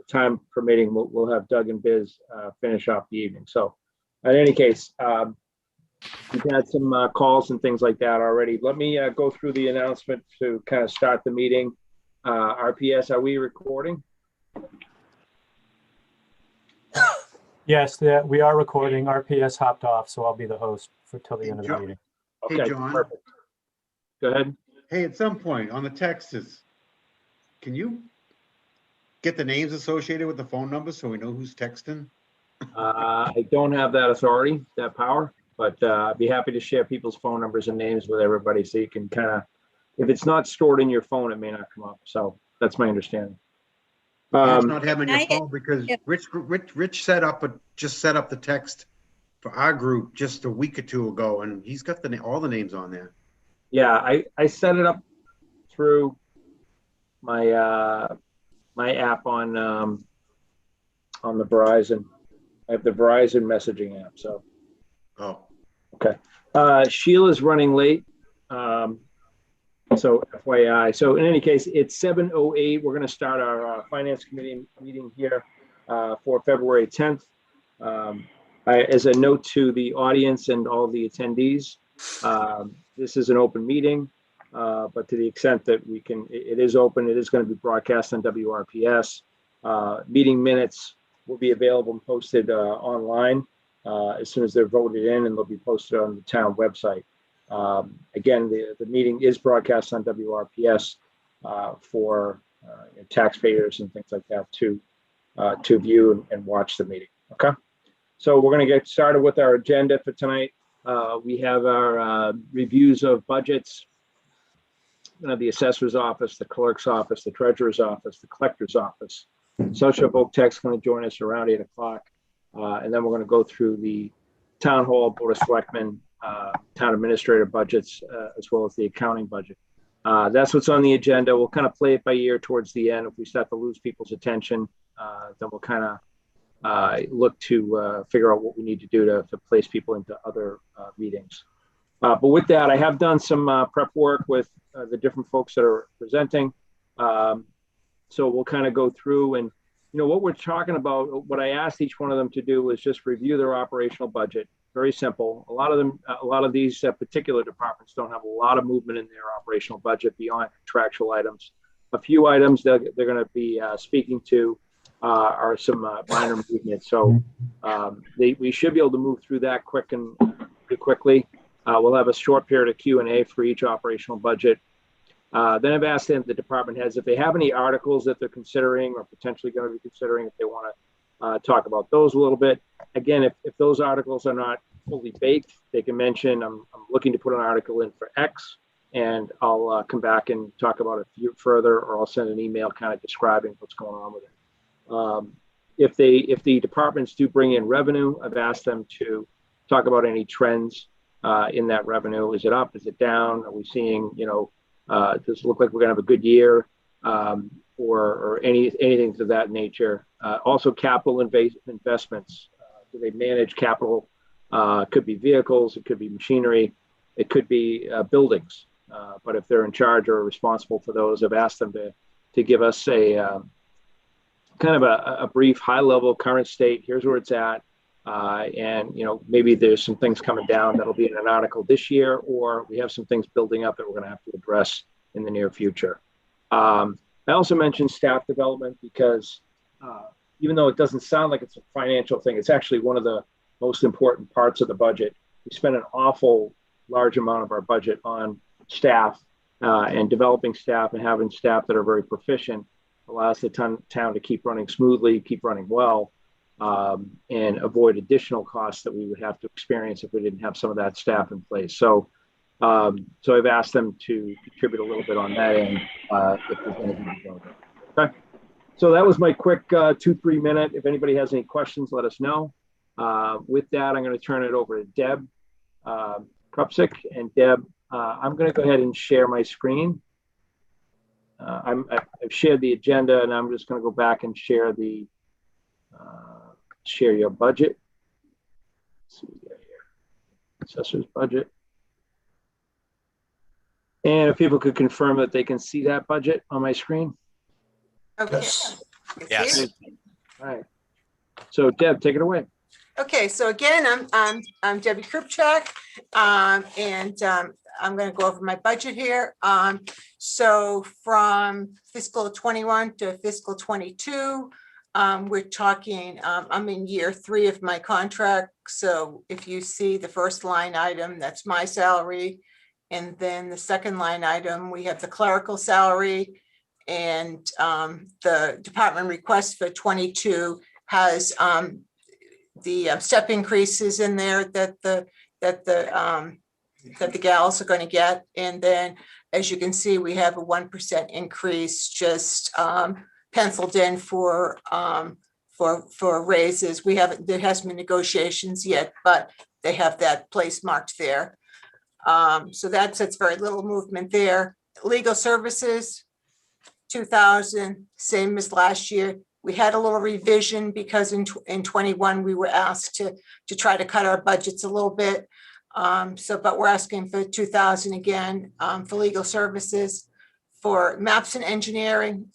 time permitting, we'll have Doug and Biz finish off the evening. So in any case, we've had some calls and things like that already. Let me go through the announcement to kind of start the meeting. RPS, are we recording? Yes, we are recording. RPS hopped off, so I'll be the host till the end of the meeting. Okay, hey, John. Perfect. Go ahead. Hey, at some point on the texts, can you get the names associated with the phone numbers so we know who's texting? I don't have that authority, that power, but I'd be happy to share people's phone numbers and names with everybody so you can kind of, if it's not stored in your phone, it may not come up. So that's my understanding. It's not having your phone because Rich just set up the text for our group just a week or two ago, and he's got all the names on there. Yeah, I set it up through my my app on the Verizon. I have the Verizon messaging app. So. Oh. Okay. Sheila's running late. So FYI. So in any case, it's 7:08. We're going to start our Finance Committee meeting here for February 10th. As a note to the audience and all the attendees, this is an open meeting, but to the extent that we can, it is open. It is going to be broadcast on WRPS. Meeting minutes will be available and posted online as soon as they're voted in, and they'll be posted on the town website. Again, the meeting is broadcast on WRPS for taxpayers and things like that to view and watch the meeting. Okay, so we're going to get started with our agenda for tonight. We have our reviews of budgets. The assessor's office, the clerk's office, the treasurer's office, the collector's office. Social Voc Tech's going to join us around 8 o'clock, and then we're going to go through the town hall, board of selectmen, town administrator budgets, as well as the accounting budget. That's what's on the agenda. We'll kind of play it by ear towards the end. If we start to lose people's attention, then we'll kind of look to figure out what we need to do to place people into other meetings. But with that, I have done some prep work with the different folks that are presenting. So we'll kind of go through and, what we're talking about, what I asked each one of them to do is just review their operational budget. Very simple. A lot of these particular departments don't have a lot of movement in their operational budget beyond contractual items. A few items that they're going to be speaking to are some minor movements. So we should be able to move through that pretty quickly. We'll have a short period of Q&A for each operational budget. Then I've asked the department heads if they have any articles that they're considering or potentially going to be considering, if they want to talk about those a little bit. Again, if those articles are not fully baked, they can mention, I'm looking to put an article in for X, and I'll come back and talk about it further, or I'll send an email kind of describing what's going on with it. If the departments do bring in revenue, I've asked them to talk about any trends in that revenue. Is it up? Is it down? Are we seeing, does it look like we're going to have a good year, or anything to that nature? Also, capital investments. Do they manage capital? Could be vehicles, it could be machinery, it could be buildings. But if they're in charge or responsible for those, I've asked them to give us a kind of a brief, high-level current state. Here's where it's at. And maybe there's some things coming down that'll be in an article this year, or we have some things building up that we're going to have to address in the near future. I also mentioned staff development because even though it doesn't sound like it's a financial thing, it's actually one of the most important parts of the budget. We spend an awful large amount of our budget on staff, and developing staff and having staff that are very proficient allows the town to keep running smoothly, keep running well. And avoid additional costs that we would have to experience if we didn't have some of that staff in place. So I've asked them to contribute a little bit on that end if there's anything to go. Okay. So that was my quick 2-3 minute. If anybody has any questions, let us know. With that, I'm going to turn it over to Deb Krupsik. And Deb, I'm going to go ahead and share my screen. I've shared the agenda, and I'm just going to go back and share the share your budget. Let's see what we got here. Assessor's budget. And if people could confirm that they can see that budget on my screen. Okay. Yes. Yes. All right. So Deb, take it away. Okay, so again, I'm Debbie Krupchak, and I'm going to go over my budget here. So from fiscal 21 to fiscal 22, we're talking, I'm in year 3 of my contract. So if you see the first line item, that's my salary. And then the second line item, we have the clerical salary, and the department request for 22 has the step increases in there that the gals are going to get. And then, as you can see, we have a 1% increase just penciled in for raises. There hasn't been negotiations yet, but they have that place marked there. So that's very little movement there. Legal services, 2,000, same as last year. We had a little revision because in 21, we were asked to try to cut our budgets a little bit. But we're asking for 2,000 again for legal services. For maps and engineering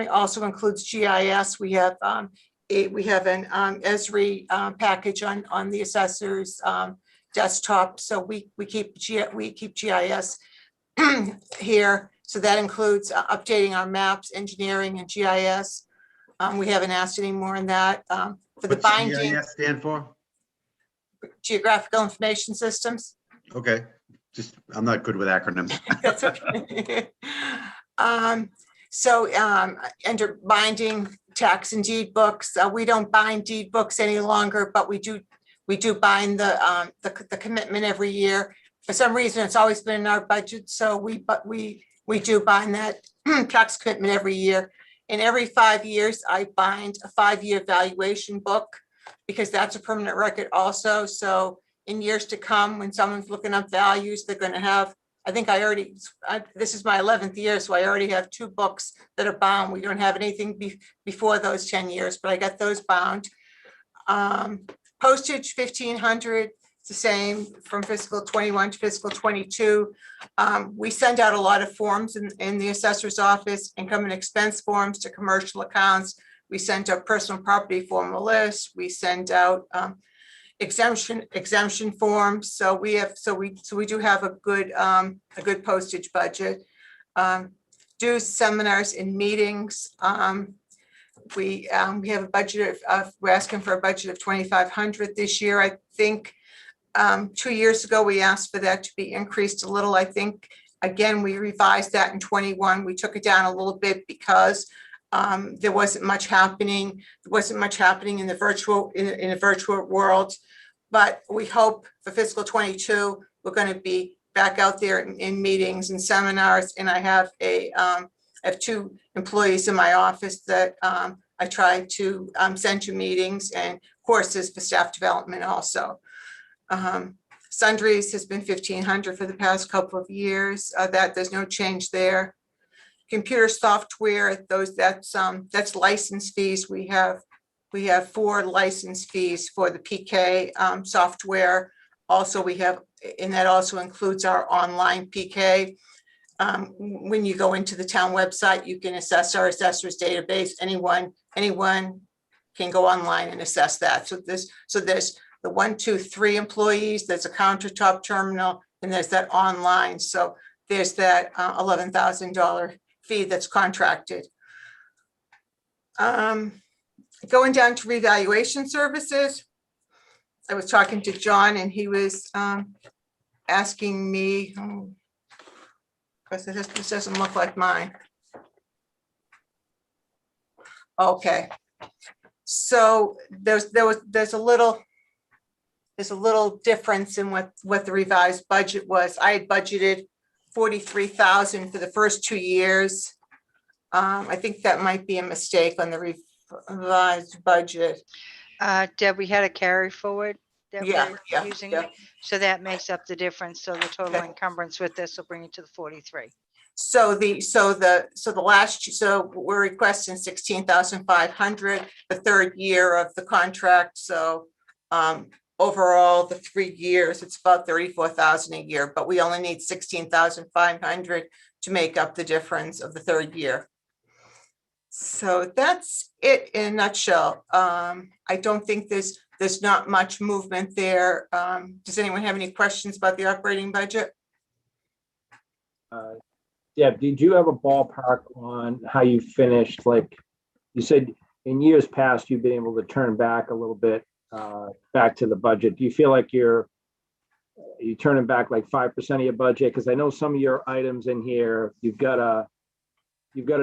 also includes GIS. We have an ESRI package on the assessor's desktop. So we keep GIS here. So that includes updating our maps, engineering, and GIS. We haven't asked any more on that. For the binding. GIS stand for? Geographical Information Systems. Okay, I'm not good with acronyms. That's okay. Under binding tax and deed books, we don't bind deed books any longer, but we do bind the commitment every year. For some reason, it's always been in our budget, so we do bind that tax commitment every year. And every 5 years, I bind a 5-year valuation book, because that's a permanent record also. So in years to come, when someone's looking up values, they're going to have, this is my 11th year, so I already have 2 books that are bound. We don't have anything before those 10 years, but I got those bound. Postage, 1,500. It's the same from fiscal 21 to fiscal 22. We send out a lot of forms in the assessor's office, income and expense forms to commercial accounts. We send out personal property formal lists. We send out exemption forms. So we do have a good postage budget. Dues, seminars, and meetings. We have a budget we're asking for a budget of 2,500 this year. I think 2 years ago, we asked for that to be increased a little. I think, again, we revised that in 21. We took it down a little bit because there wasn't much happening. There wasn't much happening in the virtual world. But we hope for fiscal 22, we're going to be back out there in meetings and seminars. And I have 2 employees in my office that I try to send to meetings and courses for staff development also. Sundries has been 1,500 for the past couple of years. That there's no change there. Computer software, that's license fees. We have 4 license fees for the PK software. Also, and that also includes our online PK. When you go into the town website, you can assess our assessor's database. Anyone can go online and assess that. So there's the 1, 2, 3 employees, there's a countertop terminal, and there's that online. So there's that $11,000 fee that's contracted. Going down to revaluation services, I was talking to John and he was asking me, because this doesn't look like mine. Okay, so there's a little difference in what the revised budget was. I had budgeted 43,000 for the first 2 years. I think that might be a mistake on the revised budget. Deb, we had a carry forward that Yeah, we're using, so that makes up the difference. So the total encumbrance with this will bring it to the 43. So we're requesting 16,500 the 3rd year of the contract. So overall, the 3 years, it's about 34,000 a year, but we only need 16,500 to make up the difference of the 3rd year. So that's it in a nutshell. I don't think there's not much movement there. Does anyone have any questions about the operating budget? Deb, did you have a ballpark on how you finished? Like you said, in years past, you've been able to turn back a little bit back to the budget. Do you feel like you're turning back like 5% of your budget? Because I know some of your items in here, you've got a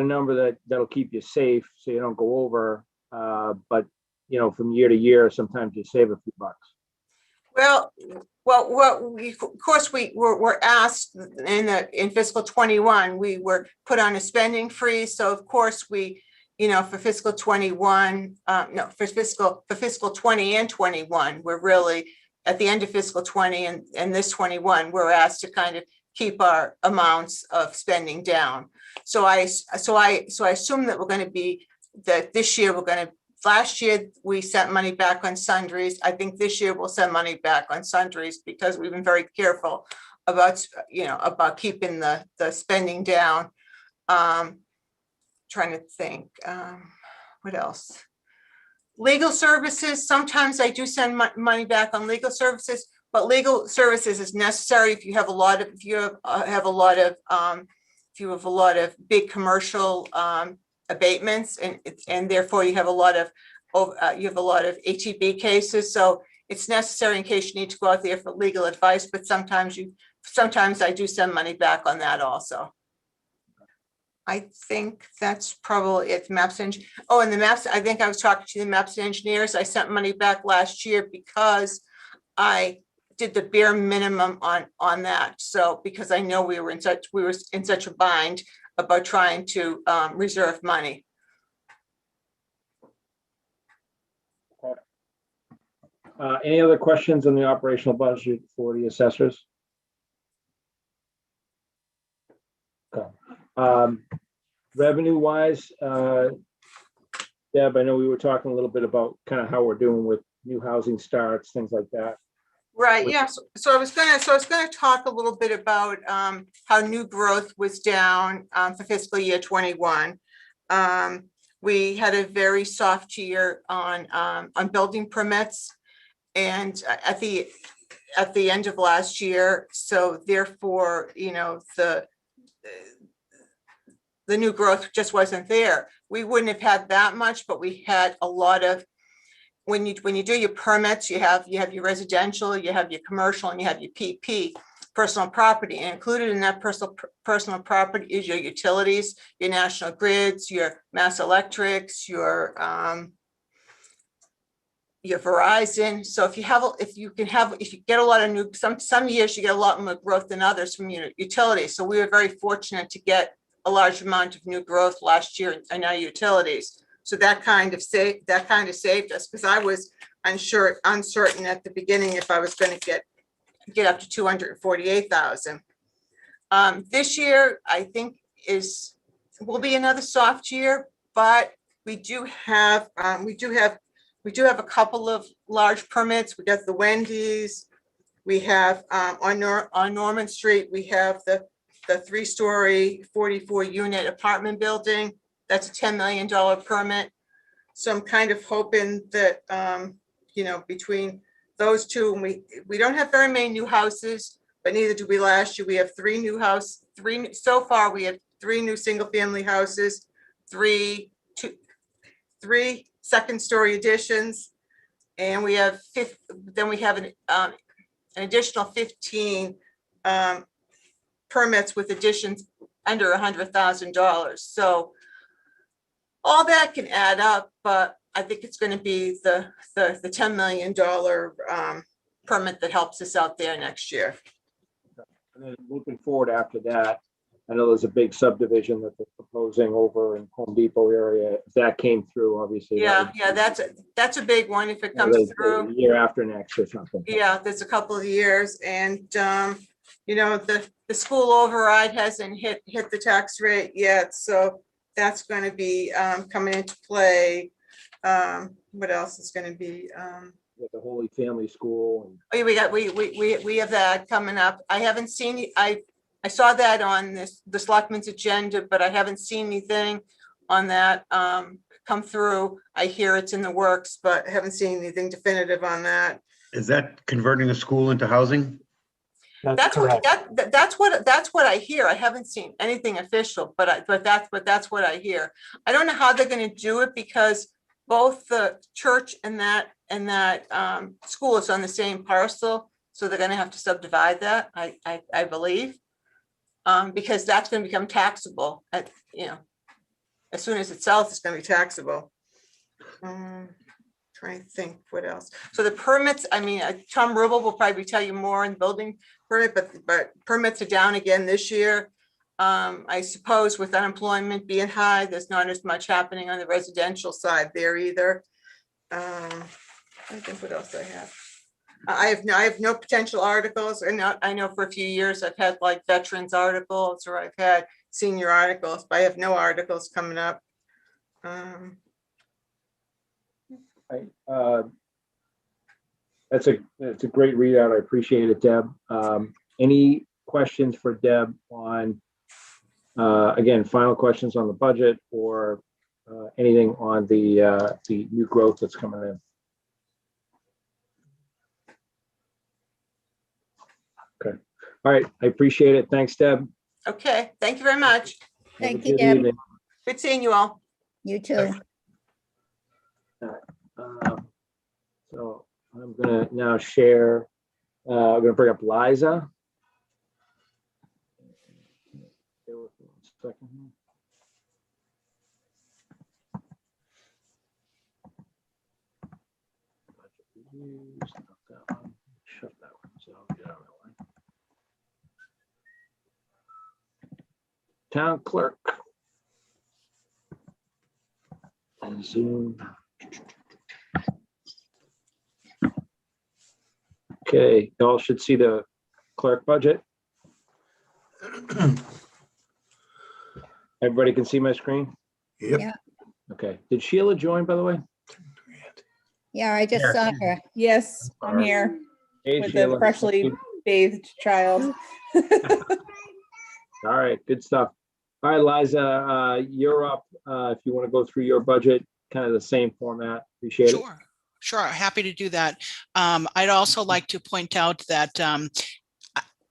number that'll keep you safe so you don't go over. But you know, from year to year, sometimes you save a few bucks. Well, of course, we were asked in fiscal 21, we were put on a spending freeze. So of course we, you know, for fiscal 21, no, for fiscal 20 and 21, we're really at the end of fiscal 20 and this 21, we're asked to kind of keep our amounts of spending down. So I assume that we're going to be, that this year we're going to, last year we sent money back on sundries. I think this year we'll send money back on sundries because we've been very careful about, you know, about keeping the spending down. Trying to think, what else? Legal services, sometimes I do send money back on legal services, but legal services is necessary if you have a lot of, if you have a lot of big commercial abatements, and therefore you have a lot of ATB cases. So it's necessary in case you need to go out there for legal advice, but sometimes I do send money back on that also. I think that's probably it. Maps and the maps. I think I was talking to the maps and engineers. I sent money back last year because I did the bare minimum on that. So because I know we were in such a bind about trying to reserve money. Any other questions on the operational budget for the assessors? Okay. Revenue wise, Deb, I know we were talking a little bit about kind of how we're doing with new housing starts, things like that. Right. Yeah. So I was going to talk a little bit about how new growth was down for fiscal year 21. We had a very soft year on building permits, and at the end of last year. So therefore, you know, the new growth just wasn't there. We wouldn't have had that much, but we had a lot of, when you do your permits, you have your residential, you have your commercial, and you have your PP, personal property. And included in that personal property is your utilities, your national grids, your Mass Electrics, your Verizon. So if you get a lot of new, some years you get a lot more growth than others from your utilities. So we were very fortunate to get a large amount of new growth last year in our utilities. So that kind of saved us, because I was uncertain at the beginning if I was going to get up to 248,000. This year, I think will be another soft year, but we do have a couple of large permits. We got the Wendy's. We have on Norman Street, we have the 3-story 44-unit apartment building. That's a $10 million permit. So I'm kind of hoping that, you know, between those two, and we don't have very many new houses, but neither do we last year. We have so far we have 3 new single-family houses, 3 second-story additions, and we have an additional 15 permits with additions under $100,000. So all that can add up, but I think it's going to be the $10 million permit that helps us out there next year. And then moving forward after that, I know there's a big subdivision that they're proposing over in Home Depot area. If that came through, obviously. Yeah, that's a big one if it comes through. The year after next or something. Yeah, there's a couple of years, and you know, the school override hasn't hit the tax rate yet, so that's going to be coming into play. What else is going to be? With the Holy Family School. And we have that coming up. I haven't seen. I saw that on the selectmen's agenda, but I haven't seen anything on that come through. I hear it's in the works, but haven't seen anything definitive on that. Is that converting a school into housing? That's correct. That's what I hear. I haven't seen anything official, but that's what I hear. I don't know how they're going to do it because both the church and that school is on the same parcel, so they're going to have to subdivide that. I believe, because that's going to become taxable at, as soon as it sells, it's going to be taxable. Trying to think what else. So the permits, I mean, Tom Rubel will probably tell you more in building permit, but permits are down again this year. I suppose with unemployment being high, there's not as much happening on the residential side there either. I think what else I have. I have no potential articles, and I know for a few years I've had like veterans articles or I've had senior articles, but I have no articles coming up. That's a great readout. I appreciate it, Deb. Any questions for Deb on, again, final questions on the budget or anything on the new growth that's coming in? Okay. All right. I appreciate it. Thanks, Deb. Okay. Thank you very much. Thank Have a you, good Deb. evening. Good seeing you all. You too. So I'm going to now share, I'm going to bring up Liza. Bear with me 1 second here. Budget reviews, not that one. Shut that one, so I'll get out of the way. Town clerk. And Zoom. Okay, y'all should see the clerk budget. Everybody can see my screen? Yep. Yeah. Okay. Did Sheila join, by the way? Yeah, I just saw her. Yes, All I'm right. here Hey, with Sheila. a freshly bathed child. All right, good stuff. All right, Liza, you're up. If you want to go through your budget, kind of the same format. Appreciate it. Sure, happy to do that. I'd also like to point out that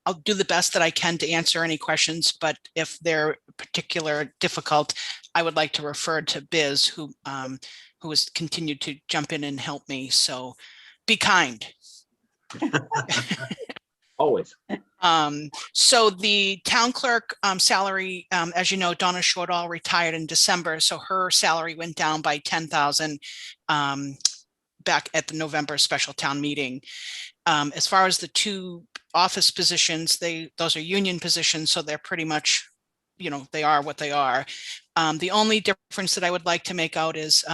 I'll do the best that I can to answer any questions, but if they're particular difficult, I would like to refer to Biz, who has continued to jump in and help me. So be kind. Always. So the town clerk salary, as you know, Donna Shortall retired in December, so her salary went down by 10,000 back at the November special town meeting. As far as the two office positions, those are union positions, so they're pretty much, they are what they are. The only difference that I would like to make out is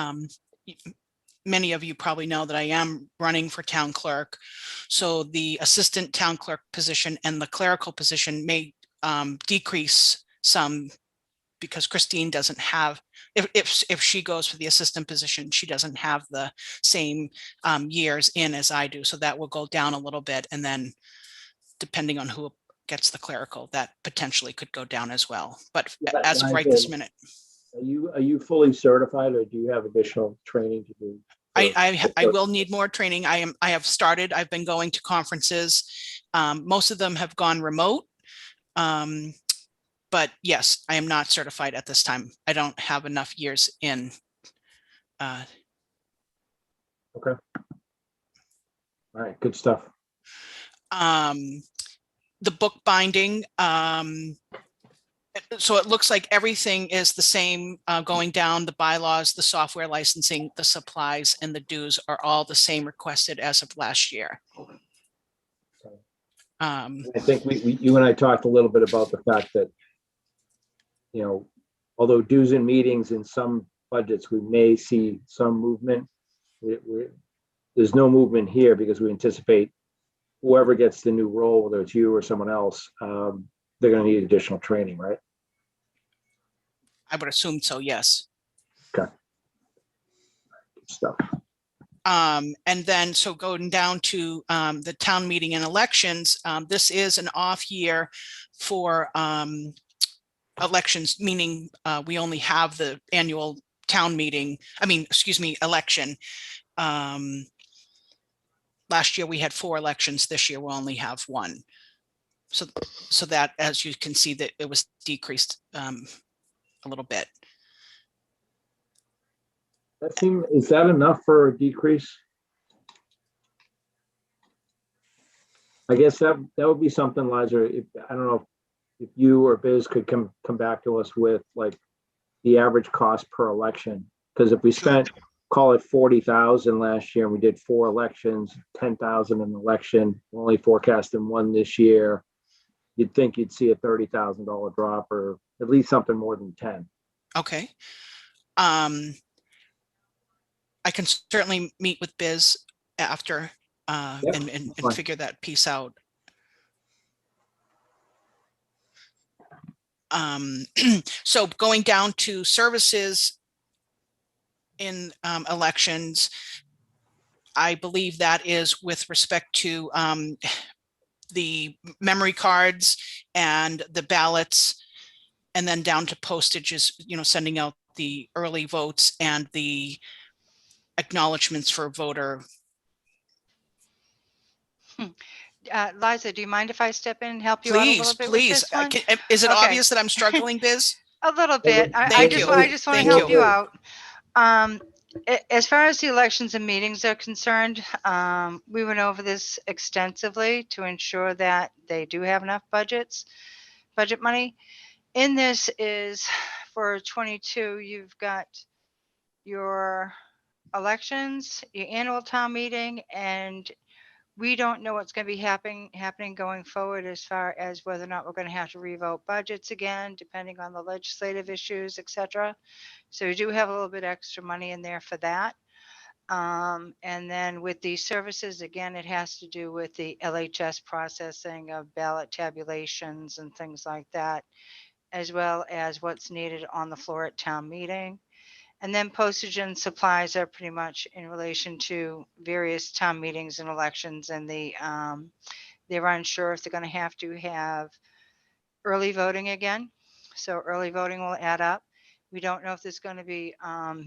many of you probably know that I am running for town clerk. So the assistant town clerk position and the clerical position may decrease some because Christine doesn't have, if she goes for the assistant position, she doesn't have the same years in as I do. So that will go down a little bit. And then depending on who gets the clerical, that potentially could go down as well. But as of right this minute. Are you fully certified or do you have additional training to do? I will need more training. I have started. I've been going to conferences. Most of them have gone remote. But yes, I am not certified at this time. I don't have enough years in. Okay. All right, good stuff. The bookbinding. So it looks like everything is the same going down. The bylaws, the software licensing, the supplies, and the dues are all the same requested as of last year. I think you and I talked a little bit about the fact that, although dues and meetings in some budgets, we may see some movement. There's no movement here because we anticipate whoever gets the new role, whether it's you or someone else, they're going to need additional training, right? I would assume so, yes. Okay. Good stuff. And then, so going down to the town meeting and elections, this is an off year for elections, meaning we only have the annual town meeting, election. Last year we had 4 elections. This year we'll only have 1. So that, as you can see, that it was decreased a little bit. Is that enough for a decrease? I guess that would be something, Liza, I don't know if you or Biz could come back to us with like the average cost per election. Because if we spent, call it 40,000 last year, and we did 4 elections, 10,000 an election, we're only forecasting 1 this year, you'd think you'd see a $30,000 drop, or at least something more than 10. Okay. I can certainly meet with Biz after and figure that piece out. So going down to services in elections, I believe that is with respect to the memory cards and the ballots, and then down to postages, sending out the early votes and the acknowledgements for voter. Liza, do you mind if I step in and help you out a little bit with Please. this one? Is it Okay. obvious that I'm struggling, Biz? A little bit. I Thank just you. want to Thank help you. you out. As far as the elections and meetings are concerned, we went over this extensively to ensure that they do have enough budget money. In this is for 22, you've got your elections, your annual town meeting, and we don't know what's going to be happening going forward as far as whether or not we're going to have to revote budgets again, depending on the legislative issues, etc. So we do have a little bit extra money in there for that. And then with the services, again, it has to do with the LHS processing of ballot tabulations and things like that, as well as what's needed on the floor at town meeting. And then postage and supplies are pretty much in relation to various town meetings and elections, and they're unsure if they're going to have early voting again. So early voting will add up. We don't know if there's going to be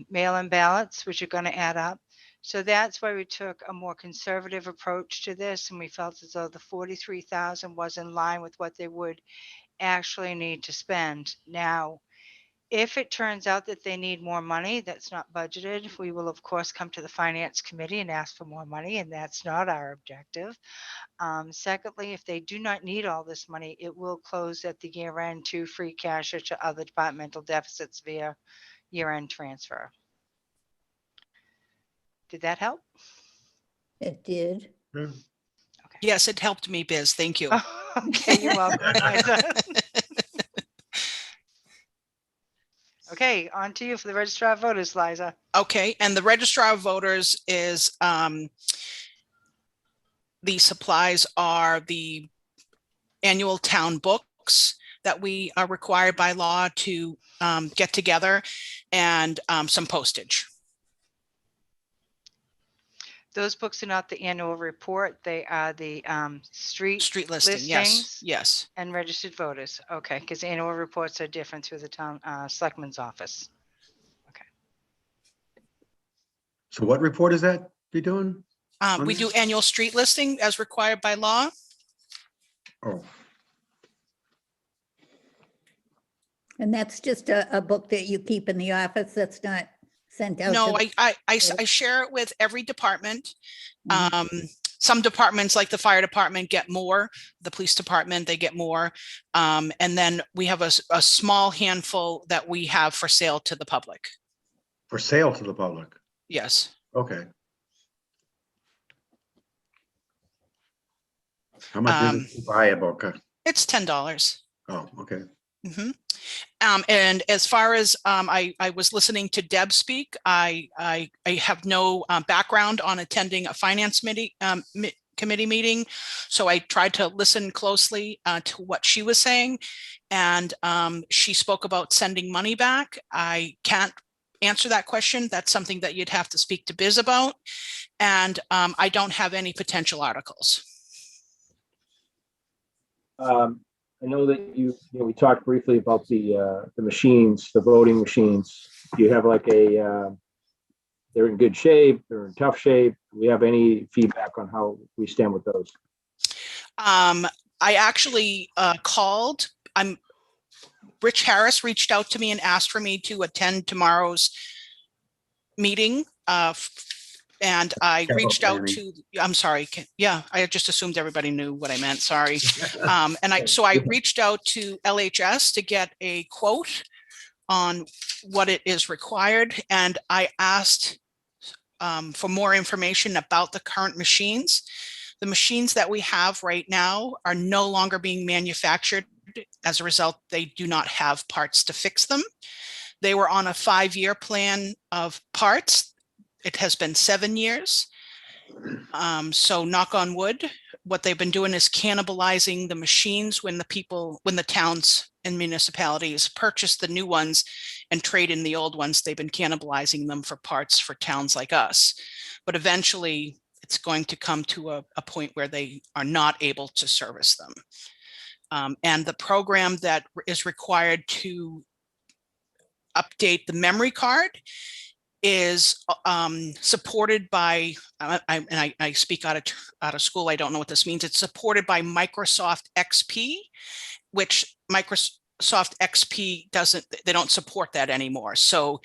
mail-in ballots, which are going to add up. So that's why we took a more conservative approach to this, and we felt as though the 43,000 was in line with what they would actually need to spend. Now, if it turns out that they need more money that's not budgeted, we will of course come to the finance committee and ask for more money, and that's not our objective. Secondly, if they do not need all this money, it will close at the year end to free cash or to other departmental deficits via year end transfer. Did that help? It did. Hmm. Yes, it helped me, Biz. Thank you. Okay, you're welcome, Liza. Okay, on to you for the Registrar of Voters, Liza. Okay, and the Registrar of Voters is the supplies are the annual town books that we are required by law to get together, and some postage. Those books are not the annual report. They are the street listing. listings. Yes. And registered voters. Okay, because annual reports are different through the town selectman's office. Okay. So what report is that you're doing? We do annual street listing as required by law. Oh, And that's just a book that you keep in the office that's not sent out? No, to- I share it with every department. Mhm. Some departments, like the fire department, get more. The police department, they get more. And then we have a small handful that we have for sale to the public. for sale to the public. Yes. Okay. How much is it to buy a book? It's $10. Oh, okay. Mm-hmm. And as far as I was listening to Deb speak, I have no background on attending a finance committee meeting, so I tried to listen closely to what she was saying, and she spoke about sending money back. I can't answer that question. That's something that you'd have to speak to Biz about, and I don't have any potential articles. I know that we talked briefly about the machines, the voting machines. Do you have like they're in good shape, they're in tough shape? Do we have any feedback on how we stand with those? I actually called. Rich Harris reached out to me and asked for me to attend tomorrow's meeting. And I reached out to, I'm sorry. Yeah, I just assumed everybody knew what I meant. Sorry. So I reached out to LHS to get a quote on what it is required. And I asked for more information about the current machines. The machines that we have right now are no longer being manufactured. As a result, they do not have parts to fix them. They were on a 5-year plan of parts. It has been 7 years. So knock on wood, what they've been doing is cannibalizing the machines when the towns and municipalities purchase the new ones and trade in the old ones. They've been cannibalizing them for parts for towns like us. But eventually it's going to come to a point where they are not able to service them. And the program that is required to update the memory card is supported by, I speak out of school, I don't know what this means. It's supported by Microsoft XP, which Microsoft XP they don't support that anymore. So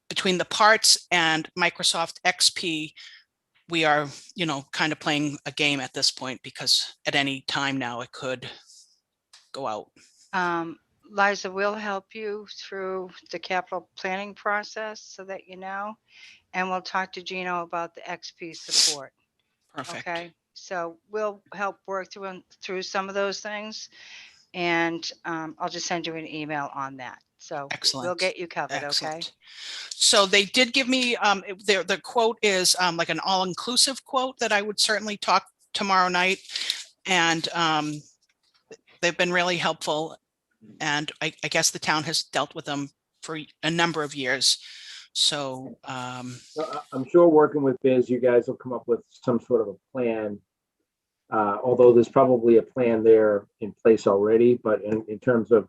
between the parts and Microsoft XP, we are, kind of playing a game at this point, because at any time now it could go out. Liza will help you through the capital planning process so that you know, and we'll talk to Gino about the XP support. Perfect. Okay, so we'll help work through some of those things, and I'll just send you an email on that. So Excellent. we'll get you covered. Excellent. Okay. So they did give me the quote is like an all-inclusive quote that I would certainly talk tomorrow night, and they've been really helpful. And I guess the town has dealt with them for a number of years. So I'm sure working with Biz, you guys will come up with some sort of a plan. Although there's probably a plan there in place already, but in terms of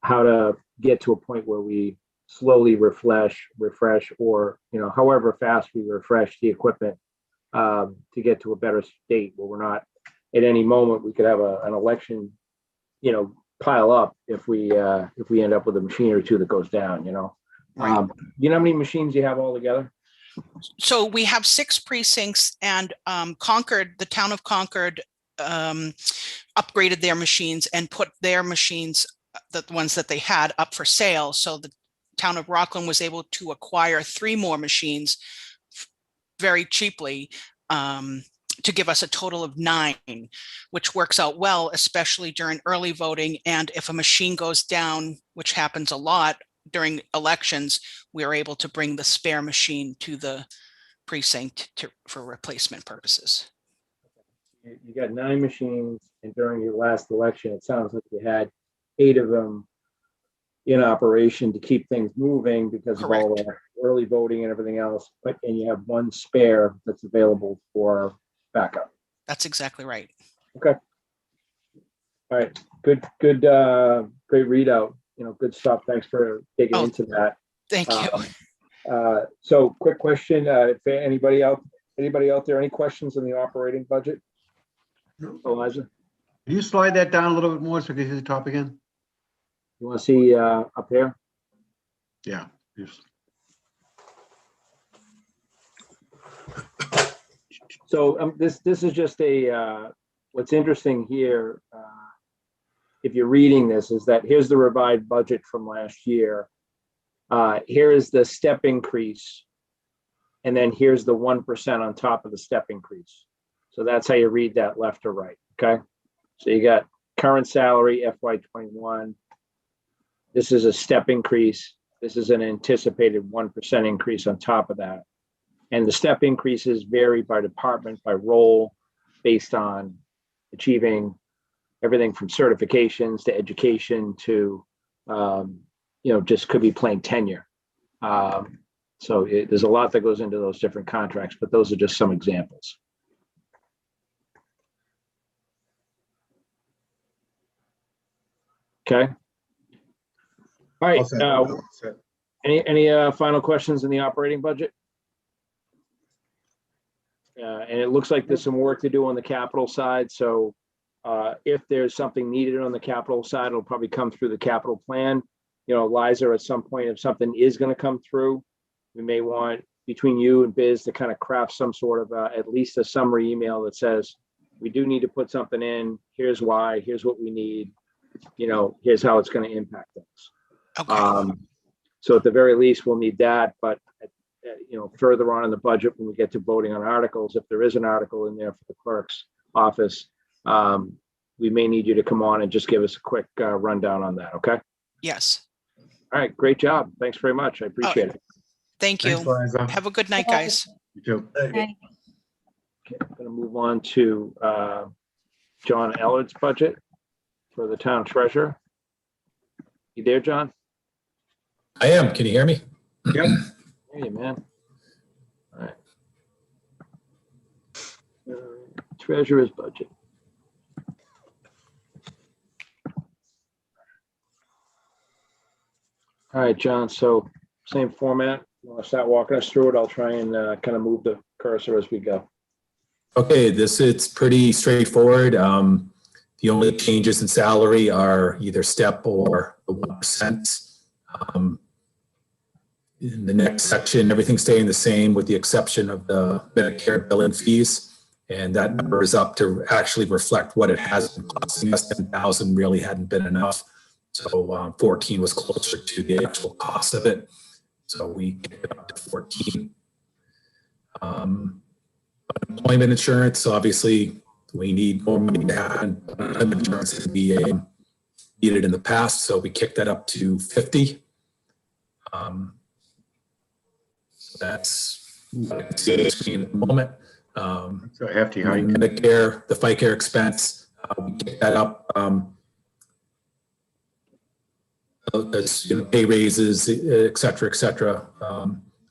how to get to a point where we slowly refresh, or however fast we refresh the equipment to get to a better state where we're not at any moment we could have an election, pile up if we end up with a machine or two that goes down. Right. You know how many machines you have all together? So we have 6 precincts, and the town of Concord upgraded their machines and put their machines, the ones that they had, up for sale. So the town of Rockland was able to acquire 3 more machines very cheaply, to give us a total of 9, which works out well, especially during early voting. And if a machine goes down, which happens a lot during elections, we are able to bring the spare machine to the precinct for replacement purposes. You got 9 machines, and during your last election, it sounds like you had 8 of them in operation to keep things moving because Correct. Of all the early voting and everything else. And you have 1 spare that's available for backup. That's exactly right. Okay. All right. Good. Great readout. Good stuff. Thanks for digging into that. Thank you. So quick question, if anybody out there, any questions on the operating budget? No. Elijah, Can you slide that down a little bit more so we can see the top again? you want to see up here? Yeah. Yes. So this is just what's interesting here, if you're reading this, is that here's the revised budget from last year. Here is the step increase, and then here's the 1% on top of the step increase. So that's how you read that left to right. Okay. So you got current salary FY21. This is a step increase. This is an anticipated 1% increase on top of that. And the step increases vary by department, by role, based on achieving everything from certifications to education to, just could be plain tenure. So there's a lot that goes into those different contracts, but those are just some examples. Okay. All right, All set. Set. any final questions in the operating budget? And it looks like there's some work to do on the capital side, so if there's something needed on the capital side, it'll probably come through the capital plan. You know, Liza, at some point, if something is going to come through, we may want, between you and Biz, to kind of craft some sort of at least a summary email that says, we do need to put something in, here's why, here's what we need, you know, here's how it's going to impact things. Okay. So at the very least, we'll need that, but you know, further on in the budget, when we get to voting on articles, if there is an article in there for the clerk's office, we may need you to come on and just give us a quick rundown on that. Okay. Yes. All right. Great job. Thanks very much. I appreciate it. Thank you. Thanks, Liza. Have a good night, guys. You too. Okay, I'm going to move on to John Ellard's budget for the town treasurer. You there, John? I am. Can you hear me? Yep. Hey, man. All right. Treasurer's budget. All right, John. So same format. You want to start walking us through it? I'll try and kind of move the cursor as we go. Okay, it's pretty straightforward. The only changes in salary are either step or the 1%. In the next section, everything's staying the same with the exception of the Medicare billing fees. And that number is up to actually reflect what it has been costing us. 10,000 really hadn't been enough. So 14 was closer to the actual cost of it. So we get it up to 14. Unemployment insurance, obviously, we need more money to happen. Unemployment insurance has been needed in the past, so we kicked that up to 50. So that's what I can see on the screen at the moment. So hefty, huh? Medicare, the FICARE expense, we kicked that up. As you know, pay raises, et cetera, et cetera.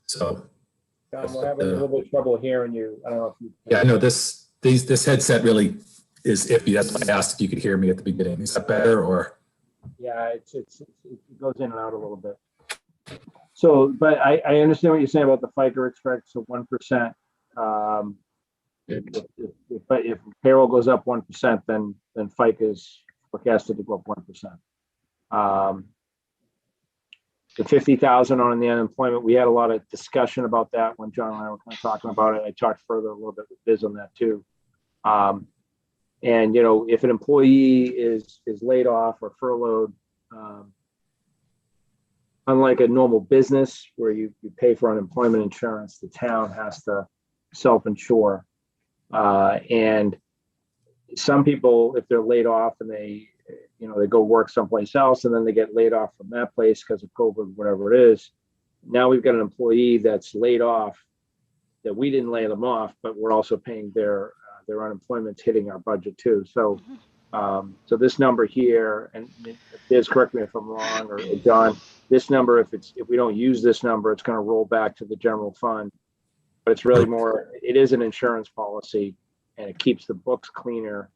So. John, we're having a little bit of trouble hearing you. I don't know if you. Yeah, I know this headset really is iffy. That's why I asked if you could hear me at the beginning. Is that better or? Yeah, it goes in and out a little bit. So, but I understand what you're saying about the FICA expense of 1%. But if payroll goes up 1%, then FICA is forecasted to go up 1%. The 50,000 on the unemployment, we had a lot of discussion about that when John and I were kind of talking about it. I talked further a little bit with Biz on that too. And you know, if an employee is laid off or furloughed, unlike a normal business where you pay for unemployment insurance, the town has to self-insure. And some people, if they're laid off and they go work someplace else and then they get laid off from that place because of COVID, whatever it is. Now we've got an employee that's laid off that we didn't lay them off, but we're also paying their unemployment's hitting our budget too. So, so this number here, and Biz, correct me if I'm wrong, or John, this number, if we don't use this number, it's going to roll back to the general fund, but it's really more, it is an insurance policy and it keeps the books cleaner.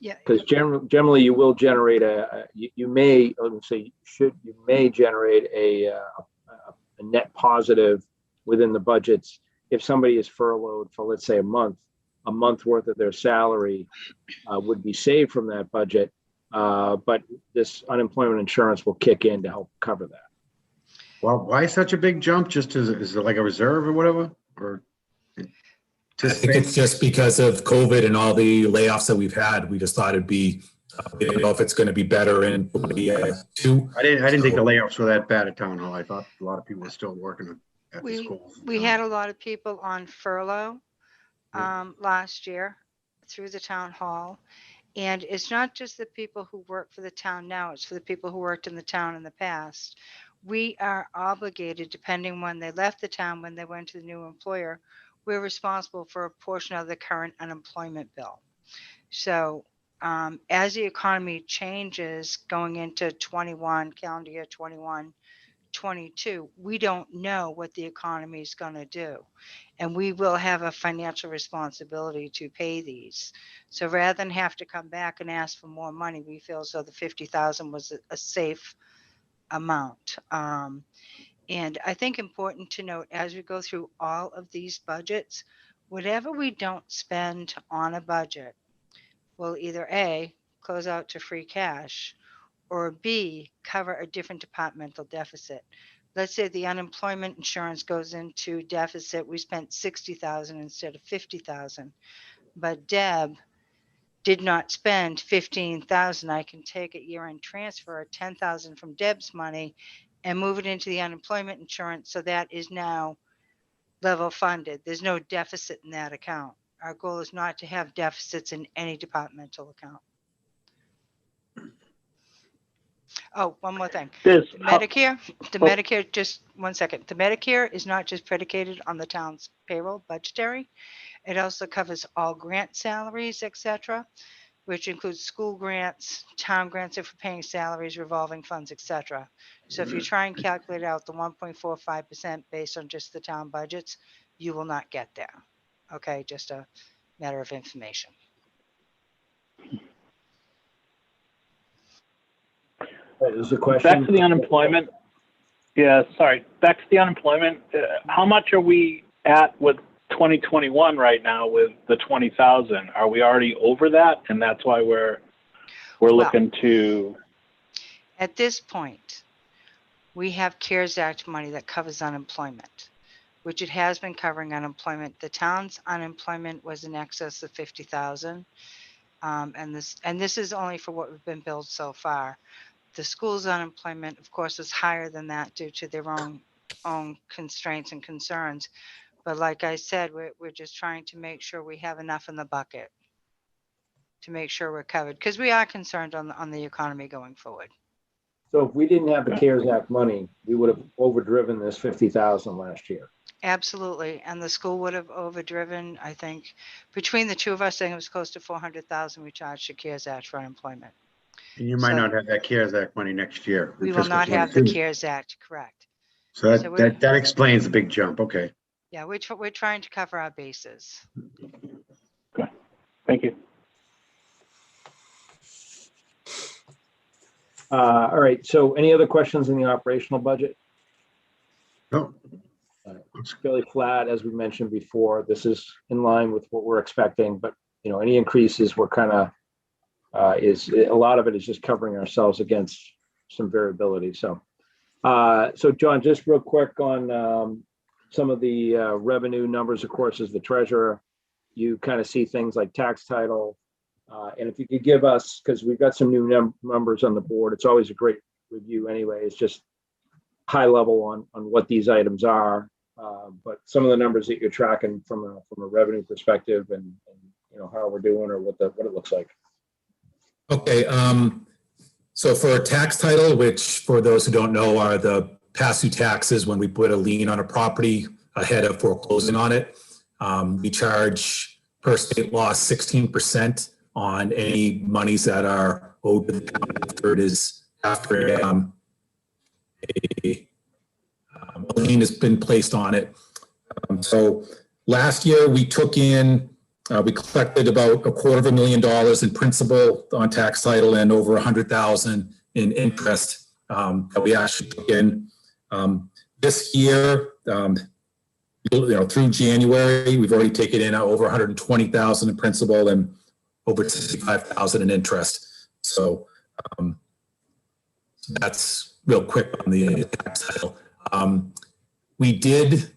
Yeah. Because generally you will generate you may generate a net positive within the budgets if somebody is furloughed for, let's say, a month worth of their salary would be saved from that budget. But this unemployment insurance will kick in to help cover that. Well, why such a big jump? Just is it like a reserve or whatever? Or I think it's just because of COVID and all the layoffs that we've had. We just thought it'd be, we don't know if it's going to be better in 2022. I didn't think the layoffs were that bad at town hall. I thought a lot of people were still working at the schools. We had a lot of people on furlough last year through the town hall. And it's not just the people who work for the town now, it's for the people who worked in the town in the past. We are obligated, depending when they left the town, when they went to the new employer, we're responsible for a portion of the current unemployment bill. So as the economy changes going into calendar year 21, 2022, we don't know what the economy is going to do. And we will have a financial responsibility to pay these. So rather than have to come back and ask for more money, we feel as though the 50,000 was a safe amount. And I think important to note as we go through all of these budgets, whatever we don't spend on a budget will either A, close out to free cash, or B, cover a different departmental deficit. Let's say the unemployment insurance goes into deficit, we spent 60,000 instead of 50,000. But Deb did not spend 15,000. I can take a year-end transfer 10,000 from Deb's money and move it into the unemployment insurance. So that is now level funded. There's no deficit in that account. Our goal is not to have deficits in any departmental account. Oh, one more thing. The Medicare, just 1 second. The Medicare is not just predicated on the town's payroll budgetary. It also covers all grant salaries, etc., which includes school grants, town grants for paying salaries, revolving funds, etc. So if you try and calculate out the 1.45% based on just the town budgets, you will not get there. Okay, just a matter of information. There's a question. Back to the unemployment. Yeah, sorry. Back to the unemployment. How much are we at with 2021 right now with the 20,000? Are we already over that? And that's why we're looking to. At this point, we have CARES Act money that covers unemployment, which it has been covering unemployment. The town's unemployment was in excess of 50,000. And this is only for what we've been billed so far. The school's unemployment, of course, is higher than that due to their own constraints and concerns. But like I said, we're just trying to make sure we have enough in the bucket to make sure we're covered, because we are concerned on the economy going forward. So if we didn't have the CARES Act money, we would have overdriven this 50,000 last year. Absolutely. And the school would have overdriven, I think, between the two of us, I think it was close to 400,000 we charged the CARES Act for unemployment. And you might not have that CARES Act money next year. We will not have the CARES Act, correct. So that explains the big jump. Okay. Yeah, we're trying to cover our bases. Okay. Thank you. All right. So any other questions in the operational budget? No. It's fairly flat, as we mentioned before. This is in line with what we're expecting, but any increases we're kind of a lot of it is just covering ourselves against some variability. So, John, just real quick on some of the revenue numbers. Of course, as the treasurer, you kind of see things like tax title, and if you could give us, because we've got some new numbers on the board. It's always a great review anyway. It's just high level on what these items are, but some of the numbers that you're tracking from a revenue perspective, and how we're doing or what it looks like. Okay, so for a tax title, which for those who don't know are the pass-through taxes when we put a lien on a property ahead of foreclosing on it, we charge per state law 16% on any monies that are owed to the town after a lien has been placed on it. So last year we took in we collected about $250,000 in principal on tax title and over 100,000 in interest that we actually took in. This year, through January, we've already taken in over 120,000 in principal and over 65,000 in interest. So that's real quick on the tax title. We did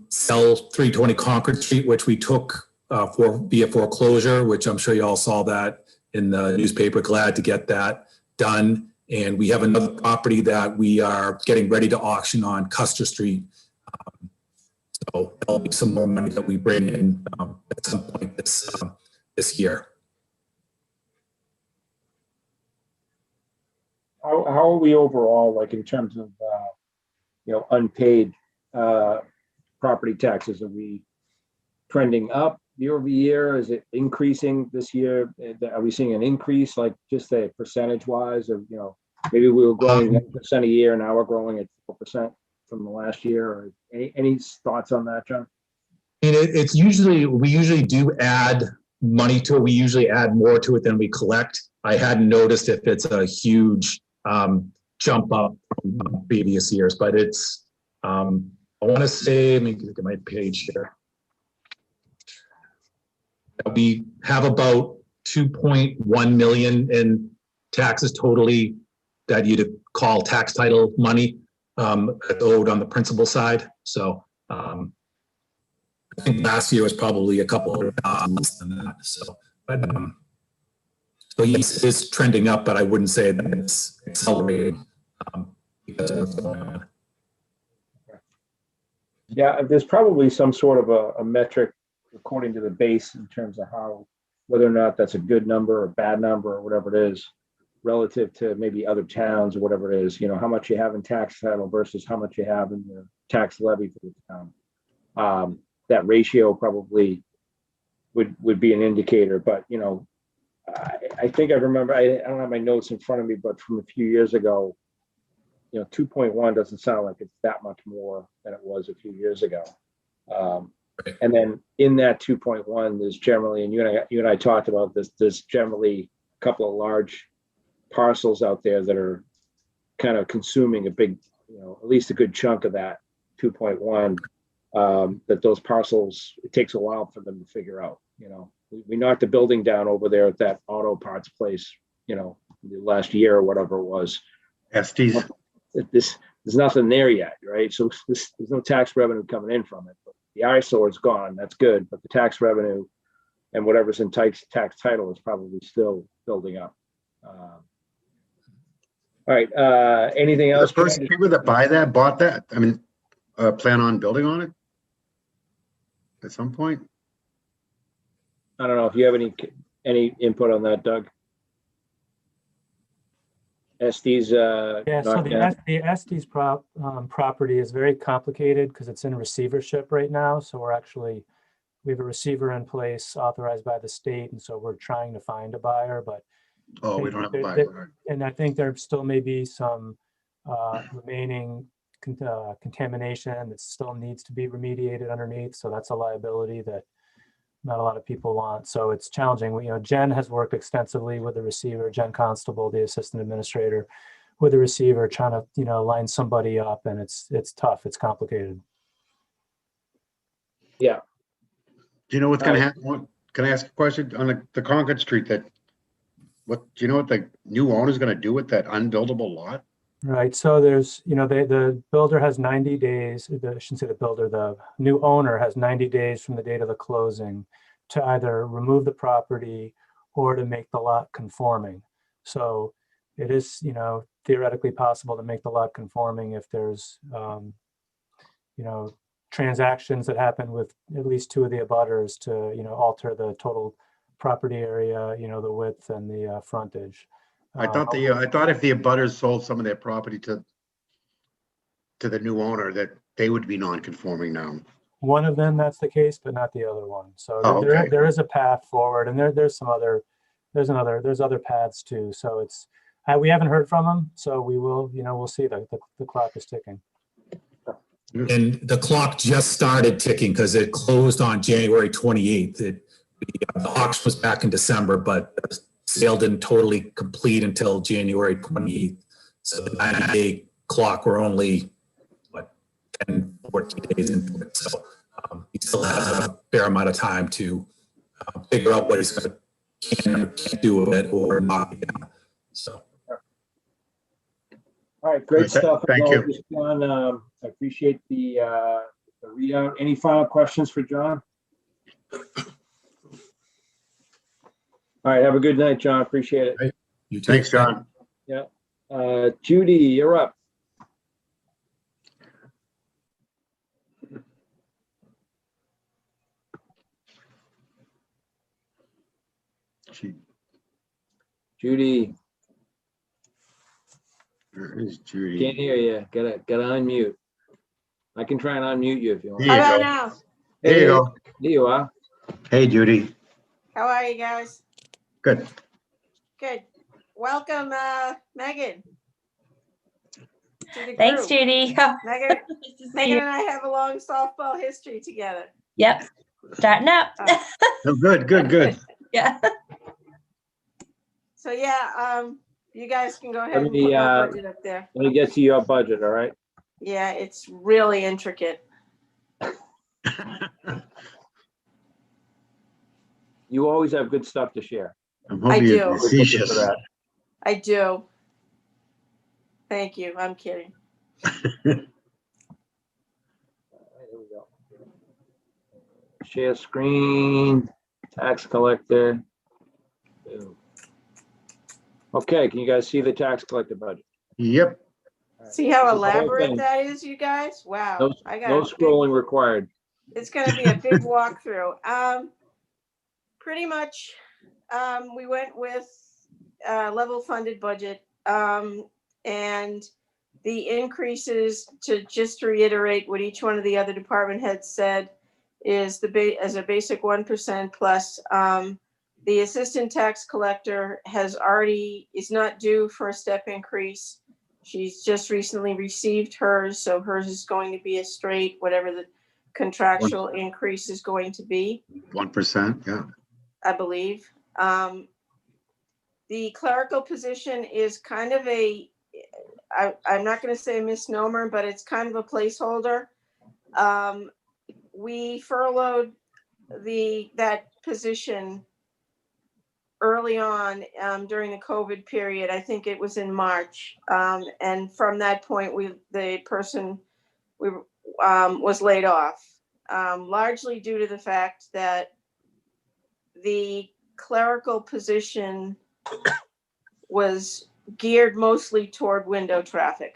sell 320 Concord Street, which we took via foreclosure, which I'm sure you all saw that in the newspaper. Glad to get that done. And we have another property that we are getting ready to auction on Custer Street. So there'll be some more money that we bring in at some point this year. How are we overall, like in terms of unpaid property taxes? Are we trending up year over year? Is it increasing this year? Are we seeing an increase, like just say percentage wise of, maybe we were growing 1% a year, now we're growing at 4% from the last year, or any thoughts on that, John? And it's usually, we usually do add money to it. We usually add more to it than we collect. I hadn't noticed if it's a huge jump up from previous years, but it's, I want to say, let me look at my page here. We have about 2.1 million in taxes totally that you'd call tax title money owed on the principal side. So I think last year was probably a couple $100,000 less than that. So, but so yes, it's trending up, but I wouldn't say that it's accelerating because of what's going on. Yeah, there's probably some sort of a metric according to the base in terms of how, whether or not that's a good number or bad number or whatever it is, relative to maybe other towns or whatever it is, you know, how much you have in tax title versus how much you have in the tax levy for the town. That ratio probably would be an indicator, but you know, I think I remember, I don't have my notes in front of me, but from a few years ago, you know, 2.1 doesn't sound like it's that much more than it was a few years ago. And then in that 2.1, there's generally, and you and I talked about this, there's generally a couple of large parcels out there that are kind of consuming a big, you know, at least a good chunk of that 2.1. That those parcels, it takes a while for them to figure out. You know, we knocked the building down over there at that auto parts place, you know, last year or whatever it was. Estes. There's nothing there yet, right? So there's no tax revenue coming in from it. But the eyesore is gone. That's good, but the tax revenue and whatever's in tax title is probably still building up. All right. Anything else? The first people that bought that. I mean, plan on building on it at some point. I don't know if you have any input on that, Doug. Estes. Yeah, so the Estes property is very complicated because it's in receivership right now. So we have a receiver in place authorized by the state, and so we're trying to find a buyer. But we don't have a buyer. And I think there still may be some remaining contamination that still needs to be remediated underneath. So that's a liability that not a lot of people want. So it's challenging. You know, Jen has worked extensively with the receiver, Jen Constable, the assistant administrator, with the receiver, trying to, you know, line somebody up, and it's tough. It's complicated. Yeah. Do you know what's going to happen? Can I ask a question on the Concord Street? Do you know what the new owner is going to do with that unbuildable lot? Right. So there's, you know, the builder has 90 days. I shouldn't say the builder, the new owner has 90 days from the date of the closing to either remove the property or to make the lot conforming. So it is, you know, theoretically possible to make the lot conforming if there's, you know, transactions that happen with at least two of the abutters to, you know, alter the total property area, you know, the width and the frontage. I thought if the abutters sold some of their property to the new owner, that they would be non-conforming now. One of them, that's the case, but not the other one. So okay. there is a path forward, and there's other paths too. So it's we haven't heard from them, so we will, you know, we'll see. The clock is ticking. And the clock just started ticking because it closed on January 28th. The auction was back in December, but the sale didn't totally complete until January 28th. So the 90-day clock, we're only, 10, 14 days into it. So he still has a fair amount of time to figure out what he's going to can't do with it or knock it down. So. All right, great stuff. Thank you. John, I appreciate the readout. Any final questions for John? All right, have a good night, John. Appreciate it. Right. You too. Thanks, John. Yeah. Judy, you're up. Judy. Where is Judy? Can't hear you. Gotta unmute. I can try and unmute you if you want. There you How go. about now? There you go. There you are. Hey, Judy. How are you guys? Good. Good. Welcome, Megan. to the Thanks, group. Judy. Megan, Nice to see Megan you. and I have a long softball history together. Yep, starting up. Oh, good. Yeah. So yeah, you guys can go ahead Let and me, put my budget up there. Let me get to your budget, all right? Yeah, it's really intricate. You always have good stuff to share. I'm I hoping do. you're facetious. I do. Thank you. I'm kidding. All right, here we go. Share screen, tax collector. Boom. Okay, can you guys see the tax collector budget? Yep. All right. See how This is the whole elaborate thing. that is, you guys? Wow. No, I got no a big, scrolling required. it's gonna be a big walkthrough. Pretty much, we went with level funded budget. And the increases, to just reiterate what each one of the other department heads said, is as a basic 1% plus. The assistant tax collector is not due for a step increase. She's just recently received hers, so hers is going to be a straight, whatever the contractual increase is going to be. 1%, yeah. I believe. The clerical position is kind of I'm not going to say a misnomer, but it's kind of a placeholder. We furloughed that position early on during the COVID period. I think it was in March. And from that point, the person was laid off, largely due to the fact that the clerical position was geared mostly toward window traffic.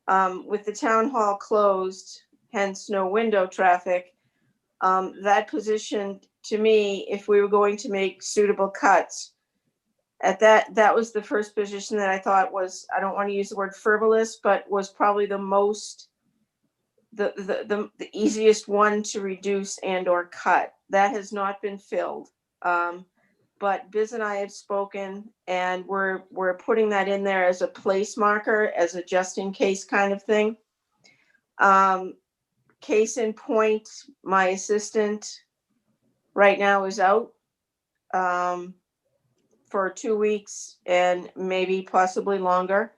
With the town hall closed, hence no window traffic, that position, to me, if we were going to make suitable cuts, that was the first position that I thought was, I don't want to use the word frivolous, but was probably the most, the easiest one to reduce and or cut. That has not been filled. But Biz and I have spoken, and we're putting that in there as a place marker, as a just in case kind of thing. Case in point, my assistant right now is out for 2 weeks and maybe possibly longer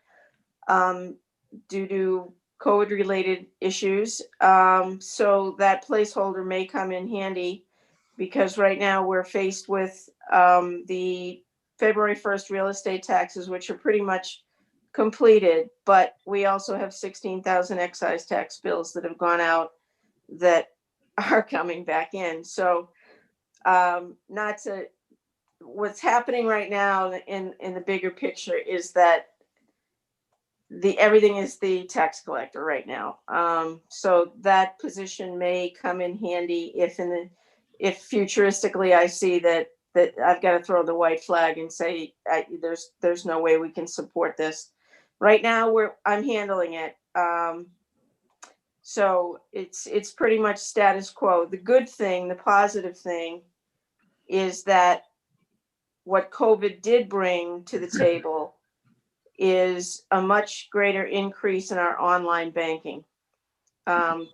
due to COVID related issues. So that placeholder may come in handy, because right now we're faced with the February 1st real estate taxes, which are pretty much completed, but we also have 16,000 excise tax bills that have gone out that are coming back in. So what's happening right now in the bigger picture is that everything is the tax collector right now. So that position may come in handy if futuristically I see that I've got to throw the white flag and say there's no way we can support this. Right now I'm handling it. So it's pretty much status quo. The good thing, the positive thing, is that what COVID did bring to the table is a much greater increase in our online banking.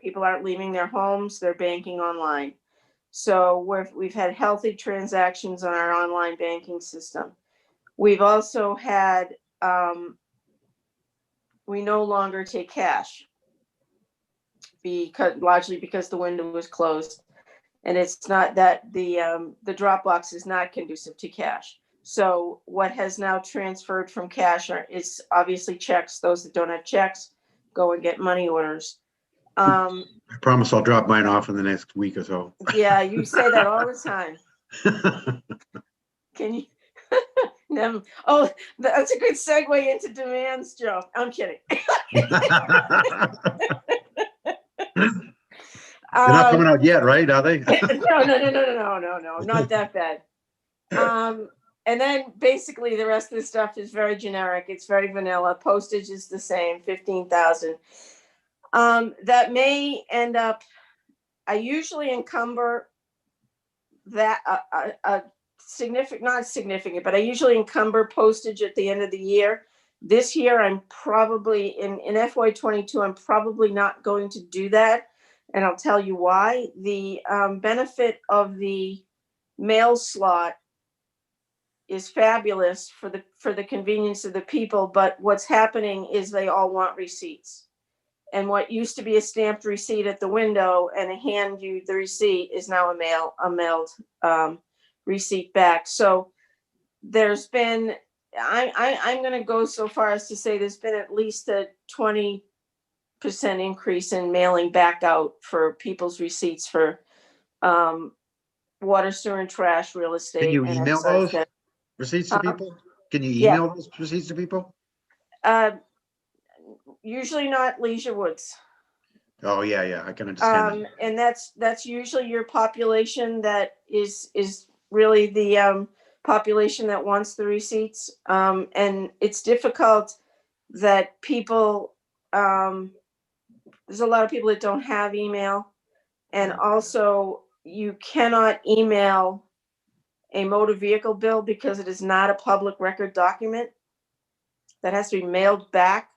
People aren't leaving their homes, they're banking online. So we've had healthy transactions on our online banking system. We've also had, we no longer take cash, largely because the window was closed. And it's not that the drop box is not conducive to cash. So what has now transferred from cash is obviously checks. Those that don't have checks go and get money orders. I promise I'll drop mine off in the next week or so. Yeah, you say that all the time. Can you? No. Oh, that's a good segue into demands, Joe. I'm kidding. They're not coming out yet, right? Are they? No, not that bad. And then basically the rest of the stuff is very generic. It's very vanilla. Postage is the same, 15,000. That may end up, I usually encumber that not significant, but I usually encumber postage at the end of the year, This year, I'm probably in FY22, I'm probably not going to do that. And I'll tell you why. The benefit of the mail slot is fabulous for the convenience of the people, but what's happening is they all want receipts. And what used to be a stamped receipt at the window and a hand you the receipt is now a mailed receipt back. So there's been, I'm going to go so far as to say there's been at least a 20% increase in mailing back out for people's receipts for water, sewer, and trash, real estate. Can you and email excise those tax. receipts to people? Can you Yeah. email those receipts to people? Usually not Leisure Woods. Oh, yeah, I can understand that. And that's usually your population that is really the population that wants the receipts. And it's difficult that people, there's a lot of people that don't have email. And also you cannot email a motor vehicle bill because it is not a public record document. That has to be mailed back.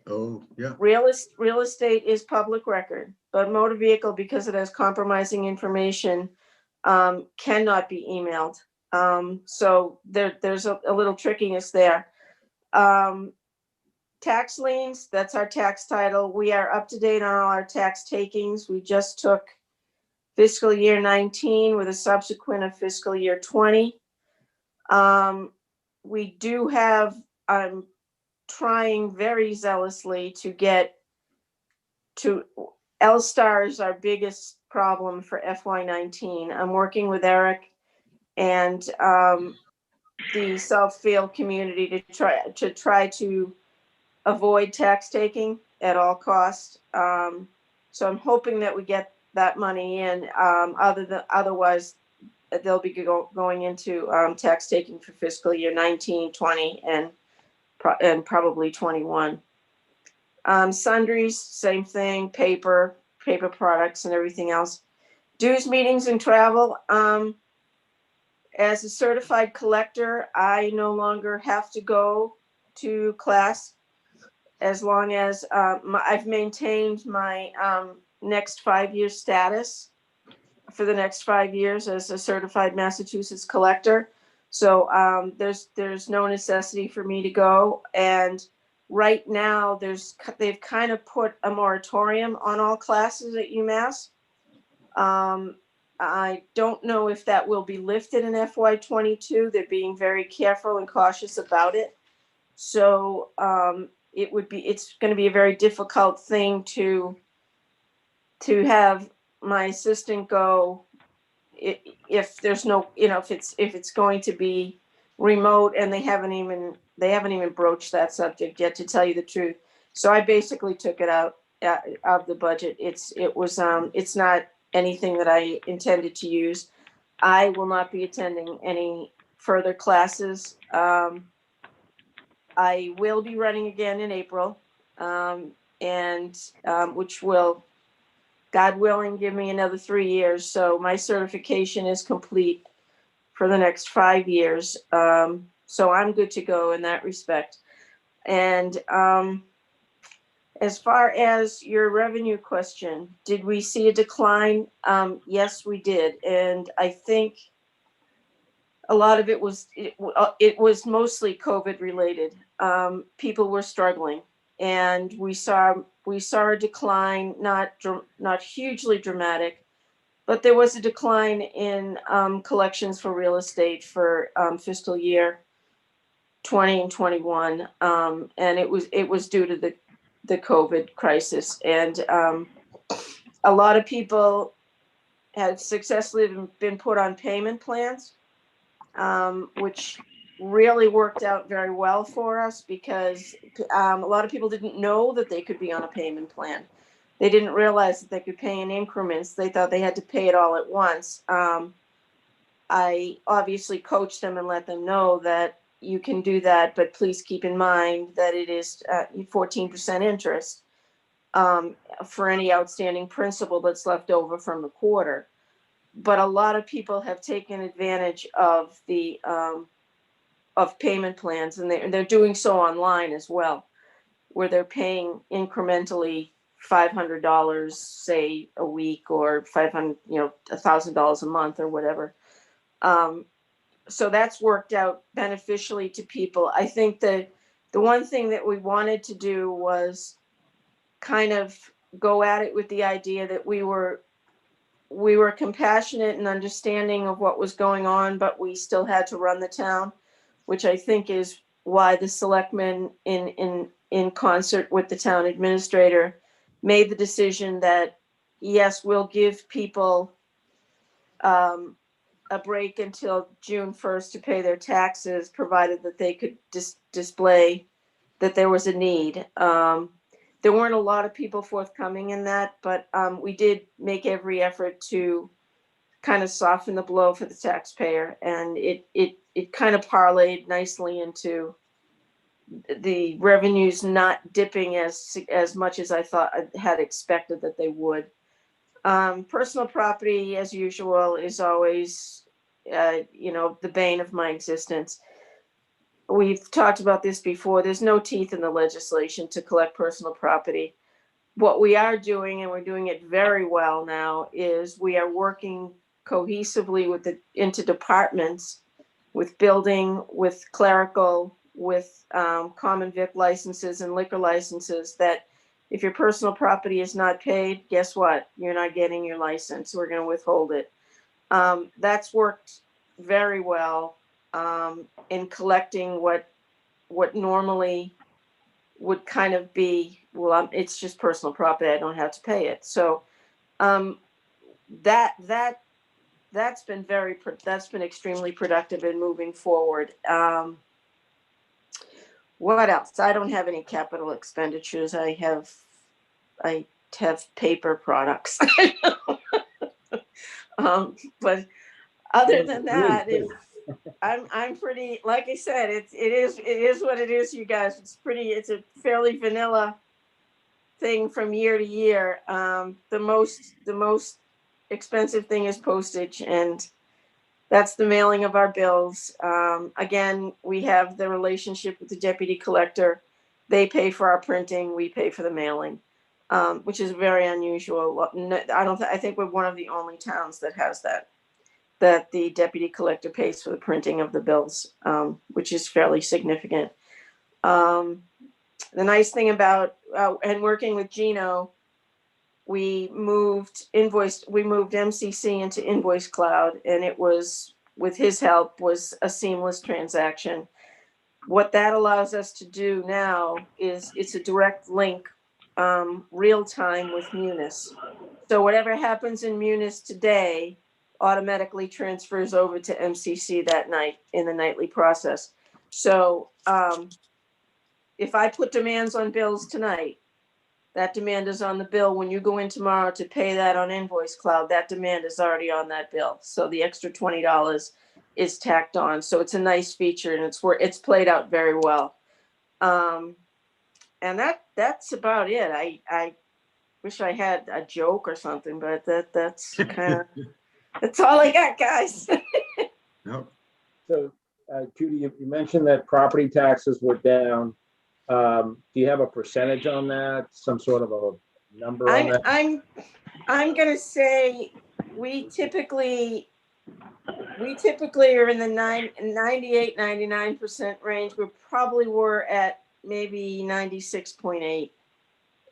Oh, yeah. Real estate is public record, but motor vehicle, because it has compromising information, cannot be emailed. So there's a little trickiness there. Tax liens, that's our tax title. We are up to date on all our tax takings. We just took fiscal year 19 with a subsequent of fiscal year 20. We do have, I'm trying very zealously to get to L-Star is our biggest problem for FY19. I'm working with Eric and the Southfield community to try to avoid tax taking at all costs. So I'm hoping that we get that money in. Otherwise, they'll be going into tax taking for fiscal year 19, 20, and probably 21. Sundries, same thing, paper products and everything else. Dues, meetings, and travel. As a certified collector, I no longer have to go to class as long as I've maintained my next 5-year status for the next 5 years as a certified Massachusetts collector. So there's no necessity for me to go. And right now they've kind of put a moratorium on all classes at UMass. I don't know if that will be lifted in FY22. They're being very careful and cautious about it. So it's going to be a very difficult thing to have my assistant go if there's no, if it's going to be remote, and they haven't even broached that subject yet, to tell you the truth. So I basically took it out of the budget. It's not anything that I intended to use. I will not be attending any further classes. I will be running again in April, which will, God willing, give me another 3 years. So my certification is complete for the next 5 years. So I'm good to go in that respect. And as far as your revenue question, did we see a decline? Yes, we did. And I think a lot of it was mostly COVID related. People were struggling, and we saw a decline, not hugely dramatic, but there was a decline in collections for real estate for fiscal year 20 and 21, and it was due to the COVID crisis. And a lot of people have successfully been put on payment plans, which really worked out very well for us, because a lot of people didn't know that they could be on a payment plan. They didn't realize that they could pay in increments. They thought they had to pay it all at once. I obviously coached them and let them know that you can do that, but please keep in mind that it is 14% interest for any outstanding principal that's left over from the quarter. But a lot of people have taken advantage of the of payment plans, and they're doing so online as well, where they're paying incrementally $500, say a week, or 500, $1,000 a month or whatever. So that's worked out beneficially to people. I think that the one thing that we wanted to do was kind of go at it with the idea that we were compassionate and understanding of what was going on, but we still had to run the town, which I think is why the selectmen in concert with the town administrator made the decision that, yes, we'll give people a break until June 1st to pay their taxes, provided that they could display that there was a need. There weren't a lot of people forthcoming in that, but we did make every effort to kind of soften the blow for the taxpayer, and it kind of parlayed nicely into the revenues not dipping as much as I thought I had expected that they would. Personal property, as usual, is always, the bane of my existence. We've talked about this before. There's no teeth in the legislation to collect personal property. What we are doing, and we're doing it very well now, is we are working cohesively with the into departments, with building, with clerical, with common vic licenses and liquor licenses, that if your personal property is not paid, guess what? You're not getting your license. We're going to withhold it. That's worked very well in collecting what normally would kind of be, well, it's just personal property, I don't have to pay it. So that's been extremely productive in moving forward. What else? I don't have any capital expenditures. I have paper products. But other than that, I'm pretty, like I said, it is what it is, you guys. It's a fairly vanilla thing from year to year. The most expensive thing is postage, and that's the mailing of our bills. Again, we have the relationship with the deputy collector. They pay for our printing, we pay for the mailing, which is very unusual. I think we're one of the only towns that has that the deputy collector pays for the printing of the bills, which is fairly significant. The nice thing about, and working with Gino, we moved MCC into Invoice Cloud, and it was, with his help, was a seamless transaction. What that allows us to do now is it's a direct link, real time with Munis. So whatever happens in Munis today automatically transfers over to MCC that night in the nightly process. So if I put demands on bills tonight, that demand is on the bill. When you go in tomorrow to pay that on Invoice Cloud, that demand is already on that bill. So the extra $20 is tacked on. So it's a nice feature, and it's played out very well. And that's about it. I wish I had a joke or something, but that's kind of that's all I got, guys. Nope. So, Judy, you mentioned that property taxes were down. Do you have a percentage on that? Some sort of a number on that? I'm gonna say we typically are in the 98, 99% range. We probably were at maybe 96.8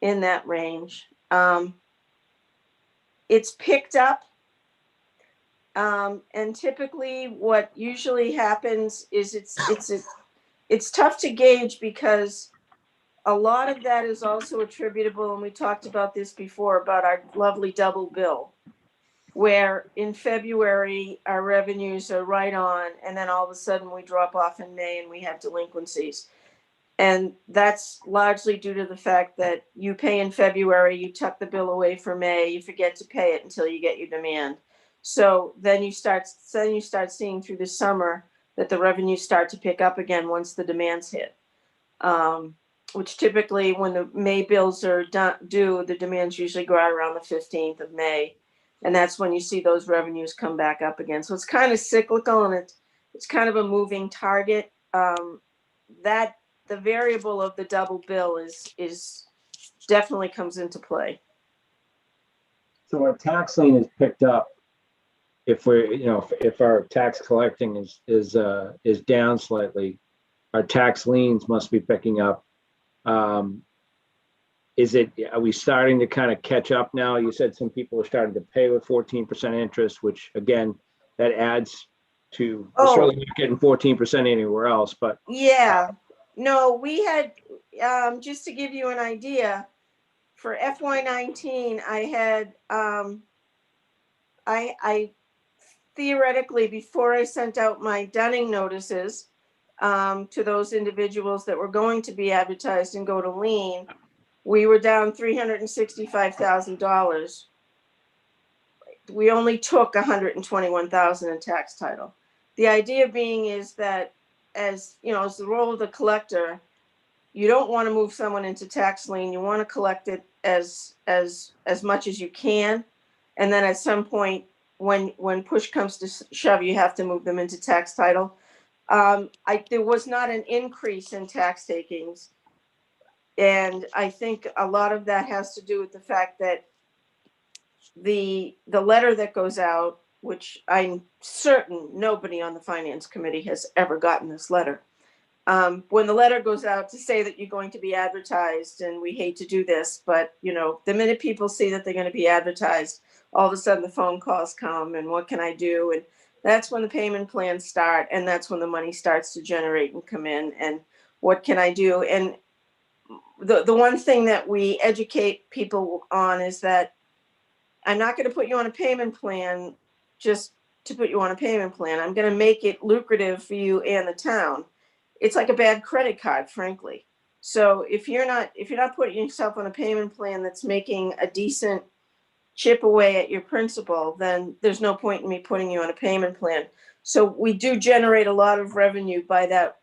in that range. It's picked up. And typically what usually happens is it's tough to gauge, because a lot of that is also attributable, and we talked about this before, about our lovely double bill, where in February our revenues are right on, and then all of a sudden we drop off in May and we have delinquencies. And that's largely due to the fact that you pay in February, you tuck the bill away for May, you forget to pay it until you get your demand. So then you start seeing through the summer that the revenues start to pick up again once the demands hit. Which typically, when the May bills are due, the demands usually go out around the 15th of May. And that's when you see those revenues come back up again. So it's kind of cyclical, and it's kind of a moving target. that the variable of the double bill is definitely comes into play. So our tax lien is picked up. If we're, if our tax collecting is down slightly, our tax liens must be picking up. Are we starting to kind of catch up now? You said some people are starting to pay with 14% interest, which again, that adds to, we're certainly not getting 14% anywhere else, but. Yeah, no, we had, just to give you an idea, for FY19, I had, I theoretically, before I sent out my dunning notices to those individuals that were going to be advertised and go to lien, we were down $365,000. We only took $121,000 in tax title. The idea being is that as the role of the collector, you don't want to move someone into tax lien. You want to collect it as much as you can. And then at some point, when push comes to shove, you have to move them into tax title. There was not an increase in tax takings. And I think a lot of that has to do with the fact that the letter that goes out, which I'm certain nobody on the finance committee has ever gotten this letter. When the letter goes out to say that you're going to be advertised, and we hate to do this, but the minute people see that they're going to be advertised, all of a sudden the phone calls come and what can I do? And that's when the payment plans start, and that's when the money starts to generate and come in, and what can I do? And the one thing that we educate people on is that I'm not going to put you on a payment plan just to put you on a payment plan. I'm going to make it lucrative for you and the town. It's like a bad credit card, frankly. So if you're not putting yourself on a payment plan that's making a decent chip away at your principal, then there's no point in me putting you on a payment plan. So we do generate a lot of revenue by that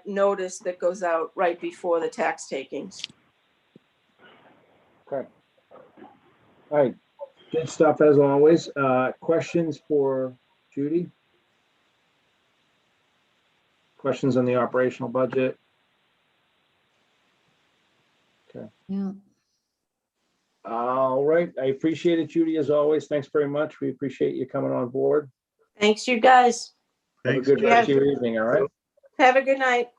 notice that goes out right before the tax takings. Okay. All right. Good stuff as always. Questions for Judy? Questions on the operational budget? Okay. Yeah. All right. I appreciate it, Judy, as always. Thanks very much. We appreciate you coming on board. Thanks, you guys. Have a Thanks. good rest of your evening, all right? Have a good night.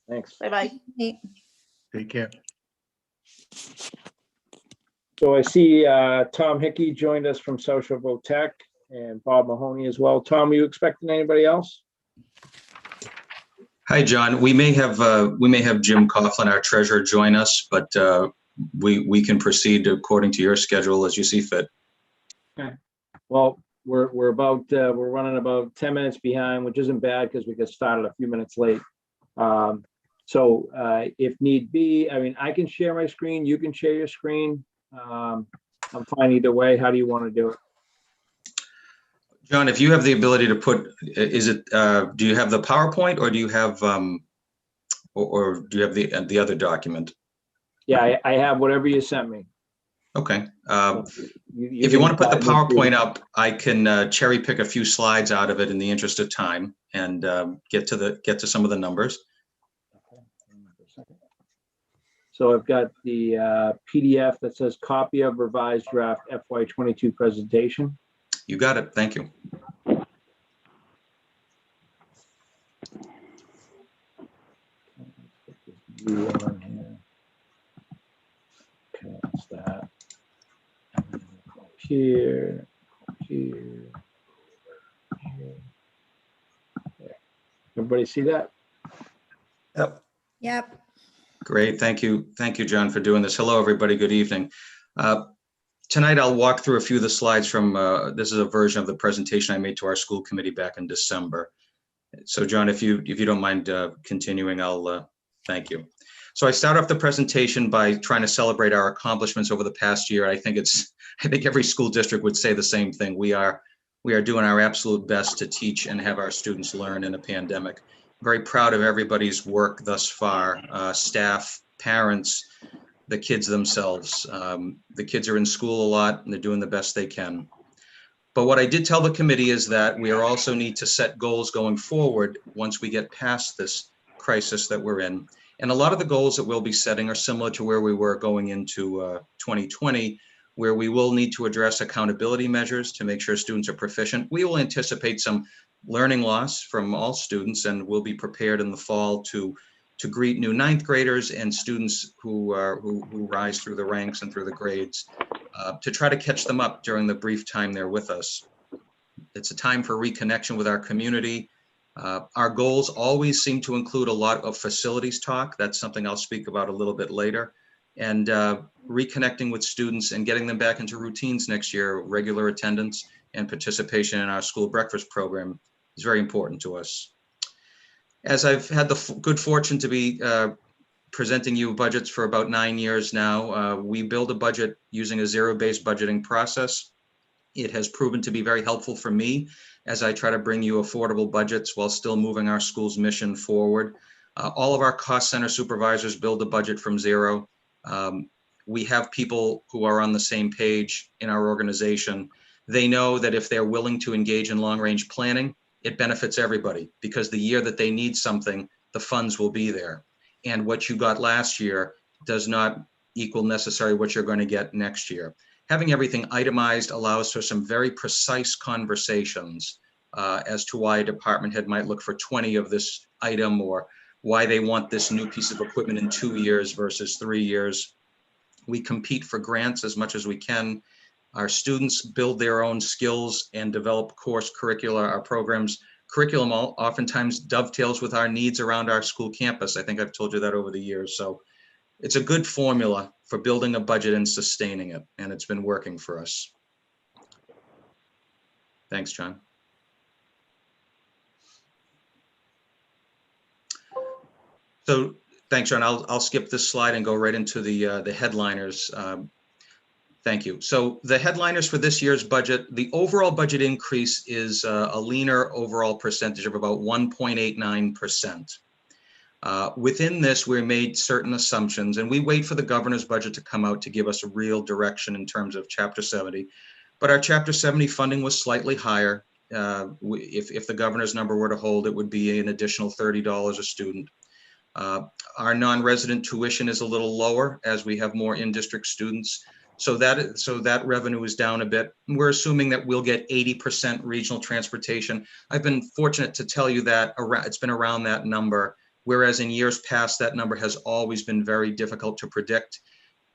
Thanks. Bye-bye. Take care. So I see Tom Hickey joined us from Social Vote Tech and Bob Mahoney as well. Tom, are you expecting anybody else? Hi, John. We may have Jim Coughlin, our treasurer, join us, but we can proceed according to your schedule as you see fit. Okay. Well, we're running about 10 minutes behind, which isn't bad because we got started a few minutes late. So if need be, I mean, I can share my screen. You can share your screen. I'm fine either way. How do you want to do it? John, if you have the ability to put, do you have the PowerPoint or do you have, or do you have the other document? Yeah, I have whatever you sent me. Okay. If you want to put the PowerPoint up, I can cherry pick a few slides out of it in the interest of time and get to some of the numbers. So I've got the PDF that says copy of revised draft FY22 presentation. You got it. Thank you. Okay, that's that. Here. There. Everybody see that? Yep. Yep. Great. Thank you. Thank you, John, for doing this. Hello, everybody. Good evening. Tonight, I'll walk through a few of the slides from, this is a version of the presentation I made to our school committee back in December. So, John, if you don't mind continuing, I'll thank you. So I start off the presentation by trying to celebrate our accomplishments over the past year. I think every school district would say the same thing. We are doing our absolute best to teach and have our students learn in a pandemic. Very proud of everybody's work thus far, staff, parents, the kids themselves. The kids are in school a lot and they're doing the best they can. But what I did tell the committee is that we are also need to set goals going forward once we get past this crisis that we're in. And a lot of the goals that we'll be setting are similar to where we were going into 2020, where we will need to address accountability measures to make sure students are proficient. We will anticipate some learning loss from all students, and we'll be prepared in the fall to greet new ninth graders and students who rise through the ranks and through the grades, to try to catch them up during the brief time they're with us. It's a time for reconnection with our community. Our goals always seem to include a lot of facilities talk. That's something I'll speak about a little bit later. And reconnecting with students and getting them back into routines next year, regular attendance and participation in our school breakfast program is very important to us. As I've had the good fortune to be presenting you budgets for about 9 years now, we build a budget using a zero-based budgeting process. It has proven to be very helpful for me as I try to bring you affordable budgets while still moving our school's mission forward. All of our cost center supervisors build a budget from zero. We have people who are on the same page in our organization. They know that if they're willing to engage in long-range planning, it benefits everybody, because the year that they need something, the funds will be there. And what you got last year does not equal necessarily what you're going to get next year. Having everything itemized allows for some very precise conversations as to why a department head might look for 20 of this item, or why they want this new piece of equipment in 2 years versus 3 years. We compete for grants as much as we can. Our students build their own skills and develop course curricula. Our programs curriculum oftentimes dovetails with our needs around our school campus. I think I've told you that over the years. So it's a good formula for building a budget and sustaining it, and it's been working for us. Thanks, John. So thanks, John. I'll skip this slide and go right into the headliners. Thank you. So the headliners for this year's budget, the overall budget increase is a leaner overall percentage of about 1.89%. Within this, we made certain assumptions, and we wait for the governor's budget to come out to give us a real direction in terms of Chapter 70. But our Chapter 70 funding was slightly higher. If the governor's number were to hold, it would be an additional $30 a student. Our non-resident tuition is a little lower as we have more in-district students. So that revenue is down a bit. We're assuming that we'll get 80% regional transportation. I've been fortunate to tell you that it's been around that number, whereas in years past, that number has always been very difficult to predict.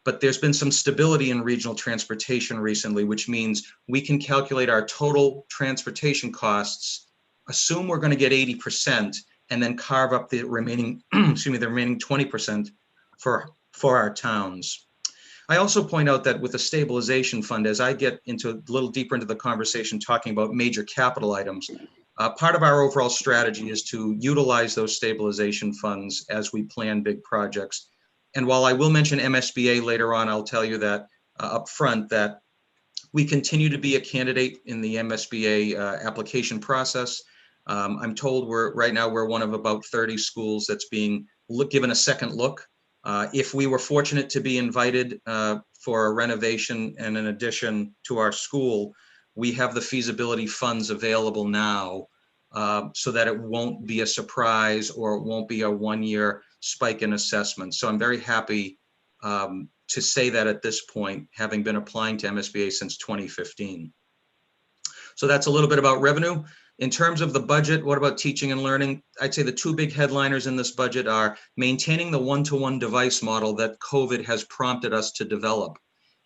But there's been some stability in regional transportation recently, which means we can calculate our total transportation costs, assume we're going to get 80%, and then carve up the remaining, the remaining 20% for our towns. I also point out that with the stabilization fund, as I get into a little deeper into the conversation talking about major capital items, part of our overall strategy is to utilize those stabilization funds as we plan big projects. And while I will mention MSBA later on, I'll tell you that up front that we continue to be a candidate in the MSBA application process. I'm told right now we're one of about 30 schools that's being given a second look. If we were fortunate to be invited for a renovation and an addition to our school, we have the feasibility funds available now so that it won't be a surprise or it won't be a one-year spike in assessment. So I'm very happy to say that at this point, having been applying to MSBA since 2015. So that's a little bit about revenue. In terms of the budget, what about teaching and learning? I'd say the two big headliners in this budget are maintaining the one-to-one device model that COVID has prompted us to develop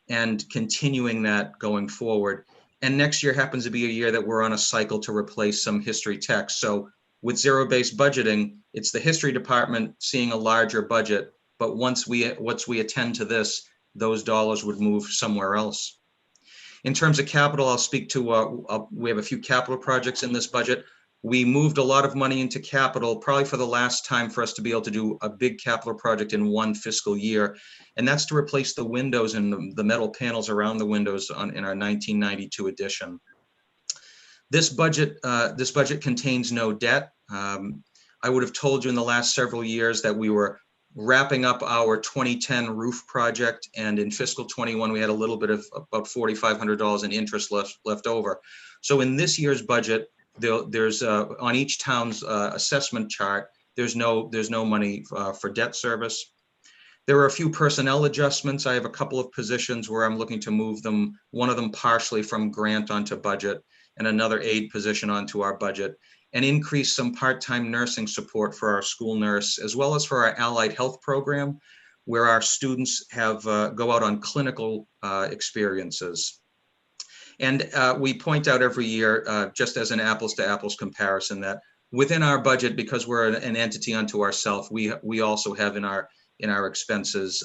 and continuing that going forward. And next year happens to be a year that we're on a cycle to replace some history texts. So with zero-based budgeting, it's the history department seeing a larger budget, but once we attend to this, those dollars would move somewhere else. In terms of capital, I'll speak to, we have a few capital projects in this budget. We moved a lot of money into capital, probably for the last time for us to be able to do a big capital project in one fiscal year. And that's to replace the windows and the metal panels around the windows in our 1992 edition. This budget contains no debt. I would have told you in the last several years that we were wrapping up our 2010 roof project, and in fiscal 21 we had a little bit of about $4,500 in interest left over. So in this year's budget, there's on each town's assessment chart, there's no money for debt service. There are a few personnel adjustments. I have a couple of positions where I'm looking to move them, one of them partially from grant onto budget and another aide position onto our budget, and increase some part-time nursing support for our school nurse, as well as for our allied health program, where our students have go out on clinical experiences. And we point out every year, just as an apples to apples comparison, that within our budget, because we're an entity unto ourselves, we also have in our expenses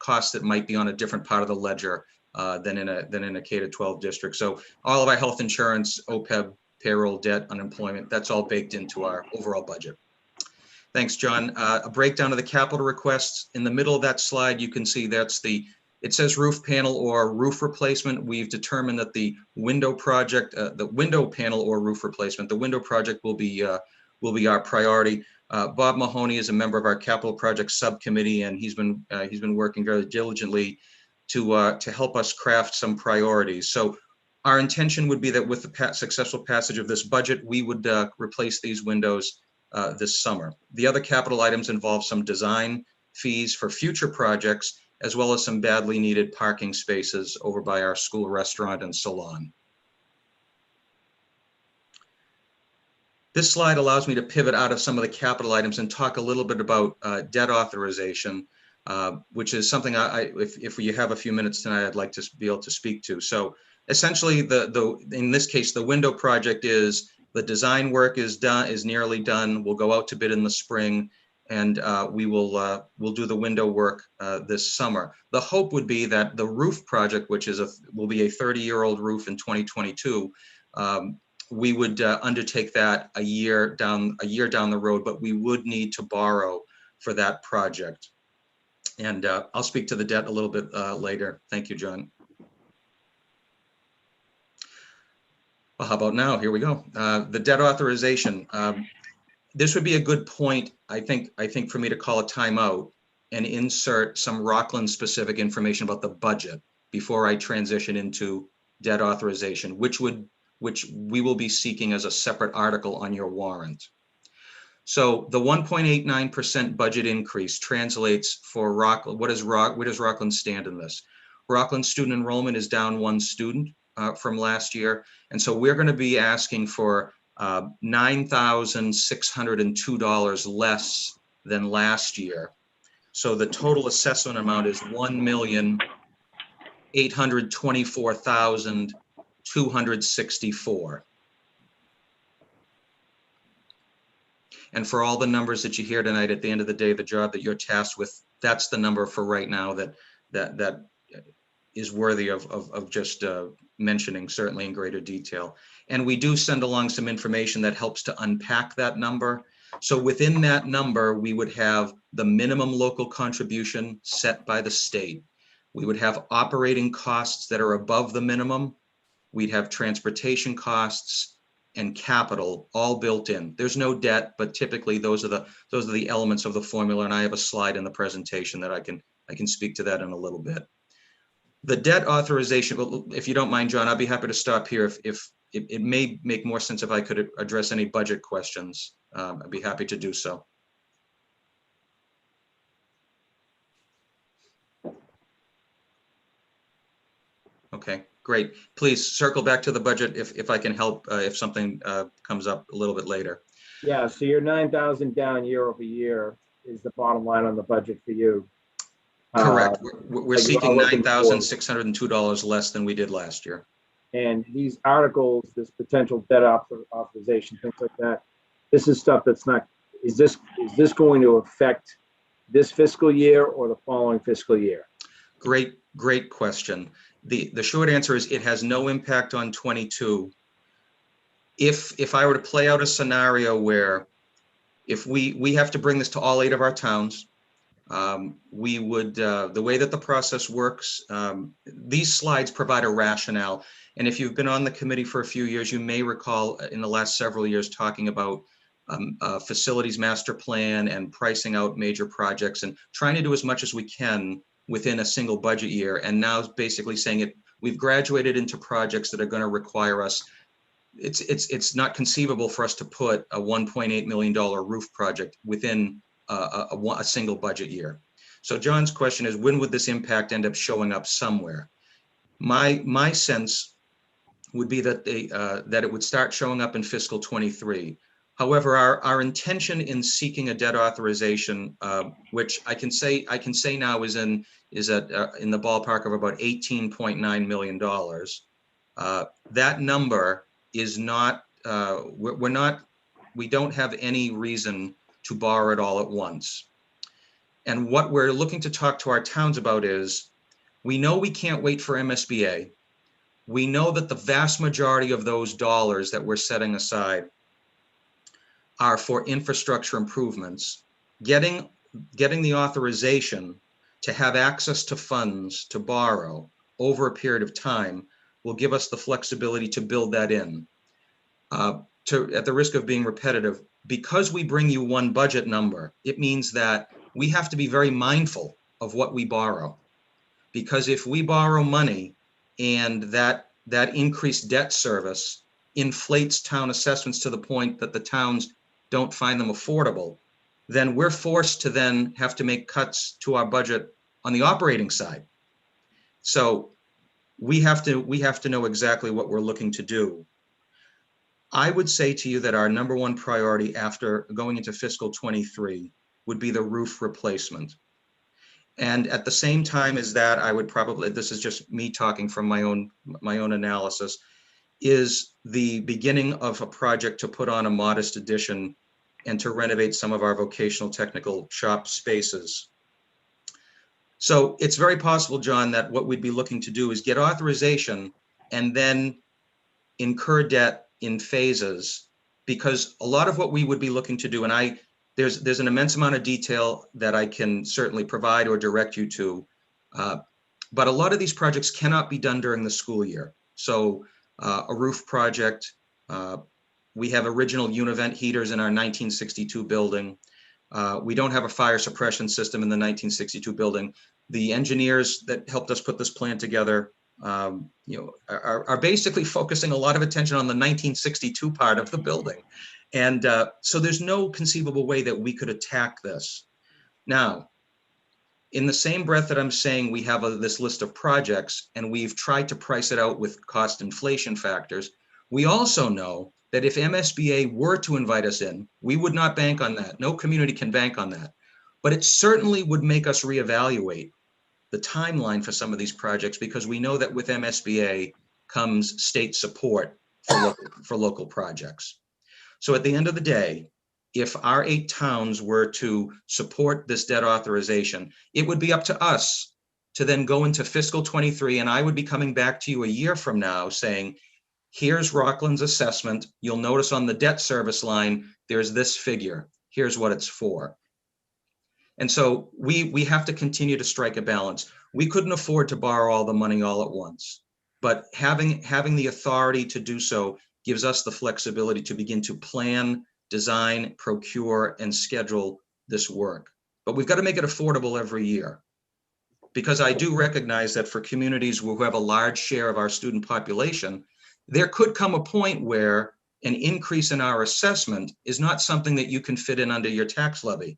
costs that might be on a different part of the ledger than in a K-12 district. So all of our health insurance, OPEB, payroll, debt, unemployment, that's all baked into our overall budget. Thanks, John. A breakdown of the capital requests. In the middle of that slide, you can see it says roof panel or roof replacement. We've determined that the window project, the window panel or roof replacement, the window project will be our priority. Bob Mahoney is a member of our capital project subcommittee, and he's been working very diligently to help us craft some priorities. So our intention would be that with the successful passage of this budget, we would replace these windows this summer. The other capital items involve some design fees for future projects, as well as some badly needed parking spaces over by our school restaurant and salon. This slide allows me to pivot out of some of the capital items and talk a little bit about debt authorization, which is something if you have a few minutes tonight, I'd like to be able to speak to. So essentially, in this case, the window project is the design work is nearly done. We'll go out to bid in the spring, and we'll do the window work this summer. The hope would be that the roof project, which will be a 30-year-old roof in 2022, we would undertake that a year down the road, but we would need to borrow for that project. And I'll speak to the debt a little bit later. Thank you, John. Well, how about now? Here we go. The debt authorization. This would be a good point, I think, for me to call a timeout and insert some Rockland-specific information about the budget before I transition into debt authorization, which we will be seeking as a separate article on your warrant. So the 1.89% budget increase translates for Rockland. Where does Rockland stand in this? Rockland student enrollment is down 1 student from last year. And so we're going to be asking for $9,602 less than last year. So the total assessment amount is $1,824,264. And for all the numbers that you hear tonight, at the end of the day, the job that you're tasked with, that's the number for right now that is worthy of just mentioning, certainly in greater detail. And we do send along some information that helps to unpack that number. So within that number, we would have the minimum local contribution set by the state. We would have operating costs that are above the minimum. We'd have transportation costs and capital all built in. There's no debt, but typically those are the elements of the formula. And I have a slide in the presentation that I can speak to that in a little bit. The debt authorization, if you don't mind, John, I'd be happy to stop here. If it may make more sense if I could address any budget questions, I'd be happy to do so. Okay, great. Please circle back to the budget if I can help, if something comes up a little bit later. Yeah, so you're 9,000 down year over year is the bottom line on the budget for you. Correct. We're seeking $9,602 less than we did last year. And these articles, this potential debt authorization, things like that, this is stuff that's not, is this going to affect this fiscal year or the following fiscal year? Great question. The short answer is it has no impact on 22. If I were to play out a scenario where if we have to bring this to all 8 of our towns, we would, the way that the process works, these slides provide a rationale. And if you've been on the committee for a few years, you may recall in the last several years talking about facilities master plan and pricing out major projects and trying to do as much as we can within a single budget year. And now basically saying we've graduated into projects that are going to require us. It's not conceivable for us to put a $1.8 million roof project within a single budget year. So John's question is, when would this impact end up showing up somewhere? My sense would be that that it would start showing up in fiscal 23. However, our intention in seeking a debt authorization, which I can say now is in the ballpark of about $18.9 million. That number is not. We don't have any reason to borrow it all at once. And what we're looking to talk to our towns about is, we know we can't wait for MSBA. We know that the vast majority of those dollars that we're setting aside are for infrastructure improvements. Getting the authorization to have access to funds to borrow over a period of time will give us the flexibility to build that in. At the risk of being repetitive, because we bring you one budget number, it means that we have to be very mindful of what we borrow. Because if we borrow money and that increased debt service inflates town assessments to the point that the towns don't find them affordable, then we're forced to then have to make cuts to our budget on the operating side. So we have to know exactly what we're looking to do. I would say to you that our number one priority after going into fiscal 23 would be the roof replacement. And at the same time as that, I would probably, this is just me talking from my own analysis, is the beginning of a project to put on a modest addition and to renovate some of our vocational technical shop spaces. So it's very possible, John, that what we'd be looking to do is get authorization and then incur debt in phases, because a lot of what we would be looking to do, and there's an immense amount of detail that I can certainly provide or direct you to, but a lot of these projects cannot be done during the school year. So a roof project, we have original univent heaters in our 1962 building. We don't have a fire suppression system in the 1962 building. The engineers that helped us put this plan together, are basically focusing a lot of attention on the 1962 part of the building. And so there's no conceivable way that we could attack this. Now, in the same breath that I'm saying we have this list of projects and we've tried to price it out with cost inflation factors, we also know that if MSBA were to invite us in, we would not bank on that. No community can bank on that. But it certainly would make us reevaluate the timeline for some of these projects, because we know that with MSBA comes state support for local projects. So at the end of the day, if our 8 towns were to support this debt authorization, it would be up to us to then go into fiscal 23, and I would be coming back to you a year from now saying, here's Rockland's assessment. You'll notice on the debt service line, there's this figure. Here's what it's for. And so we have to continue to strike a balance. We couldn't afford to borrow all the money all at once, but having the authority to do so gives us the flexibility to begin to plan, design, procure, and schedule this work. But we've got to make it affordable every year, because I do recognize that for communities who have a large share of our student population, there could come a point where an increase in our assessment is not something that you can fit in under your tax levy.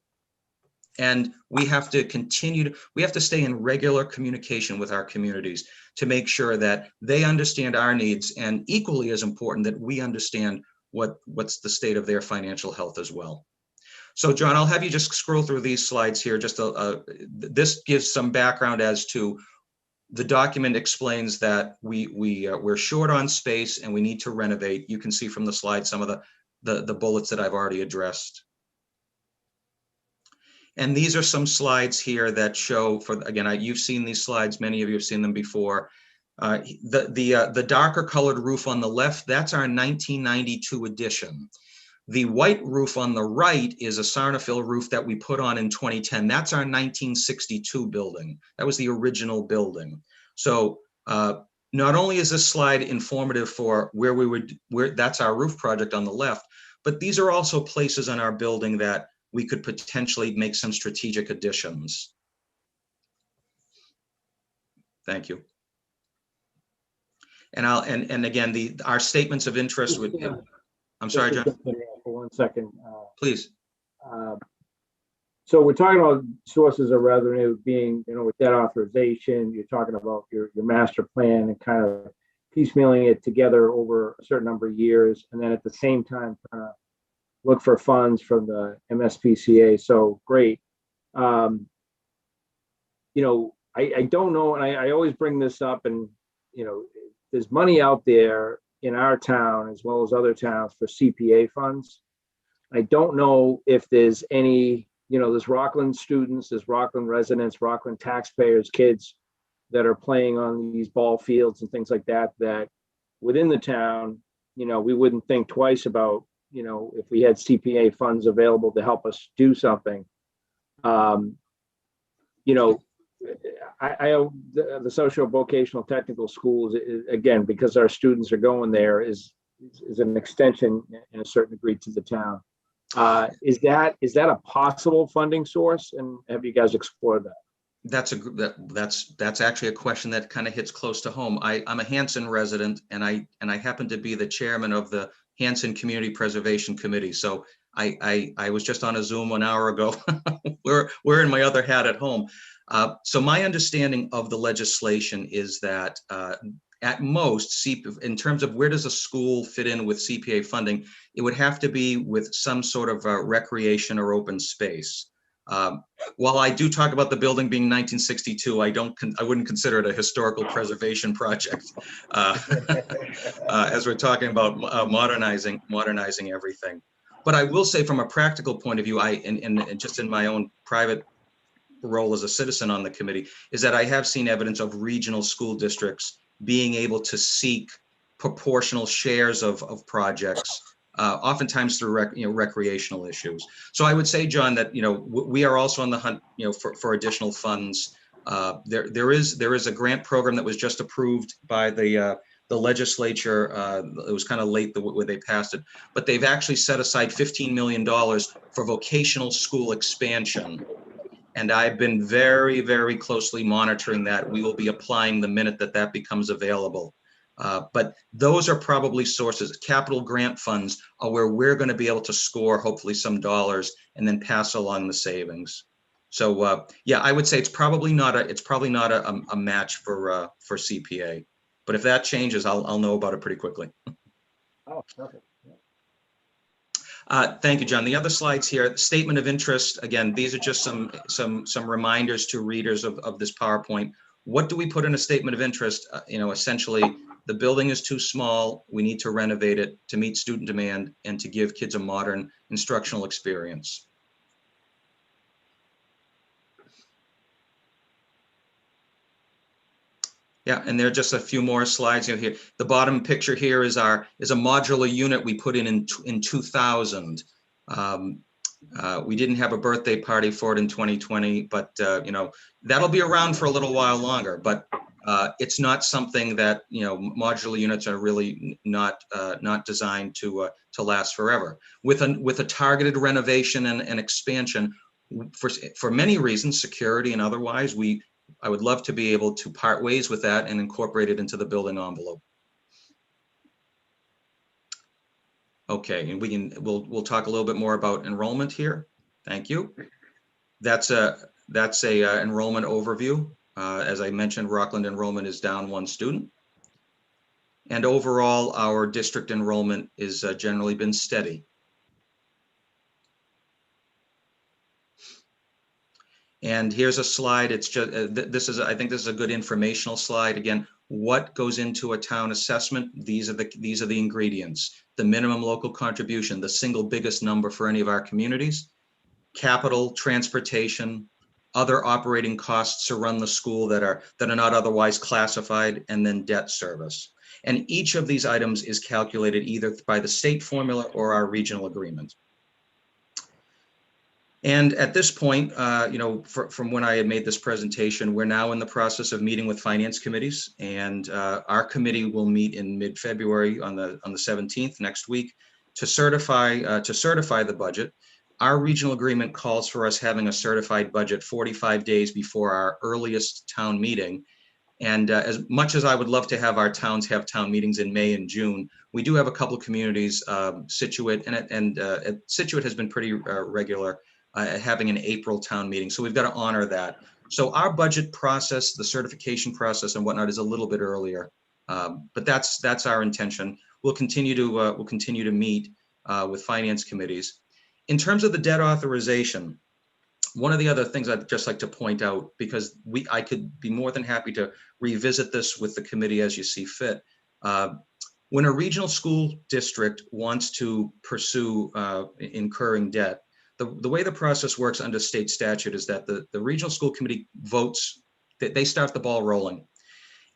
And we have to stay in regular communication with our communities to make sure that they understand our needs, and equally as important, that we understand what's the state of their financial health as well. So John, I'll have you just scroll through these slides here. This gives some background as to the document. Explains that we're short on space and we need to renovate. You can see from the slide some of the bullets that I've already addressed. And these are some slides here that show, you've seen these slides, many of you have seen them before. The darker colored roof on the left, that's our 1992 edition. The white roof on the right is a Sarnafil roof that we put on in 2010. That's our 1962 building. That was the original building. So not only is this slide informative for where that's our roof project on the left, but these are also places in our building that we could potentially make some strategic additions. Thank you. And again, our statements of interest would, I'm sorry, John. For 1 second. Please. So we're talking about sources of revenue being, with debt authorization, you're talking about your master plan and kind of piecemealing it together over a certain number of years. And then at the same time, trying to look for funds from the MSPCA. So great. I don't know, and I always bring this up, and, there's money out there in our town as well as other towns for CPA funds. I don't know if there's any, there's Rockland students, there's Rockland residents, Rockland taxpayers, kids that are playing on these ball fields and things like that, that within the town, we wouldn't think twice about, if we had CPA funds available to help us do something. The socio-vocational technical schools, again, because our students are going there, is an extension in a certain degree to the town. Is that a possible funding source, and have you guys explored that? That's actually a question that kind of hits close to home. I'm a Hanson resident, and I happen to be the chairman of the Hanson Community Preservation Committee. So I was just on a Zoom 1 hour ago. We're in my other hat at home. So my understanding of the legislation is that at most, in terms of where does a school fit in with CPA funding, it would have to be with some sort of recreation or open space. While I do talk about the building being 1962, I wouldn't consider it a historical preservation project, as we're talking about modernizing everything. But I will say, from a practical point of view, and just in my own private role as a citizen on the committee, is that I have seen evidence of regional school districts being able to seek proportional shares of projects, oftentimes through recreational issues. So I would say, John, that we are also on the hunt for additional funds. There is a grant program that was just approved by the legislature. It was kind of late where they passed it, but they've actually set aside $15 million for vocational school expansion. And I've been very, very closely monitoring that. We will be applying the minute that becomes available. But those are probably sources. Capital grant funds are where we're going to be able to score, hopefully, some dollars and then pass along the savings. So yeah, I would say it's probably not a match for CPA. But if that changes, I'll know about it pretty quickly. Oh, perfect. Thank you, John. The other slides here, statement of interest. Again, these are just some reminders to readers of this PowerPoint. What do we put in a statement of interest? Essentially, the building is too small. We need to renovate it to meet student demand and to give kids a modern instructional experience. Yeah, and there are just a few more slides here. The bottom picture here is a modular unit we put in 2000. We didn't have a birthday party for it in 2020, but that'll be around for a little while longer. But it's not something that modular units are really not designed to last forever. With a targeted renovation and expansion, for many reasons, security and otherwise, I would love to be able to part ways with that and incorporate it into the building envelope. Okay, and we'll talk a little bit more about enrollment here. Thank you. That's a enrollment overview. As I mentioned, Rockland enrollment is down 1 student. And overall, our district enrollment is generally been steady. And here's a slide. It's just I think this is a good informational slide. Again, what goes into a town assessment? These are the ingredients: the minimum local contribution, the single biggest number for any of our communities, capital, transportation, other operating costs to run the school that are not otherwise classified, and then debt service. And each of these items is calculated either by the state formula or our regional agreement. And at this point, from when I had made this presentation, we're now in the process of meeting with finance committees, and our committee will meet in mid-February on the 17th next week to certify the budget. Our regional agreement calls for us having a certified budget 45 days before our earliest town meeting. And as much as I would love to have our towns have town meetings in May and June, we do have a couple of communities, Situate, and Situate has been pretty regular, having an April town meeting. So we've got to honor that. So our budget process, the certification process and whatnot is a little bit earlier, but that's our intention. We'll continue to meet with finance committees. In terms of the debt authorization, one of the other things I'd just like to point out, because I could be more than happy to revisit this with the committee as you see fit. When a regional school district wants to pursue incurring debt, the way the process works under state statute is that the regional school committee votes, that they start the ball rolling.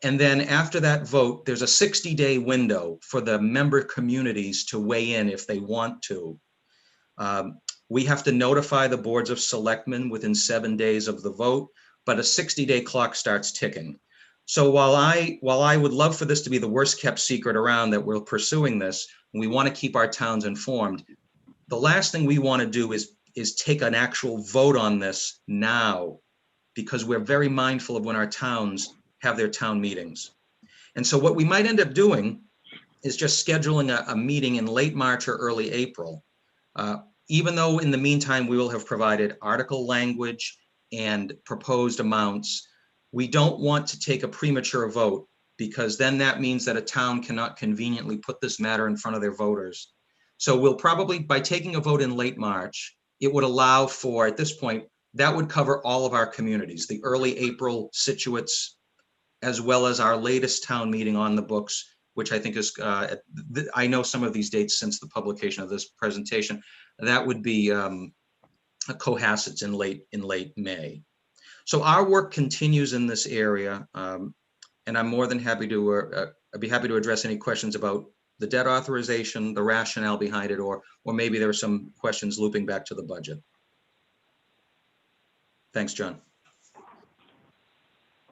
And then after that vote, there's a 60-day window for the member communities to weigh in if they want to. We have to notify the boards of selectmen within 7 days of the vote, but a 60-day clock starts ticking. So while I would love for this to be the worst kept secret around that we're pursuing this, and we want to keep our towns informed, the last thing we want to do is take an actual vote on this now, because we're very mindful of when our towns have their town meetings. And so what we might end up doing is just scheduling a meeting in late March or early April. Even though in the meantime, we will have provided article language and proposed amounts, we don't want to take a premature vote, because then that means that a town cannot conveniently put this matter in front of their voters. So we'll probably, by taking a vote in late March, it would allow for, at this point, that would cover all of our communities, the early April Situates, as well as our latest town meeting on the books, which I think is, I know some of these dates since the publication of this presentation. That would be Cohasset's in late May. So our work continues in this area, and I'm more than happy to I'd be happy to address any questions about the debt authorization, the rationale behind it, or maybe there are some questions looping back to the budget. Thanks, John.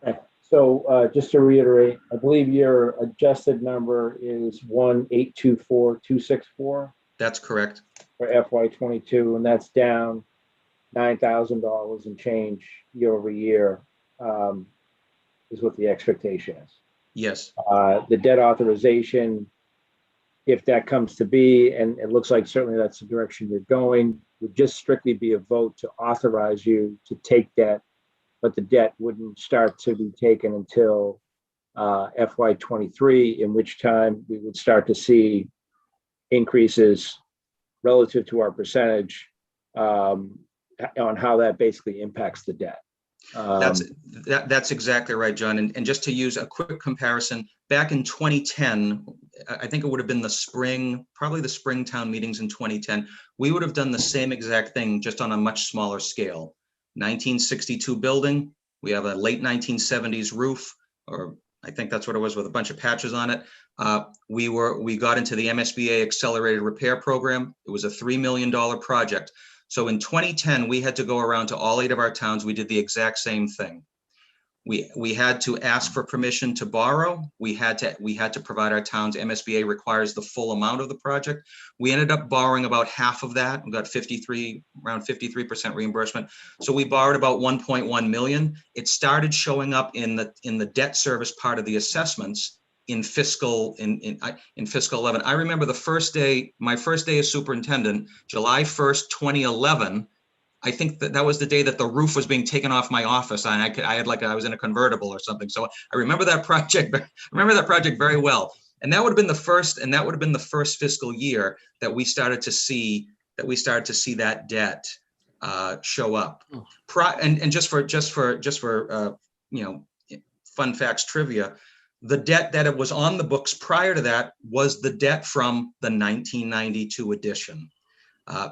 Okay. So just to reiterate, I believe your adjusted number is 1,824,264. That's correct. For FY22, and that's down $9,000 and change year over year, is what the expectation is. Yes. The debt authorization, if that comes to be, and it looks like certainly that's the direction you're going, would just strictly be a vote to authorize you to take debt, but the debt wouldn't start to be taken until FY23, in which time we would start to see increases relative to our percentage on how that basically impacts the debt. That's exactly right, John. And just to use a quick comparison, back in 2010, I think it would have been the spring, probably the spring town meetings in 2010, we would have done the same exact thing, just on a much smaller scale. 1962 building, we have a late 1970s roof, or I think that's what it was, with a bunch of patches on it. We got into the MSBA accelerated repair program. It was a $3 million project. So in 2010, we had to go around to all 8 of our towns. We did the exact same thing. We had to ask for permission to borrow. We had to provide our towns. MSBA requires the full amount of the project. We ended up borrowing about half of that. We got around 53% reimbursement. So we borrowed about 1.1 million. It started showing up in the debt service part of the assessments in fiscal 11. I remember the first day, my first day as superintendent, July 1st, 2011. I think that was the day that the roof was being taken off my office, and I was in a convertible or something. So I remember that project. Very well. And that would have been the first fiscal year that we started to see that debt show up. And just for fun facts trivia, the debt that it was on the books prior to that was the debt from the 1992 edition.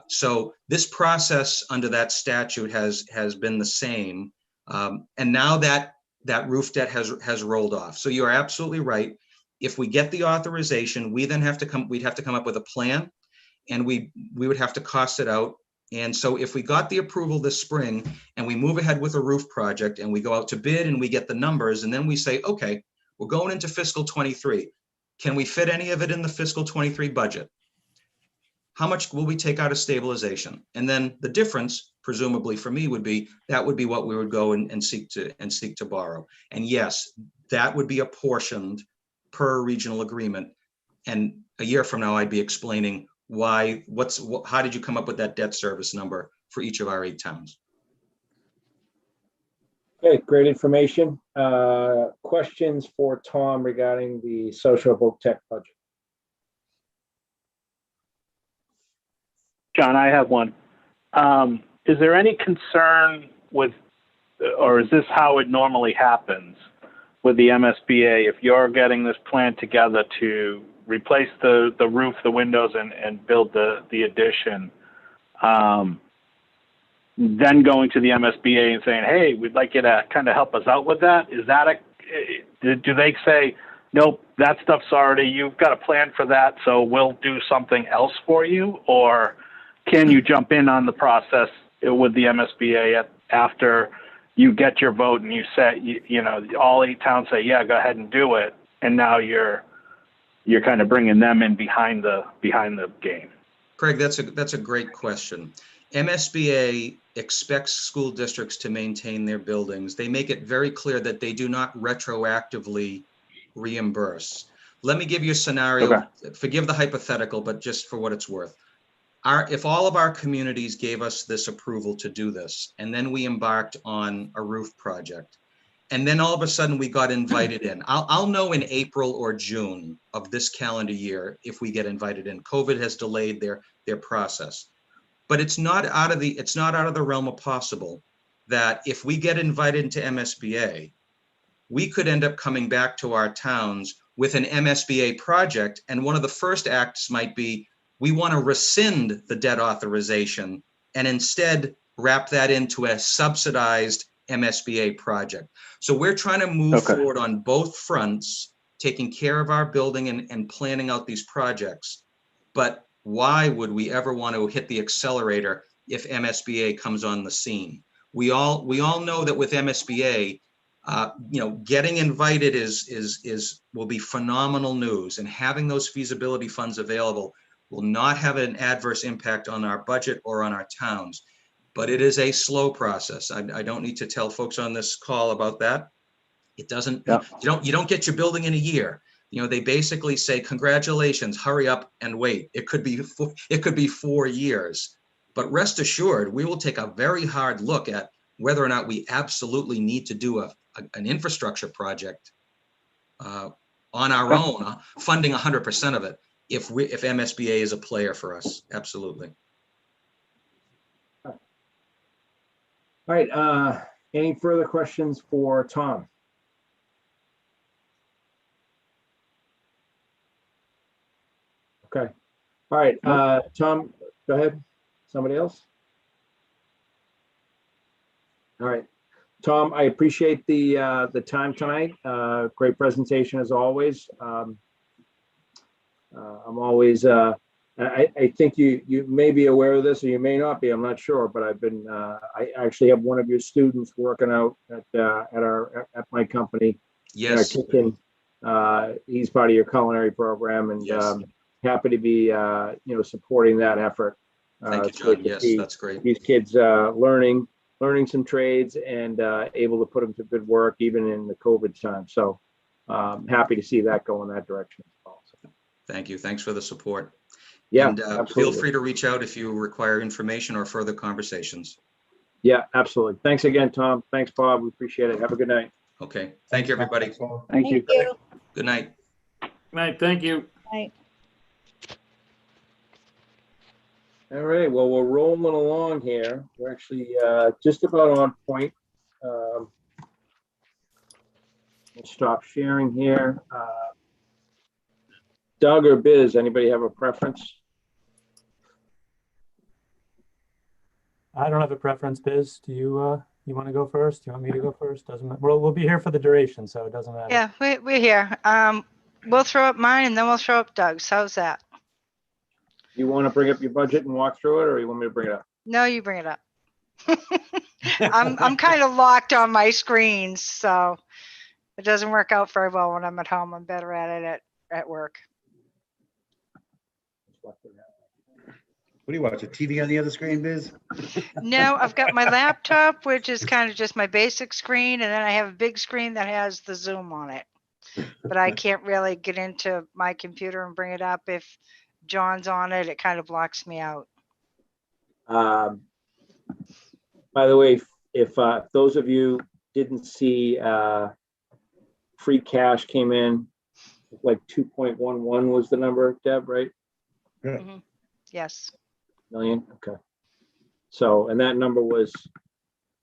So this process under that statute has been the same, and now that roof debt has rolled off. So you are absolutely right. If we get the authorization, we'd have to come up with a plan, and we would have to cost it out. And so if we got the approval this spring and we move ahead with a roof project and we go out to bid and we get the numbers, and then we say, okay, we're going into fiscal 23. Can we fit any of it in the fiscal 23 budget? how much will we take out of stabilization? And then the difference, presumably for me, would be what we would go and seek to borrow. And yes, that would be apportioned per regional agreement. And a year from now, I'd be explaining how did you come up with that debt service number for each of our 8 towns? Okay, great information. Questions for Tom regarding the social voc tech budget? John, I have one. Is there any concern with, or is this how it normally happens with the MSBA? If you're getting this plan together to replace the roof, the windows, and build the addition, then going to the MSBA and saying, hey, we'd like you to kind of help us out with that. Is that do they say, nope, that stuff's already, you've got a plan for that, so we'll do something else for you? Or can you jump in on the process with the MSBA after you get your vote and you say, you know, all 8 towns say, yeah, go ahead and do it, and now you're kind of bringing them in behind the game? Craig, that's a great question. MSBA expects school districts to maintain their buildings. They make it very clear that they do not retroactively reimburse. Let me give you a scenario. Okay. Forgive the hypothetical, but just for what it's worth. If all of our communities gave us this approval to do this, and then we embarked on a roof project, and then all of a sudden we got invited in. I'll know in April or June of this calendar year if we get invited in. COVID has delayed their process. But it's not out of the realm of possible that if we get invited into MSBA, we could end up coming back to our towns with an MSBA project. And one of the first acts might be, we want to rescind the debt authorization and instead wrap that into a subsidized MSBA project. So we're trying to move forward on both fronts, taking care of our building and planning out these projects. But why would we ever want to hit the accelerator if MSBA comes on the scene? We all know that with MSBA, getting invited will be phenomenal news, and having those feasibility funds available will not have an adverse impact on our budget or on our towns. But it is a slow process. I don't need to tell folks on this call about that. It doesn't. Yeah. You don't get your building in a year. You know, they basically say, congratulations, hurry up and wait. It could be 4 years, but rest assured, we will take a very hard look at whether or not we absolutely need to do an infrastructure project on our own, funding 100% of it, if MSBA is a player for us. Absolutely. All right. Any further questions for Tom? Okay. All right. Tom, go ahead. Somebody else? All right. Tom, I appreciate the time tonight. Great presentation as always. I'm always, I think you may be aware of this or you may not be, I'm not sure, but I actually have one of your students working out at my company. Yes. In our kitchen. He's part of your culinary program, and yes. Happy to be, supporting that effort. Thank you, John. Yes, that's great. These kids learning some trades and able to put them to good work even in the COVID time. So happy to see that go in that direction as well. So. Thank you. Thanks for the support. Yeah, and feel free to reach out if you require information or further conversations. Yeah, absolutely. Thanks again, Tom. Thanks, Bob. We appreciate it. Have a good night. Okay. Thank you, everybody. Thank you. Good night. Good night. Thank you. Right. All right. Well, we're rolling along here. We're actually just about on point. We'll stop sharing here. Doug or Biz, anybody have a preference? I don't have a preference. Biz, do you want to go first? Do you want me to go first? Doesn't matter. We'll be here for the duration, so it doesn't matter. Yeah, we're here. We'll throw up mine and then we'll throw up Doug's. How's that? You want to bring up your budget and walk through it, or you want me to bring it up? No, you bring it up. I'm kind of locked on my screens, so it doesn't work out very well when I'm at home. I'm better at it at work. What do you watch, a TV on the other screen, Biz? No, I've got my laptop, which is kind of just my basic screen, and then I have a big screen that has the Zoom on it. But I can't really get into my computer and bring it up. If John's on it, it kind of blocks me out. By the way, if those of you didn't see, free cash came in like 2.11 was the number, Deb, right? Mhm. Yes. Million, okay. So, and that number was,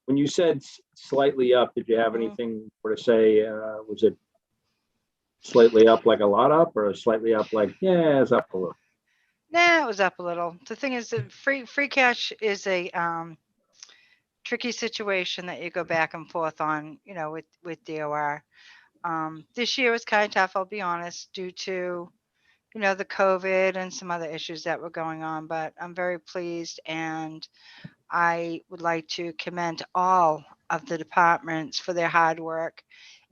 when you said slightly up, did you have anything more to say? Was it slightly up like a lot up, or slightly up like, yeah, it's up a little? Nah, it was up a little. The thing is that free cash is a tricky situation that you go back and forth on, you know, with DOR. This year was kind of tough, I'll be honest, due to, you know, the COVID and some other issues that were going on, but I'm very pleased, and I would like to commend all of the departments for their hard work.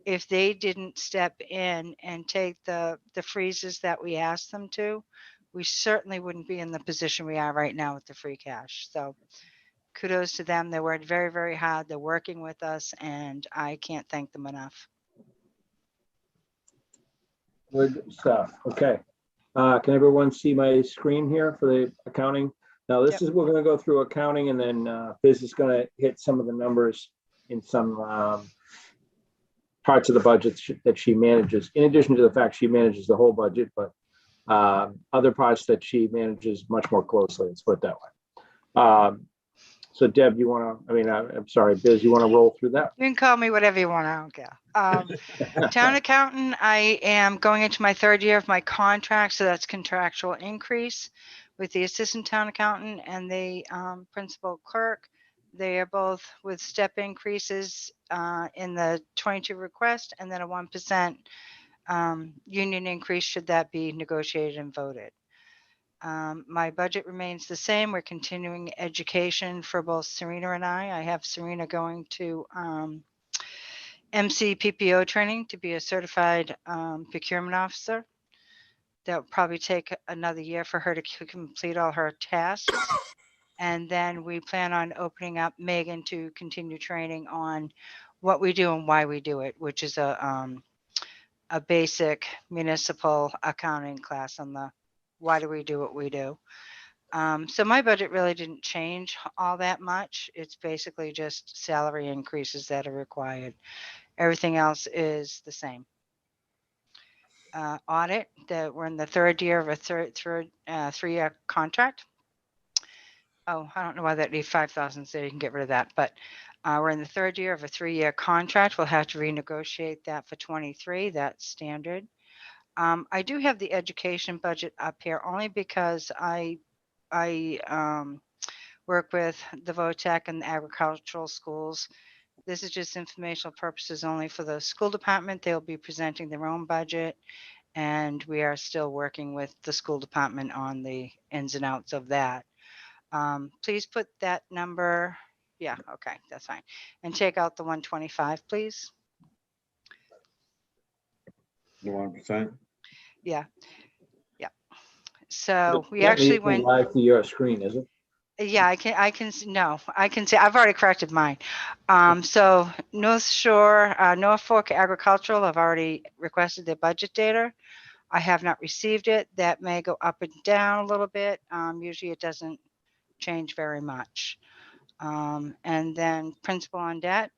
If they didn't step in and take the freezes that we asked them to, we certainly wouldn't be in the position we are right now with the free cash. So kudos to them. They worked very, very hard. They're working with us, and I can't thank them enough. Good stuff. Okay. Can everyone see my screen here for the accounting? Now, this is, we're going to go through accounting, and then Biz is going to hit some of the numbers in some parts of the budget that she manages, in addition to the fact she manages the whole budget, but other parts that she manages much more closely. Let's put it that way. So Deb, you want to, I mean, I'm sorry, Biz, you want to roll through that? You can call me whatever you want. I don't care. Town accountant, I am going into my third year of my contract, so that's contractual increase with the assistant town accountant and the principal clerk. They are both with step increases in the 22 request, and then a 1% union increase should that be negotiated and voted. My budget remains the same. We're continuing education for both Serena and I. I have Serena going to MC PPO training to be a certified procurement officer. That will probably take another year for her to complete all her tasks. And then we plan on opening up Megan to continue training on what we do and why we do it, which is a basic municipal accounting class on the why do we do what we do. So my budget really didn't change all that much. It's basically just salary increases that are required. Everything else is the same. Audit, that we're in the third year of a three-year contract. Oh, I don't know why that needs 5,000, so you can get rid of that. But we're in the third year of a 3-year contract. We'll have to renegotiate that for 23. That's standard. I do have the education budget up here only because I work with the VOTEC and the agricultural schools. This is just informational purposes only for the school department. They'll be presenting their own budget, and we are still working with the school department on the ins and outs of that. Please put that number. Yeah, okay, that's fine. And take out the 125, please. The 1%? Yeah. Yeah. So we actually went live to your screen, is it? Yeah, I can say I've already corrected mine. So North Shore, Norfolk Agricultural have already requested their budget data. I have not received it. That may go up and down a little bit. Usually it doesn't change very much. And then principal on debt.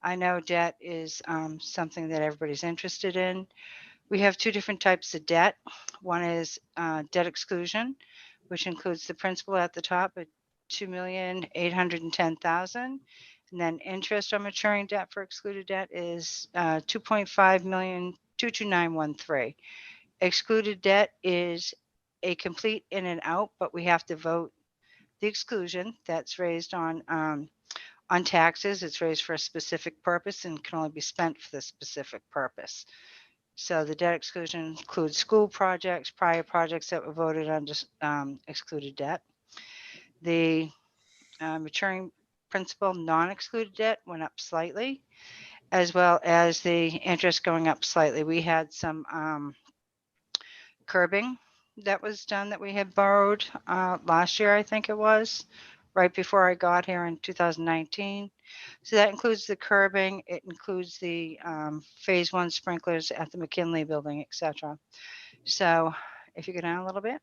I know debt is something that everybody's interested in. We have two different types of debt. One is debt exclusion, which includes the principal at the top at $2,810,000, and then interest on maturing debt for excluded debt is $2.5,22913. Excluded debt is a complete in and out, but we have to vote the exclusion that's raised on taxes. It's raised for a specific purpose and can only be spent for the specific purpose. So the debt exclusion includes school projects, prior projects that were voted on excluded debt. The maturing principal non-excluded debt went up slightly, as well as the interest going up slightly. We had some curbing that was done that we had borrowed last year, I think it was, right before I got here in 2019. So that includes the curbing, it includes the phase 1 sprinklers at the McKinley building, etc. So if you go down a little bit,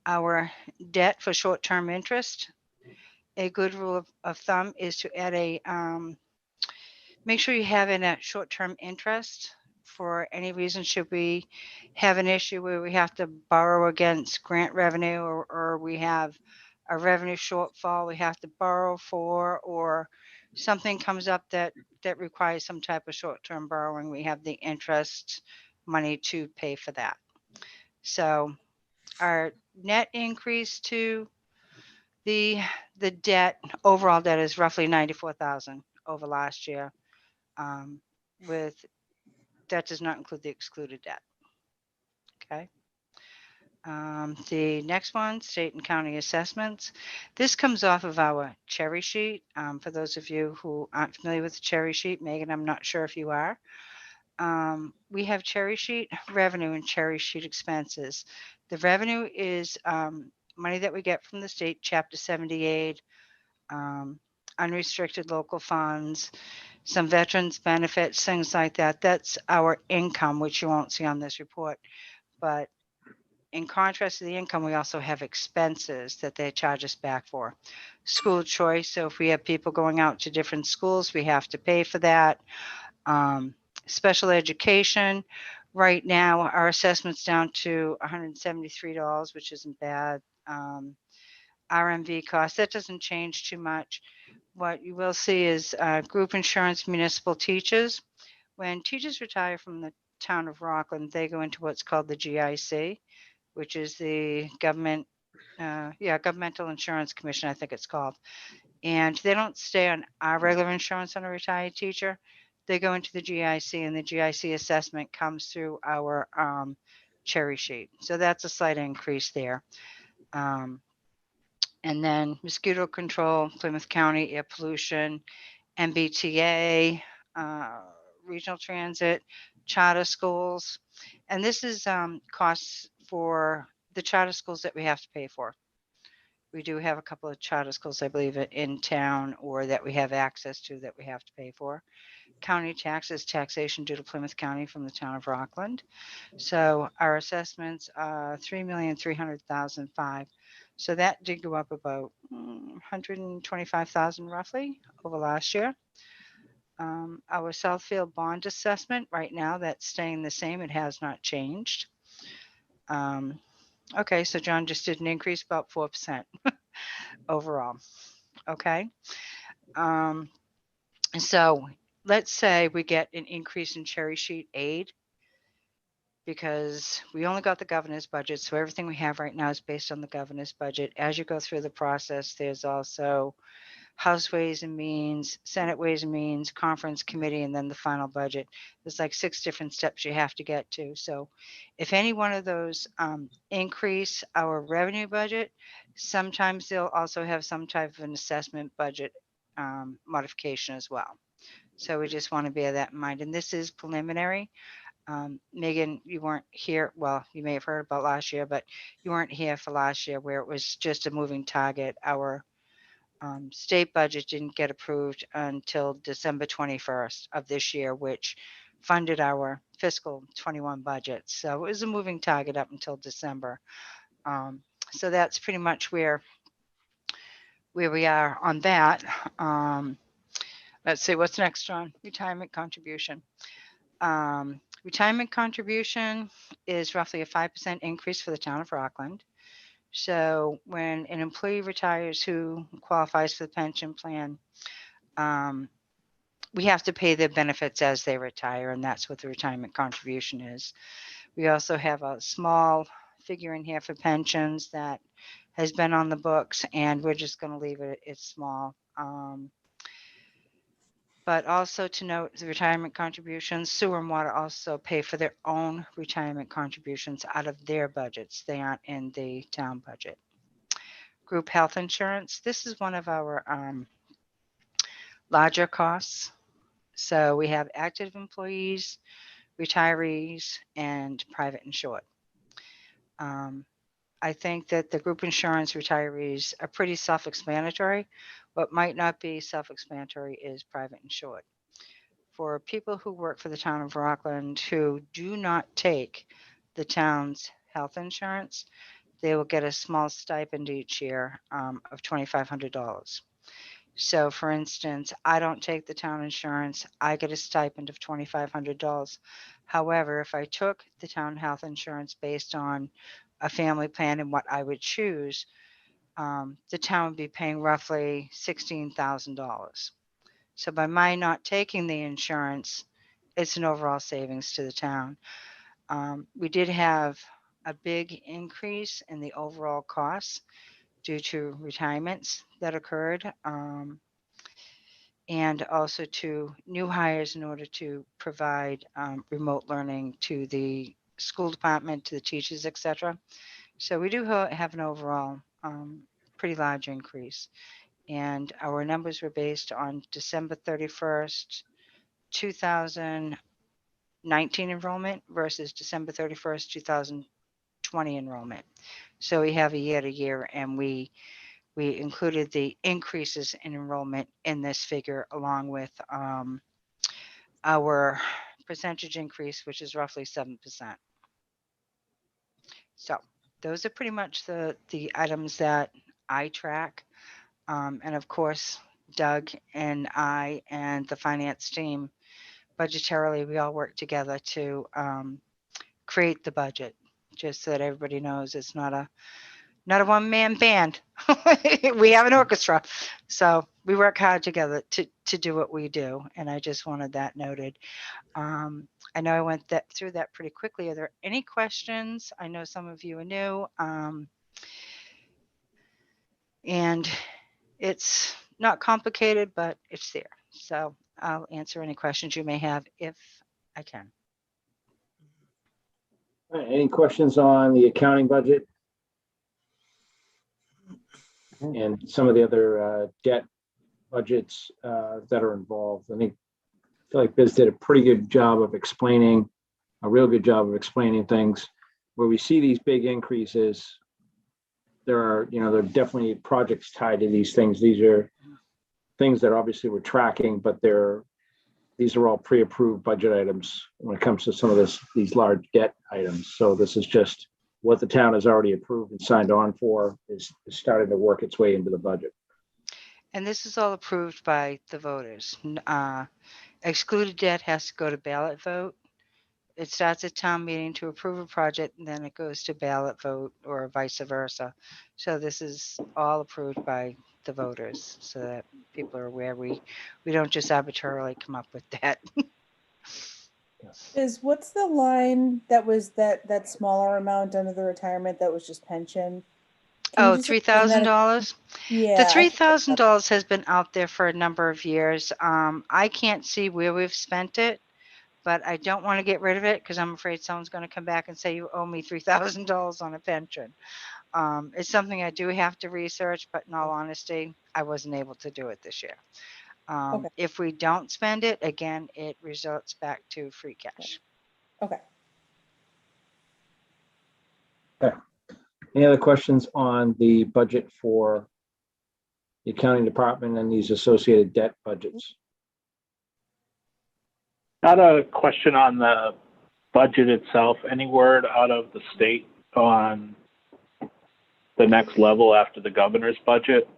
our debt for short-term interest, a good rule of thumb is to add a, make sure you have in a short-term interest for any reason. Should we have an issue where we have to borrow against grant revenue, or we have a revenue shortfall we have to borrow for, or something comes up that requires some type of short-term borrowing, we have the interest money to pay for that. So our net increase to the debt, overall debt, is roughly 94,000 over last year. With that does not include the excluded debt. Okay. The next one, state and county assessments. This comes off of our cherry sheet. For those of you who aren't familiar with the cherry sheet, Megan, I'm not sure if you are. We have cherry sheet revenue and cherry sheet expenses. The revenue is money that we get from the state, Chapter 78, unrestricted local funds, some veterans benefits, things like that. That's our income, which you won't see on this report. But in contrast to the income, we also have expenses that they charge us back for. School choice, so if we have people going out to different schools, we have to pay for that. Special education, right now our assessment's down to $173, which isn't bad. RMV cost, that doesn't change too much. What you will see is group insurance, municipal teachers. When teachers retire from the town of Rockland, they go into what's called the GIC, which is the Governmental Insurance Commission, I think it's called. And they don't stay on our regular insurance on a retired teacher. They go into the GIC, and the GIC assessment comes through our cherry sheet. So that's a slight increase there. And then mosquito control, Plymouth County, air pollution, MBTA, regional transit, charter schools. And this is costs for the charter schools that we have to pay for. We do have a couple of charter schools, I believe, in town, or that we have access to that we have to pay for. County taxes, taxation due to Plymouth County from the town of Rockland. So our assessments are $3,300,005. So that did go up about 125,000 roughly over last year. Our Southfield bond assessment right now, that's staying the same. It has not changed. Okay, so John just did an increase about 4% overall. Okay. So let's say we get an increase in cherry sheet aid, because we only got the governor's budget. So everything we have right now is based on the governor's budget. As you go through the process, there's also House Ways and Means, Senate Ways and Means, Conference Committee, and then the final budget. There's like 6 different steps you have to get to. So if any one of those increase our revenue budget, sometimes they'll also have some type of an assessment budget modification as well. So we just want to bear that in mind. And this is preliminary. Megan, you weren't here. Well, you may have heard about last year, but you weren't here for last year, where it was just a moving target. Our state budget didn't get approved until December 21st of this year, which funded our fiscal 21 budget. So it was a moving target up until December. So that's pretty much where we are on that. Let's see, what's next, John? Retirement contribution. Retirement contribution is roughly a 5% increase for the town of Rockland. So when an employee retires who qualifies for the pension plan, we have to pay their benefits as they retire, and that's what the retirement contribution is. We also have a small figure in here for pensions that has been on the books, and we're just going to leave it, it's small. But also to note, the retirement contributions, sewer and water also pay for their own retirement contributions out of their budgets. They aren't in the town budget. Group health insurance, this is one of our larger costs. So we have active employees, retirees, and private insured. I think that the group insurance retirees are pretty self-explanatory. What might not be self-explanatory is private insured. For people who work for the town of Rockland who do not take the town's health insurance, they will get a small stipend each year of $2,500. So for instance, I don't take the town insurance, I get a stipend of $2,500. However, if I took the town health insurance based on a family plan and what I would choose, the town would be paying roughly $16,000. So by my not taking the insurance, it's an overall savings to the town. We did have a big increase in the overall costs due to retirements that occurred, and also to new hires in order to provide remote learning to the school department, to the teachers, etc. So we do have an overall pretty large increase. And our numbers were based on December 31st, 2019 enrollment versus December 31st, 2020 enrollment. So we have a year to year, and we included the increases in enrollment in this figure along with our percentage increase, which is roughly 7%. So those are pretty much the items that I track. And of course, Doug and I and the finance team, budgetarily, we all work together to create the budget, just so that everybody knows it's not a one-man band. We have an orchestra. So we work hard together to do what we do. And I just wanted that noted. I know I went through that pretty quickly. Are there any questions? I know some of you are new. And it's not complicated, but it's there. So I'll answer any questions you may have if I can. All right, any questions on the accounting budget? And some of the other debt budgets that are involved. I feel like Biz did a pretty good job of explaining, a real good job of explaining things. Where we see these big increases, there are definitely projects tied to these things. These are things that obviously we're tracking, but these are all pre-approved budget items when it comes to some of these large debt items. So this is just what the town has already approved and signed on for is starting to work its way into the budget. And this is all approved by the voters. Excluded debt has to go to ballot vote. It starts at town meeting to approve a project, and then it goes to ballot vote or vice versa. So this is all approved by the voters so that people are aware we don't just arbitrarily come up with that. What's the line that was that smaller amount under the retirement that was just pension? Oh, $3,000? Yeah. The $3,000 has been out there for a number of years. I can't see where we've spent it, but I don't want to get rid of it because I'm afraid someone's going to come back and say you owe me $3,000 on a pension. It's something I do have to research, but in all honesty, I wasn't able to do it this year. Okay. If we don't spend it, again, it results back to free cash. Okay. Okay. Any other questions on the budget for the accounting department and these associated debt budgets? Not a question on the budget itself. Any word out of the state on the next level after the governor's budget?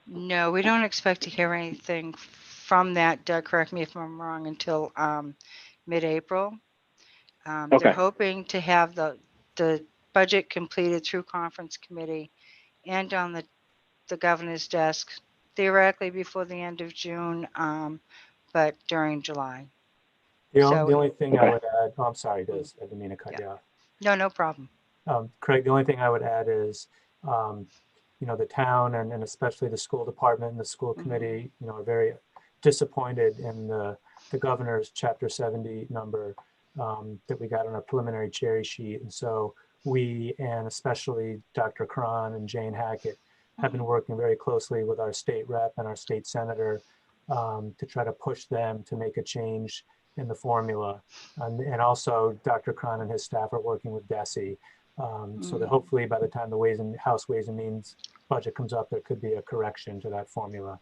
No, we don't expect to hear anything from that. Doug, correct me if I'm wrong, until mid-April. Okay. They're hoping to have the budget completed through conference committee and on the governor's desk theoretically before the end of June, but during July. The only thing I would add, I'm sorry, Liz, I didn't mean to cut you off. No problem. Craig, the only thing I would add is, the town and especially the school department and the school committee, are very disappointed in the governor's Chapter 70 number that we got on our preliminary cherry sheet. And so we, and especially Dr. Cron and Jane Hackett, have been working very closely with our state rep and our state senator to try to push them to make a change in the formula. And also Dr. Cron and his staff are working with DESE So that hopefully by the time the House Ways and Means budget comes up, there could be a correction to that formula.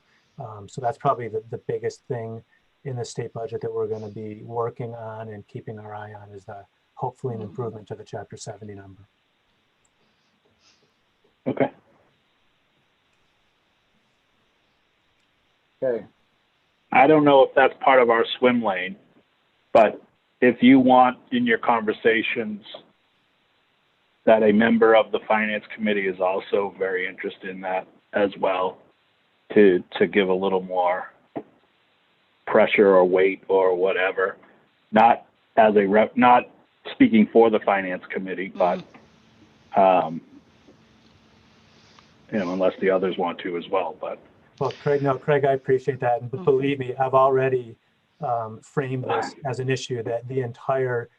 So that's probably the biggest thing in the state budget that we're going to be working on and keeping our eye on, is hopefully an improvement to the Chapter 70 number. Okay. Okay. I don't know if that's part of our swim lane, but if you want in your conversations that a member of the finance committee is also very interested in that as well, to give a little more pressure or weight or whatever, not as a rep, not speaking for the finance committee, but unless the others want to as well. But well, Craig, I appreciate that, and believe me, I've already framed this as an issue that the entire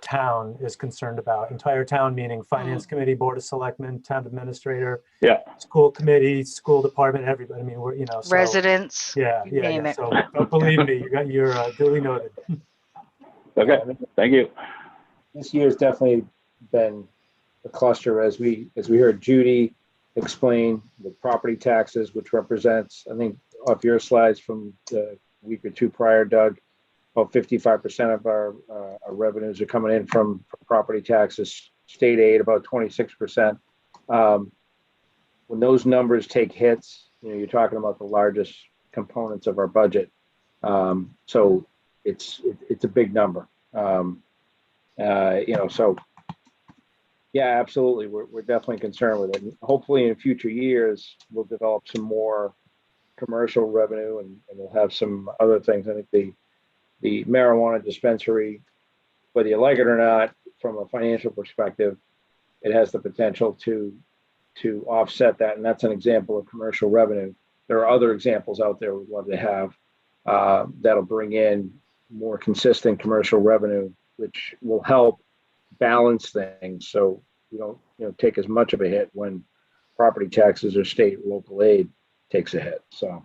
town is concerned about. Entire town meaning finance committee, board of selectmen, town administrator, school committee, school department, everybody. I mean, we're so, residents. Yeah. So don't believe me, you're duly noted. Okay, thank you. This year's definitely been a cluster, as we heard Judy explain the property taxes, which represents, I think, off your slides from the week or two prior, Doug, about 55% of our revenues are coming in from property taxes, state aid about 26%. When those numbers take hits, you're talking about the largest components of our budget. So it's a big number. So yeah, absolutely. We're definitely concerned with it. And hopefully in future years, we'll develop some more commercial revenue and we'll have some other things. I think the marijuana dispensary, whether you like it or not, from a financial perspective, it has the potential to offset that. And that's an example of commercial revenue. There are other examples out there we'd love to have that'll bring in more consistent commercial revenue, which will help balance things so we don't take as much of a hit when property taxes or state local aid takes a hit. So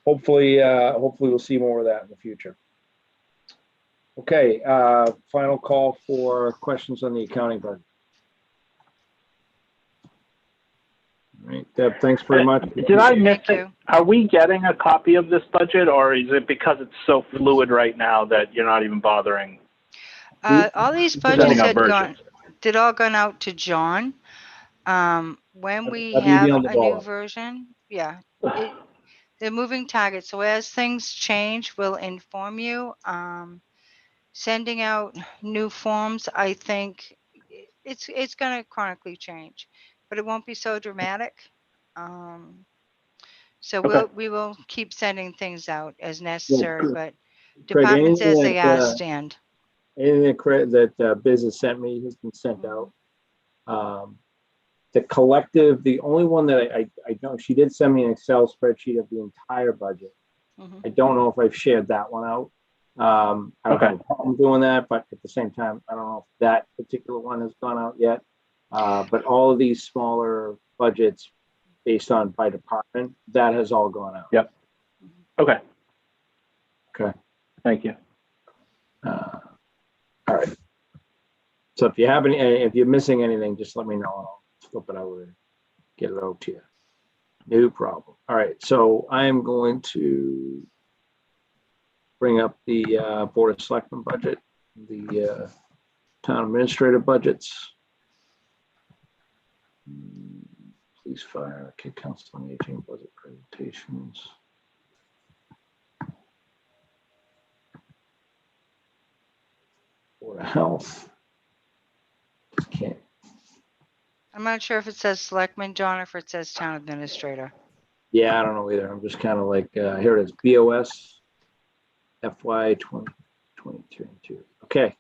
hopefully we'll see more of that in the future. Okay, final call for questions on the accounting budget. All right, Deb, thanks very much. Did I miss it? Are we getting a copy of this budget, or is it because it's so fluid right now that you're not even bothering? All these budgets did all gone out to John. When we have a new version, they're moving targets. So as things change, we'll inform you. Sending out new forms, I think it's going to chronically change, but it won't be so dramatic. So we will keep sending things out as necessary, but departments as they are stand. Anything that business sent me has been sent out. The collective, the only one that I know, she did send me an Excel spreadsheet of the entire budget. I don't know if I've shared that one out. I don't have a problem doing that, but at the same time, I don't know if that particular one has gone out yet. But all of these smaller budgets based on by department, that has all gone out. Yep. Okay. Thank you. All right. So if you're missing anything, just let me know. I'll flip it out and get it out to you. No problem. All right. So I am going to bring up the Board of Selectmen budget, the town administrator budgets, police, fire, kid council on aging, budget presentations. Board of Health. Can't. I'm not sure if it says selectman, John, or if it says town administrator. Yeah, I don't know either. I'm just kind of like, here it is, BOS FY 2022. Okay.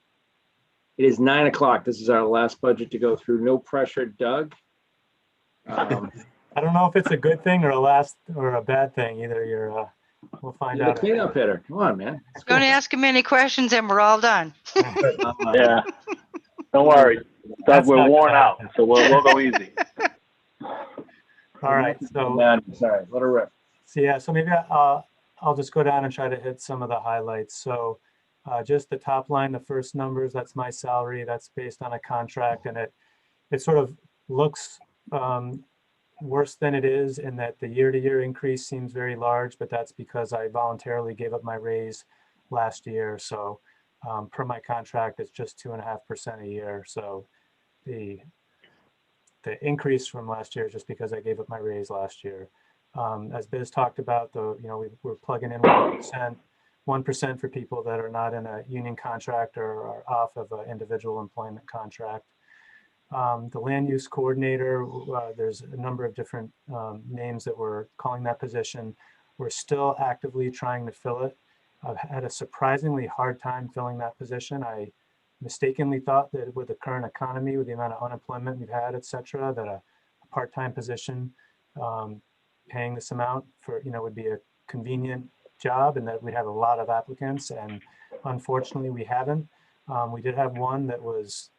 It is 9 o'clock. This is our last budget to go through. No pressure, Doug. I don't know if it's a good thing or a bad thing. Either we'll find out. The cleanup hitter. Come on, man. Don't ask him any questions and we're all done. Yeah. Don't worry. Doug, we're worn out, so we'll go easy. All right. So sorry, let her rip. So maybe I'll just go down and try to hit some of the highlights. So Just the top line, the first numbers, that's my salary. That's based on a contract, and it sort of looks worse than it is in that the year-to-year increase seems very large, but that's because I voluntarily gave up my raise last year. So per my contract, it's just 2.5% a year. So the increase from last year is just because I gave up my raise last year. As Biz talked about, though, we're plugging in 1% for people that are not in a union contract or are off of an individual employment contract. The land use coordinator, there's a number of different names that we're calling that position. We're still actively trying to fill it. I've had a surprisingly hard time filling that position. I mistakenly thought that with the current economy, with the amount of unemployment we've had, et cetera, that a part-time position paying this amount for, would be a convenient job and that we'd have a lot of applicants. And unfortunately, we haven't. We did have one that was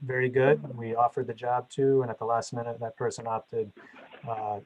very good. We offered the job to, and at the last minute, that person opted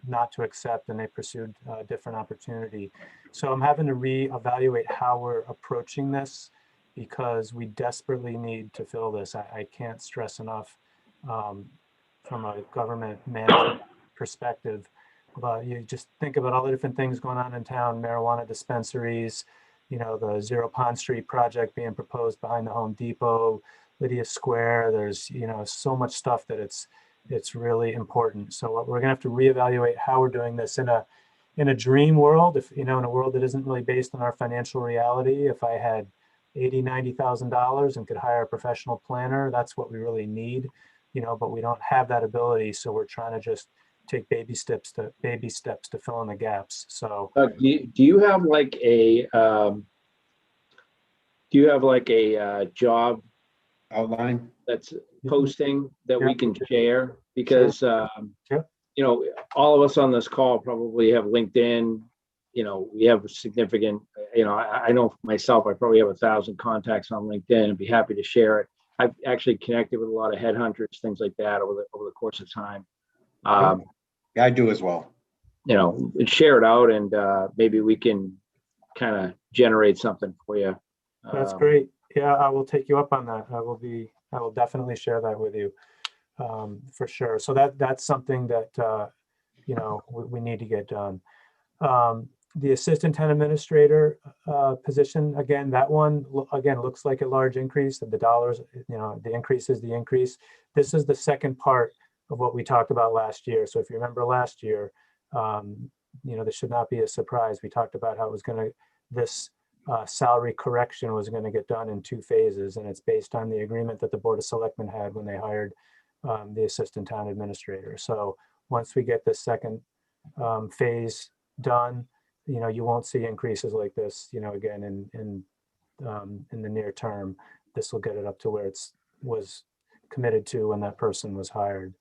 not to accept, and they pursued a different opportunity. So I'm having to reevaluate how we're approaching this because we desperately need to fill this. I can't stress enough from a government management perspective. But you just think about all the different things going on in town, marijuana dispensaries, the Zero Pond Street project being proposed behind the Home Depot, Lydia Square. There's, so much stuff that it's really important. So we're gonna have to reevaluate how we're doing this in a dream world, in a world that isn't really based on our financial reality. If I had $80,000-$90,000 and could hire a professional planner, that's what we really need, but we don't have that ability. So we're trying to just take baby steps to fill in the gaps. So do you have like a job outline that's posting that we can share? Because Sure. All of us on this call probably have LinkedIn. We have significant, I know for myself, I probably have 1,000 contacts on LinkedIn and be happy to share it. I've actually connected with a lot of headhunters, things like that over the course of time. Yeah, I do as well. Share it out, and maybe we can kind of generate something for you. That's great. Yeah, I will take you up on that. I will definitely share that with you for sure. So that's something that we need to get done. The assistant town administrator position, again, that one looks like a large increase of the dollars. The increase is the increase. This is the second part of what we talked about last year. So if you remember last year, this should not be a surprise. We talked about how this salary correction was going to get done in 2 phases, and it's based on the agreement that the Board of Selectmen had when they hired the assistant town administrator. So once we get this second phase done, you won't see increases like this, again, in the near term. This will get it up to where it was committed to when that person was hired.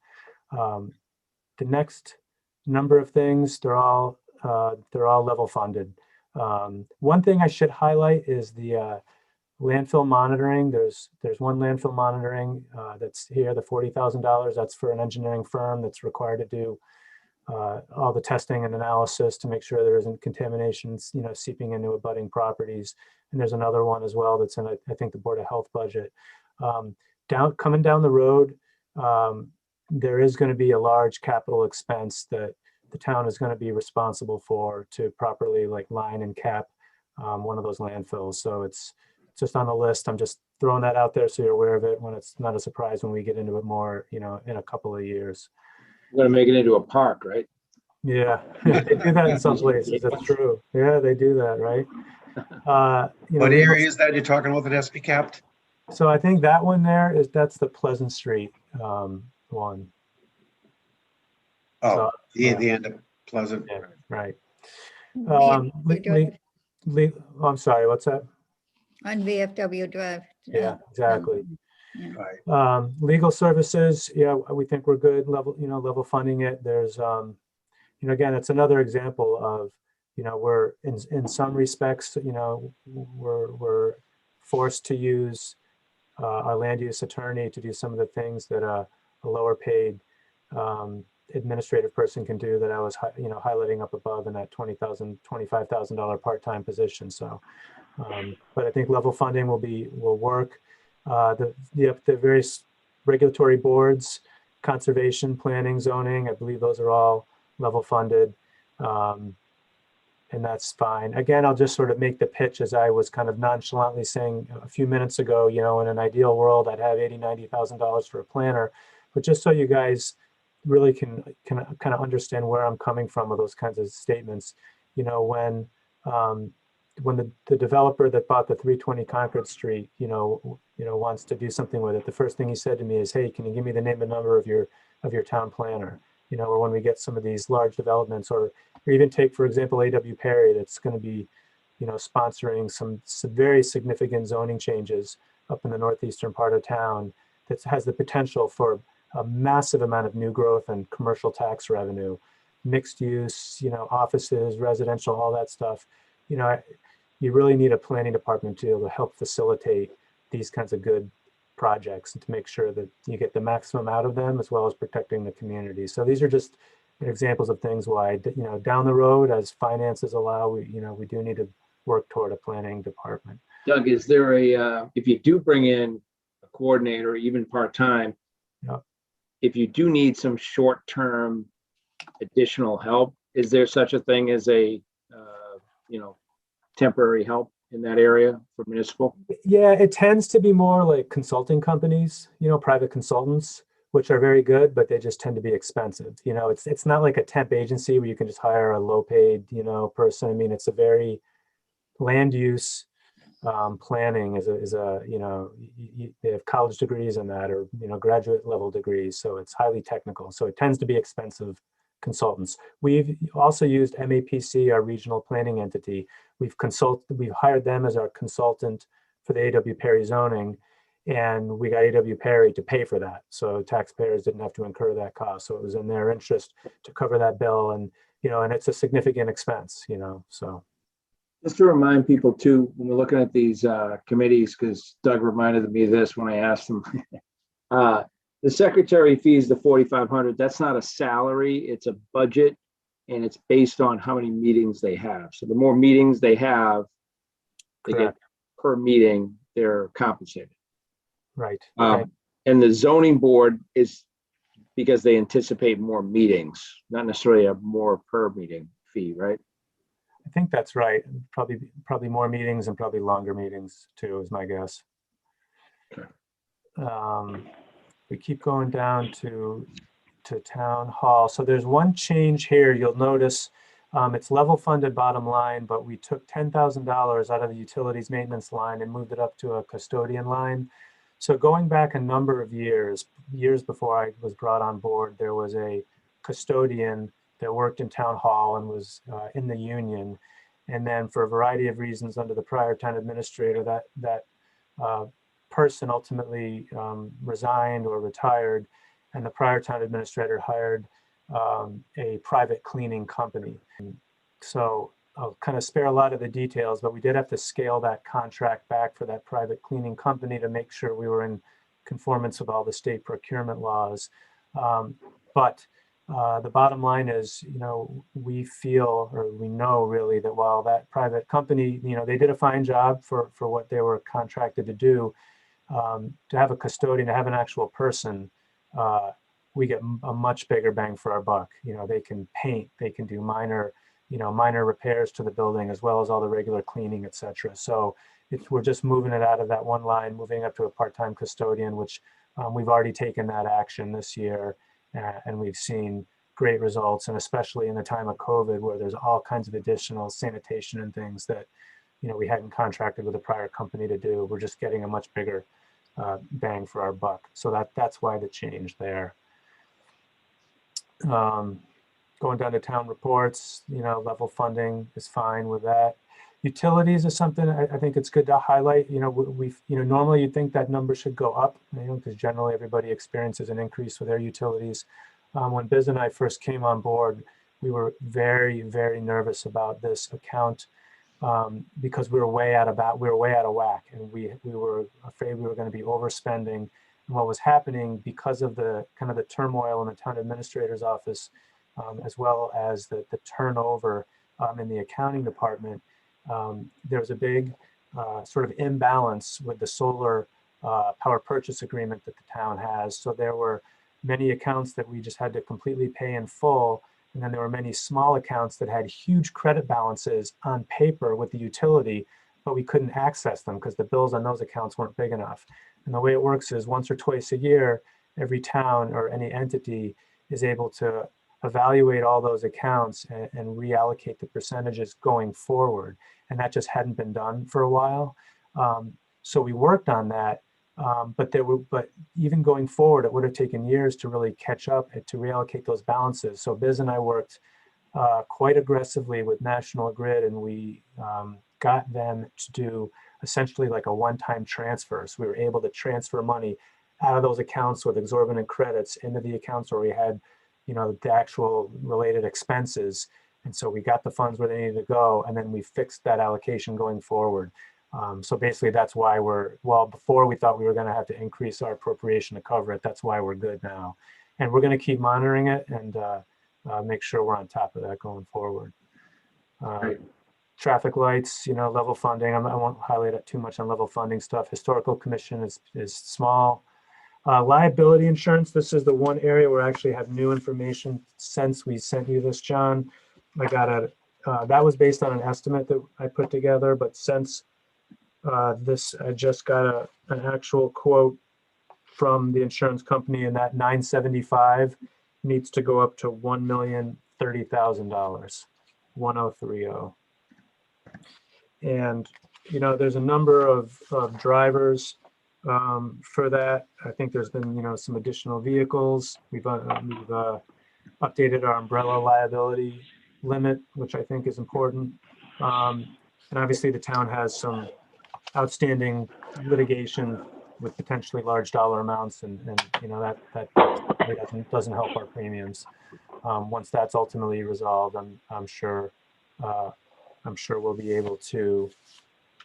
The next number of things, they're all level funded. One thing I should highlight is the landfill monitoring. There's one landfill monitoring that's here, the $40,000. That's for an engineering firm that's required to do all the testing and analysis to make sure there isn't contaminations, seeping into abutting properties. And there's another one as well that's in, I think, the Board of Health budget. Coming down the road, there is going to be a large capital expense that the town is going to be responsible for to properly line and cap one of those landfills. So it's just on the list. I'm just throwing that out there so you're aware of it when it's not a surprise when we get into it more, in a couple of years. We're going to make it into a park, right? Yeah, they do that in some places. That's true. Yeah, they do that, right? What area is that you're talking about that has to be capped? So I think that one that's the Pleasant Street one. Oh, So, the end of Pleasant. Yeah, right. VFW Drive. I'm sorry, what's that? On VFW Drive. Yeah, exactly. Yeah. Right. Legal services, yeah, we think we're good level funding it. There's, again, it's another example of, we're in some respects, we're forced to use our land use attorney to do some of the things that a lower paid administrative person can do that I was, highlighting up above in that $20,000, $25,000 part-time position. So But I think level funding will work. The various regulatory boards, conservation, planning, zoning, I believe those are all level funded. And that's fine. Again, I'll just sort of make the pitch as I was kind of nonchalantly saying a few minutes ago, you know, in an ideal world, I'd have $80,000, $90,000 for a planner. But just so you guys really can kind of understand where I'm coming from with those kinds of statements, you know, when the developer that bought the 320 Concord Street, you know, wants to do something with it, the first thing he said to me is, "Hey, can you give me the name and number of your town planner?" You know, or when we get some of these large developments, or even take, for example, A.W. Perry, that's going to be, you know, sponsoring some very significant zoning changes up in the northeastern part of town that has the potential for a massive amount of new growth and commercial tax revenue, mixed use, you know, offices, residential, all that stuff. You know, you really need a planning department to be able to help facilitate these kinds of good projects and to make sure that you get the maximum out of them, as well as protecting the community. So these are just examples of things why, you know, down the road, as finances allow, we do need to work toward a planning department. Doug, is there if you do bring in a coordinator, even part-time, yeah, if you do need some short-term additional help, is there such a thing as a, you know, temporary help in that area for municipal? Yeah, it tends to be more like consulting companies, you know, private consultants, which are very good, but they just tend to be expensive. You know, it's not like a temp agency where you can just hire a low-paid, you know, person. I mean, it's a very land use planning is a you know, they have college degrees in that, or, you know, graduate level degrees. So it's highly technical. So it tends to be expensive consultants. We've also used MAPC, our regional planning entity. We've hired them as our consultant for the A.W. Perry zoning, and we got A.W. Perry to pay for that. So taxpayers didn't have to incur that cost. So it was in their interest to cover that bill, and, you know, and it's a significant expense, you know, so. Just to remind people too, when we're looking at these committees, because Doug reminded me of this when I asked him, the secretary fees, the $4,500, that's not a salary, it's a budget, and it's based on how many meetings they have. So the more meetings they have, they get per meeting, they're compensated. Right. And the zoning board is because they anticipate more meetings, not necessarily a more per meeting fee, right? I think that's right. Probably more meetings and probably longer meetings too, is my guess. Okay. We keep going down to town hall. So there's one change here. You'll notice it's level funded bottom line, but we took $10,000 out of the utilities maintenance line and moved it up to a custodian line. So going back a number of years before I was brought on board, there was a custodian that worked in town hall and was in the union. And then for a variety of reasons under the prior town administrator, that person ultimately resigned or retired, and the prior town administrator hired a private cleaning company. So I'll kind of spare a lot of the details, but we did have to scale that contract back for that private cleaning company to make sure we were in conformance with all the state procurement laws. But the bottom line is, you know, we feel, or we know really, that while that private company, you know, they did a fine job for what they were contracted to do, to have a custodian, to have an actual person, we get a much bigger bang for our buck. You know, they can paint, they can do minor repairs to the building, as well as all the regular cleaning, et cetera. So we're just moving it out of that one line, moving up to a part-time custodian, which we've already taken that action this year. And we've seen great results, and especially in the time of COVID, where there's all kinds of additional sanitation and things that, you know, we hadn't contracted with a prior company to do. We're just getting a much bigger bang for our buck. So that's why the change there. Going down to town reports, you know, level funding is fine with that. Utilities is something I think it's good to highlight. You know, normally you'd think that number should go up, you know, because generally everybody experiences an increase with their utilities. When Biz and I first came on board, we were very, very nervous about this account because we were way out of whack, and we were afraid we were going to be overspending. And what was happening, because of the kind of the turmoil in the town administrator's office, as well as the turnover in the accounting department, there was a big sort of imbalance with the solar power purchase agreement that the town has. So there were many accounts that we just had to completely pay in full. And then there were many small accounts that had huge credit balances on paper with the utility, but we couldn't access them because the bills on those accounts weren't big enough. And the way it works is once or twice a year, every town or any entity is able to evaluate all those accounts and reallocate the percentages going forward. And that just hadn't been done for a while. So we worked on that, but even going forward, it would have taken years to really catch up and to reallocate those balances. So Biz and I worked quite aggressively with National Grid, and we got them to do essentially like a one-time transfer. So we were able to transfer money out of those accounts with exorbitant credits into the accounts where we had, the actual related expenses. And so we got the funds where they needed to go, and then we fixed that allocation going forward. So basically that's why before we thought we were going to have to increase our appropriation to cover it. That's why we're good now. And we're going to keep monitoring it and make sure we're on top of that going forward. Right. Traffic lights, level funding. I won't highlight it too much on level funding stuff. Historical commission is small. Liability insurance, this is the one area where I actually have new information since we sent you this, John. That was based on an estimate that I put together, but since this, I just got an actual quote from the insurance company, and that 975 needs to go up to $1,030,000, 1030. And, there's a number of drivers for that. I think there's been, some additional vehicles. We've updated our umbrella liability limit, which I think is important. And obviously the town has some outstanding litigation with potentially large dollar amounts, and that doesn't help our premiums. Once that's ultimately resolved, I'm sure we'll be able to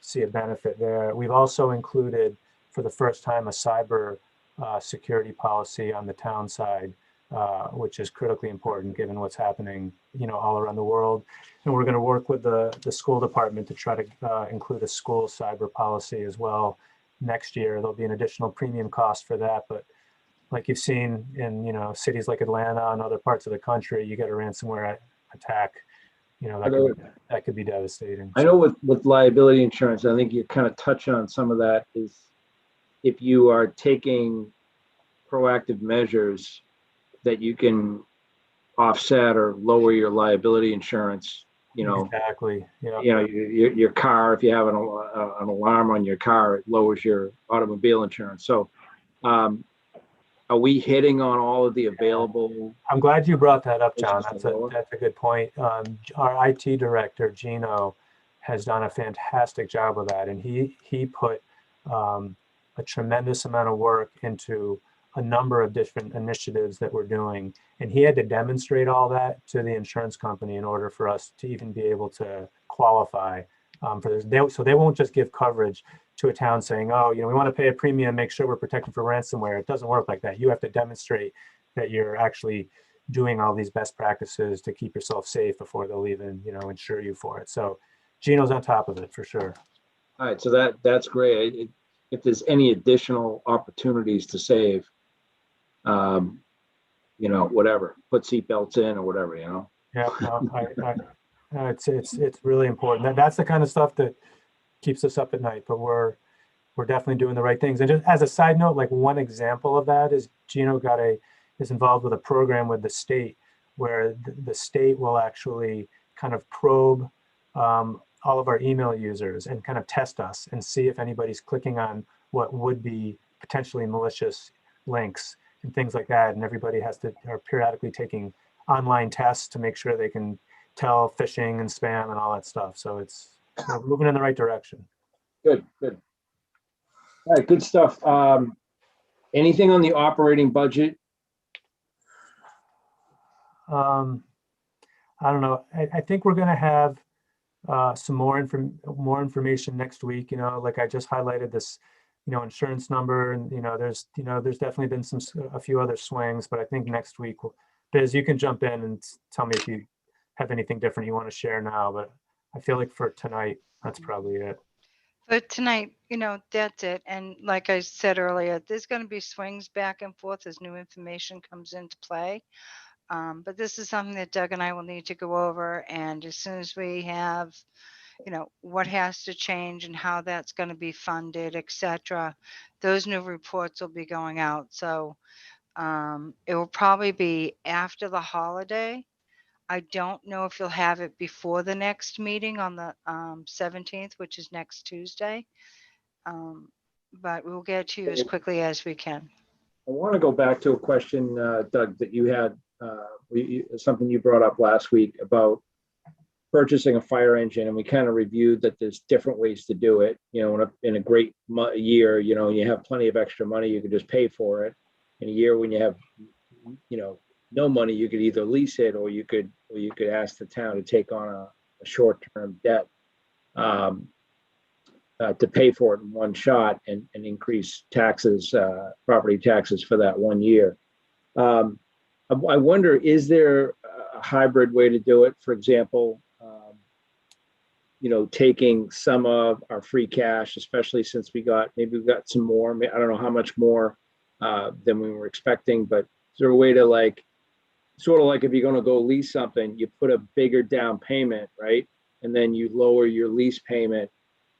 see a benefit there. We've also included, for the first time, a cyber security policy on the town side, which is critically important given what's happening, all around the world. And we're going to work with the school department to try to include a school cyber policy as well next year. There'll be an additional premium cost for that, but like you've seen in cities like Atlanta and other parts of the country, you get a ransomware attack, that could be devastating. I know with liability insurance, I think you kind of touch on some of that, is if you are taking proactive measures that you can offset or lower your liability insurance, Exactly. Yeah. Your car, if you have an alarm on your car, it lowers your automobile insurance. So are we hitting on all of the available? I'm glad you brought that up, John. That's a good point. Our IT director, Gino, has done a fantastic job with that. And he put a tremendous amount of work into a number of different initiatives that we're doing. And he had to demonstrate all that to the insurance company in order for us to even be able to qualify for this. So they won't just give coverage to a town saying, oh, we want to pay a premium, make sure we're protected for ransomware. It doesn't work like that. You have to demonstrate that you're actually doing all these best practices to keep yourself safe before they'll even, insure you for it. So Gino's on top of it for sure. All right, so that's great. If there's any additional opportunities to save, whatever, put seatbelts in or whatever, Yeah, it's really important. That's the kind of stuff that keeps us up at night, but we're definitely doing the right things. And just as a side note, like one example of that is Gino is involved with a program with the state where the state will actually kind of probe all of our email users and kind of test us and see if anybody's clicking on what would be potentially malicious links and things like that. And everybody are periodically taking online tests to make sure they can tell phishing and spam and all that stuff. So it's moving in the right direction. Good. All right, good stuff. Anything on the operating budget? I don't know. I think we're going to have some more information next week. Like I just highlighted this, insurance number, and there's definitely been a few other swings, but I think next week, Biz, you can jump in and tell me if you have anything different you want to share now. But I feel like for tonight, that's probably it. But tonight, that's it. And like I said earlier, there's going to be swings back and forth as new information comes into play. But this is something that Doug and I will need to go over. And as soon as we have, what has to change and how that's going to be funded, et cetera, those new reports will be going out. So it will probably be after the holiday. I don't know if you'll have it before the next meeting on the 17th, which is next Tuesday. But we'll get to you as quickly as we can. I want to go back to a question, Doug, that you had, something you brought up last week about purchasing a fire engine, and we kind of reviewed that there's different ways to do it. In a great year, you have plenty of extra money, you could just pay for it. In a year when you have, no money, you could either lease it or you could ask the town to take on a short-term debt to pay for it in one shot and increase taxes, property taxes for that 1 year. I wonder, is there a hybrid way to do it? For example, taking some of our free cash, especially since we've got some more, I don't know how much more than we were expecting, but is there a way to sort of like if you're going to go lease something, you put a bigger down payment, right? And then you lower your lease payment,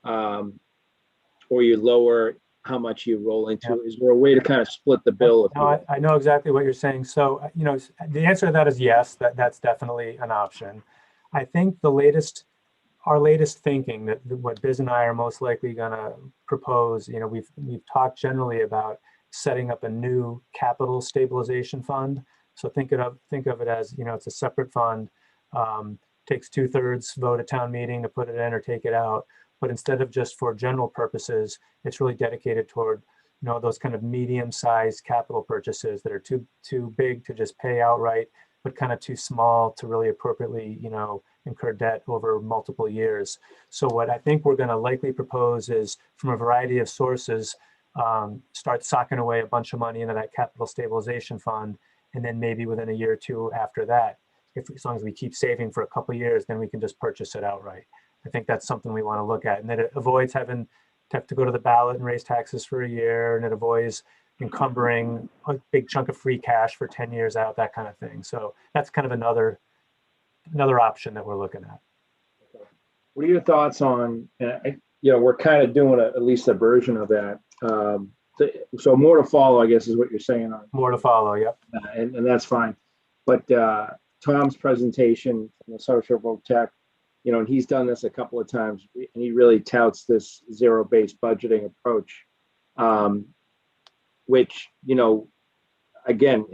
or you lower how much you roll into. Yeah. Is there a way to kind of split the bill? No, I know exactly what you're saying. So, the answer to that is yes, that's definitely an option. I think our latest thinking that what Biz and I are most likely going to propose, we've talked generally about setting up a new capital stabilization fund. So think of it as, it's a separate fund, takes 2/3 vote at town meeting to put it in or take it out. But instead of just for general purposes, it's really dedicated toward, those kind of medium-sized capital purchases that are too big to just pay outright, but kind of too small to really appropriately, incur debt over multiple years. So what I think we're going to likely propose is, from a variety of sources, start socking away a bunch of money into that capital stabilization fund. And then maybe within a year or two after that, as long as we keep saving for a couple of years, then we can just purchase it outright. I think that's something we want to look at, and that it avoids having to have to go to the ballot and raise taxes for a year, and it avoids encumbering a big chunk of free cash for 10 years out, that kind of thing. So that's kind of another option that we're looking at. What are your thoughts on, we're kind of doing at least a version of that. So more to follow, I guess, is what you're saying. More to follow, yep. And that's fine. But Tom's presentation from the Social Vote Tech, and he's done this a couple of times, and he really touts this zero-based budgeting approach, which, again,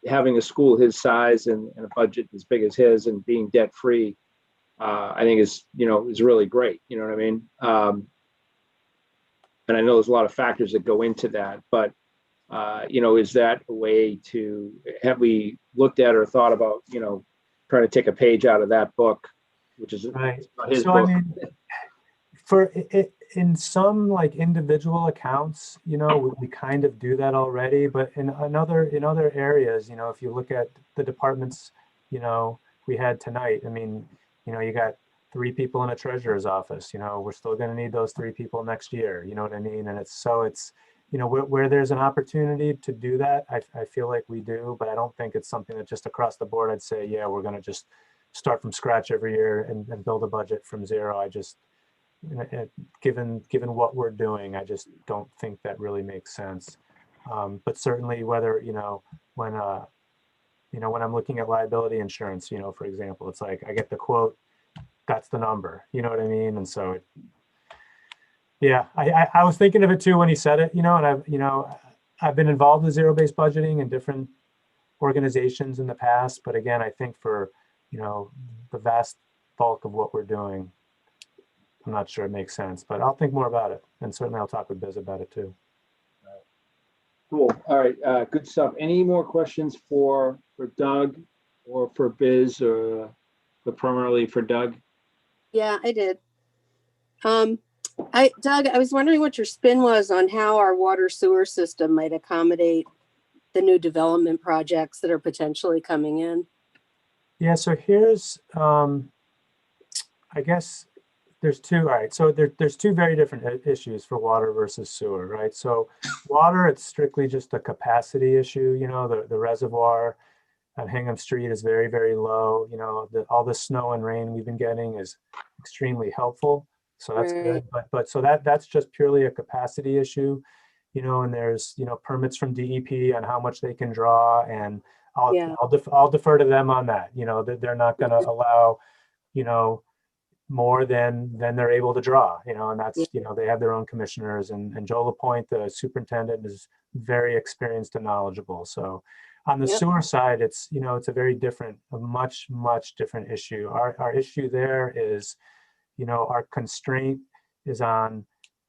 having a school his size and a budget as big as his and being debt-free, I think is really great. You know what I mean? And I know there's a lot of factors that go into that, but is that a way to, have we looked at or thought about, trying to take a page out of that book, which is right. His so book. I mean, for it, in some individual accounts, we kind of do that already, but in other areas, if you look at the departments, we had tonight, I mean, you got 3 people in a treasurer's office, we're still going to need those 3 people next year, you know what I mean? And it's where there's an opportunity to do that, I feel like we do, but I don't think it's something that just across the board, I'd say, yeah, we're going to just start from scratch every year and build a budget from zero. I just, given what we're doing, I just don't think that really makes sense. But certainly whether, when I'm looking at liability insurance, for example, it's like I get the quote, that's the number, you know what I mean? And so, yeah, I was thinking of it too when he said it, and I've been involved with zero-based budgeting in different organizations in the past, but again, I think for, the vast bulk of what we're doing, I'm not sure it makes sense, but I'll think more about it. And certainly I'll talk with Biz about it too. Cool. All right. Good stuff. Any more questions for Doug or for Biz, or primarily for Doug? Yeah, I did. Doug, I was wondering what your spin was on how our water sewer system might accommodate the new development projects that are potentially coming in. Yeah, so here's, I guess there's two, all right. So there's two very different issues for water versus sewer, right? So water, it's strictly just a capacity issue. You know, the reservoir on Hingham Street is very, very low. You know, all the snow and rain we've been getting is extremely helpful. So that's good. But so that's just purely a capacity issue, you know, and there's, you know, permits from DEP on how much they can draw, and I'll defer to them on that. You know, they're not going to allow, you know, more than they're able to draw, you know, and that's, you know, they have their own commissioners, and Joe LaPointe, the superintendent, is very experienced and knowledgeable. So on the sewer side, it's, you know, it's a much different issue. Our issue there is, you know, our constraint is on,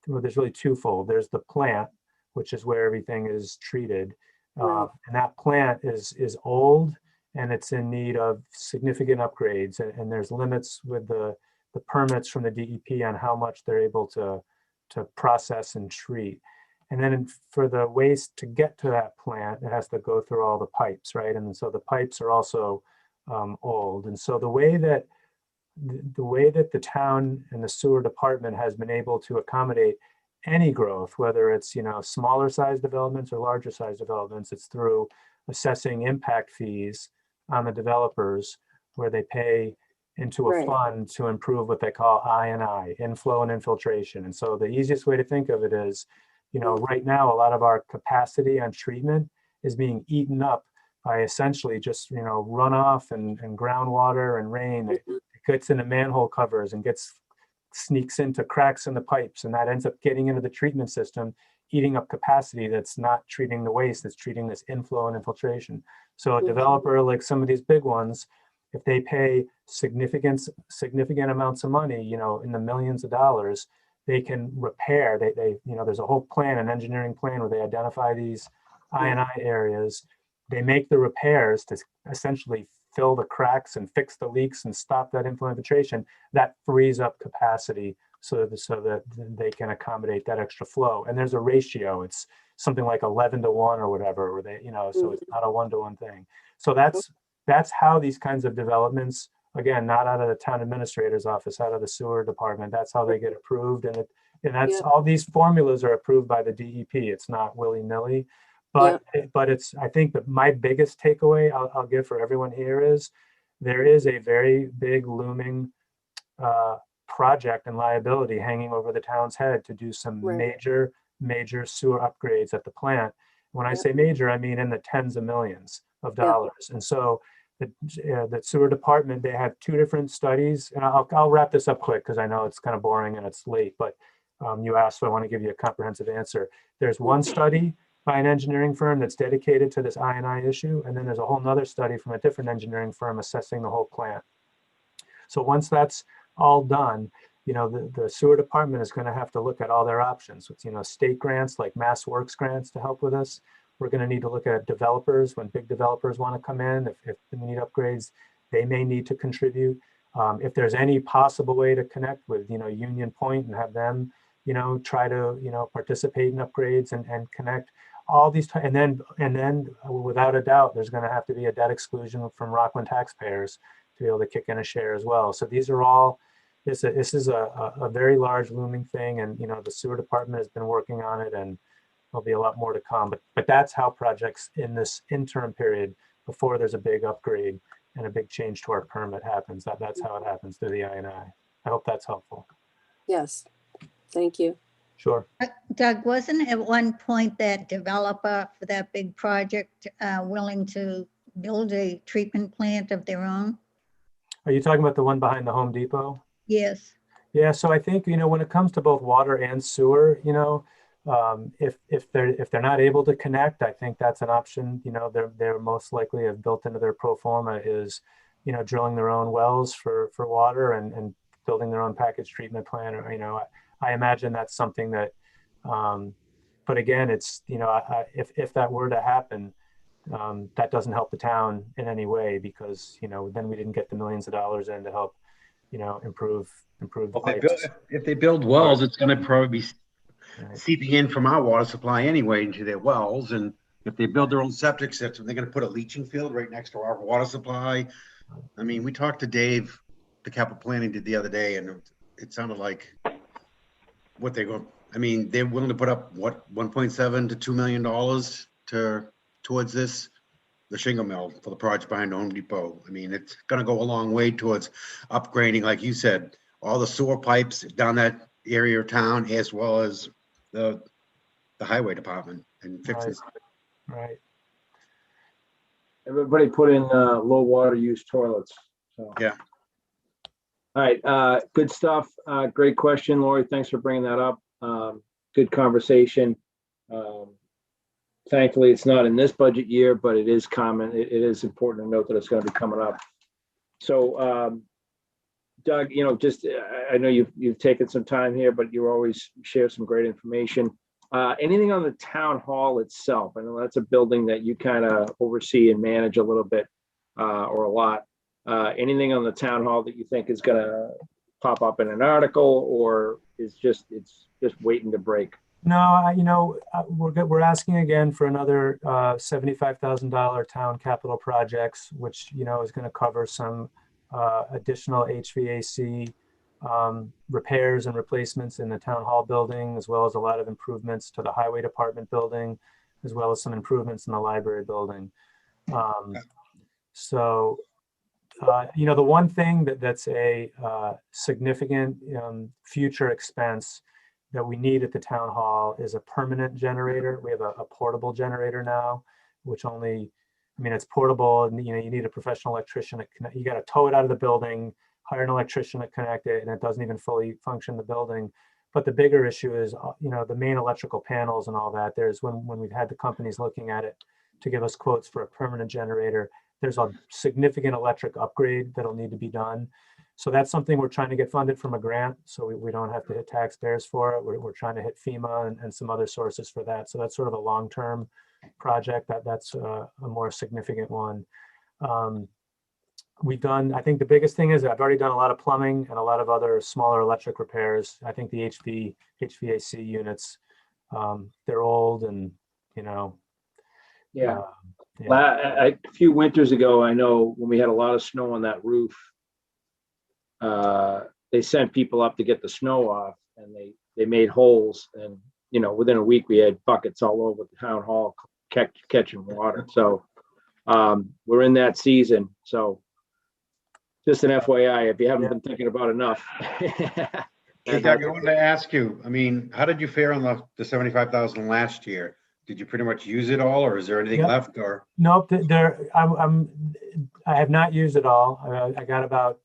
well, there's really twofold. There's the plant, which is where everything is treated. And that plant is old, and it's in need of significant upgrades. And there's limits with the permits from the DEP on how much they're able to process and treat. And then for the waste to get to that plant, it has to go through all the pipes, right? And so the pipes are also old. And so the way that the town and the sewer department has been able to accommodate any growth, whether it's, you know, smaller size developments or larger size developments, it's through assessing impact fees on the developers, where they pay into a fund to improve what they call I&I, inflow and infiltration. And so the easiest way to think of it is, you know, right now, a lot of our capacity on treatment is being eaten up by essentially just, you know, runoff and groundwater and rain. It gets into manhole covers and sneaks into cracks in the pipes, and that ends up getting into the treatment system, eating up capacity that's not treating the waste, that's treating this inflow and infiltration. So a developer like some of these big ones, if they pay significant amounts of money, you know, in the millions of dollars, they can repair. They you know, there's a whole plan, an engineering plan, where they identify these I&I areas. They make the repairs to essentially fill the cracks and fix the leaks and stop that infiltration. That frees up capacity so that they can accommodate that extra flow. And there's a ratio. It's something like 11 to 1 or whatever, where they, you know, so it's not a 1-to-1 thing. So that's how these kinds of developments, again, not out of the town administrator's office, out of the sewer department, that's how they get approved. And that's all these formulas are approved by the DEP. It's not willy-nilly. But it's, I think that my biggest takeaway I'll give for everyone here is there is a very big looming project and liability hanging over the town's head to do some major sewer upgrades at the plant. When I say major, I mean in the tens of millions of dollars. And so the sewer department, they have two different studies, and I'll wrap this up quick because I know it's kind of boring and it's late, but you asked, so I want to give you a comprehensive answer. There's one study by an engineering firm that's dedicated to this I&I issue, and then there's a whole nother study from a different engineering firm assessing the whole plant. So once that's all done, you know, the sewer department is going to have to look at all their options. With, you know, state grants like Mass Works grants to help with this. We're going to need to look at developers when big developers want to come in. If we need upgrades, they may need to contribute. If there's any possible way to connect with, you know, Union Point and have them, you know, try to, you know, participate in upgrades and connect all these, and then without a doubt, there's going to have to be a debt exclusion from Rockland taxpayers to be able to kick in a share as well. So these are all, this is a very large looming thing, and, you know, the sewer department has been working on it, and there'll be a lot more to come. But that's how projects in this interim period, before there's a big upgrade and a big change to our permit happens, that's how it happens through the I&I. I hope that's helpful. Yes, thank you. Sure. Doug, wasn't at one point that developer for that big project willing to build a treatment plant of their own? Are you talking about the one behind the Home Depot? Yes. Yeah, so I think, you know, when it comes to both water and sewer, you know, if they're not able to connect, I think that's an option. You know, they're most likely have built into their pro forma is, you know, drilling their own wells for water and building their own package treatment plant, or, you know, I imagine that's something that, but again, it's, you know, if that were to happen, that doesn't help the town in any way, because, you know, then we didn't get the millions of dollars in to help, you know, improve the pipes. If they build wells, it's going to probably be seeping in from our water supply anyway into their wells. And if they build their own septic system, they're going to put a leaching field right next to our water supply. I mean, we talked to Dave, the capital planning did the other day, and it sounded like what they go, I mean, they're willing to put up what, 1.7 to $2 million towards this, the shingle mill for the project behind Home Depot. I mean, it's gonna go a long way towards upgrading, like you said, all the sewer pipes down that area of town, as well as the highway department and fixing. Right. Everybody put in low water use toilets. So. Yeah. All right, good stuff. Great question, Lori. Thanks for bringing that up. Good conversation. Thankfully, it's not in this budget year, but it is common. It is important to note that it's going to be coming up. So, Doug, you know, just I know you've taken some time here, but you always share some great information. Anything on the town hall itself? I know that's a building that you kind of oversee and manage a little bit or a lot. Anything on the town hall that you think is going to pop up in an article, or it's just waiting to break? No, you know, we're asking again for another $75,000 town capital projects, which, you know, is going to cover some additional HVAC repairs and replacements in the town hall building, as well as a lot of improvements to the highway department building, as well as some improvements in the library building. So, you know, the one thing that's a significant future expense that we need at the town hall is a permanent generator. We have a portable generator now, which only, I mean, it's portable, and you know, you need a professional electrician to connect. You got to tow it out of the building, hire an electrician to connect it, and it doesn't even fully function in the building. But the bigger issue is, you know, the main electrical panels and all that. There's when we've had the companies looking at it to give us quotes for a permanent generator, there's a significant electric upgrade that'll need to be done. So that's something we're trying to get funded from a grant, so we don't have to hit taxpayers for it. We're trying to hit FEMA and some other sources for that. So that's sort of a long-term project. That's a more significant one. We've done, I think the biggest thing is I've already done a lot of plumbing and a lot of other smaller electric repairs. I think the HVAC units, they're old and, you know. Yeah. A few winters ago, I know when we had a lot of snow on that roof, they sent people up to get the snow off, and they made holes, and you know, within a week we had buckets all over the town hall catching water. So we're in that season. So just an FYI, if you haven't been thinking about enough. Hey, Doug, I wanted to ask you, I mean, how did you fare on the 75,000 last year? Did you pretty much use it all, or is there anything left? Or nope, I have not used it all. I got about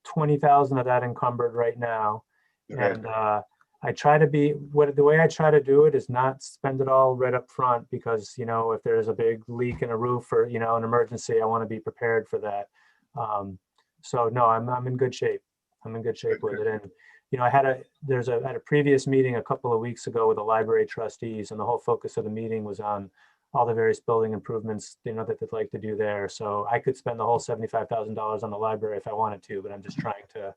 20,000 of that encumbered right now. Okay. And I try to be, the way I try to do it is not spend it all right up front, because, you know, if there's a big leak in a roof or, you know, an emergency, I want to be prepared for that. So no, I'm in good shape. I'm in good shape with it. And, you know, I had a previous meeting a couple of weeks ago with the library trustees, and the whole focus of the meeting was on all the various building improvements, you know, that they'd like to do there. So I could spend the whole $75,000 on the library if I wanted to, but I'm just trying to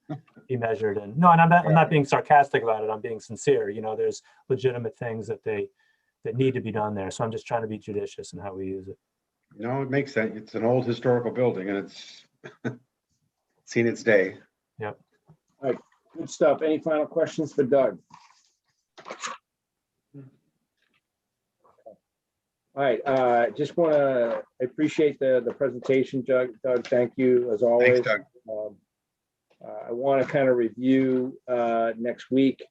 be measured. And no, and I'm not being sarcastic about it. I'm being sincere. You know, there's legitimate things that need to be done there. So I'm just trying to be judicious in how we use it. No, it makes sense. It's an old historical building, and it's seen its day. Yep. All right, good stuff. Any final questions for Doug? All right, just want to appreciate the presentation, Doug. Thank you as always. Thanks, Doug. I want to kind of review next week.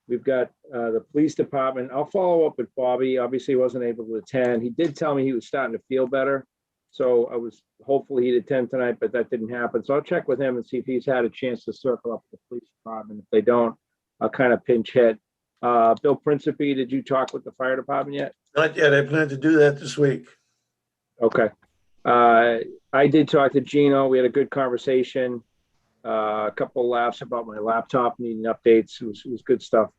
We've got the police department. I'll follow up with Bobby. Obviously, he wasn't able to attend. He did tell me he was starting to feel better, so I was hopefully he'd attend tonight, but that didn't happen. So I'll check with him and see if he's had a chance to circle up with the police department. If they don't, I'll kind of pinch hit. Bill Principe, did you talk with the fire department yet? Not yet. I plan to do that this week. Okay. I did talk to Gino. We had a good conversation. A couple of laughs about my laptop needing updates. It was good stuff.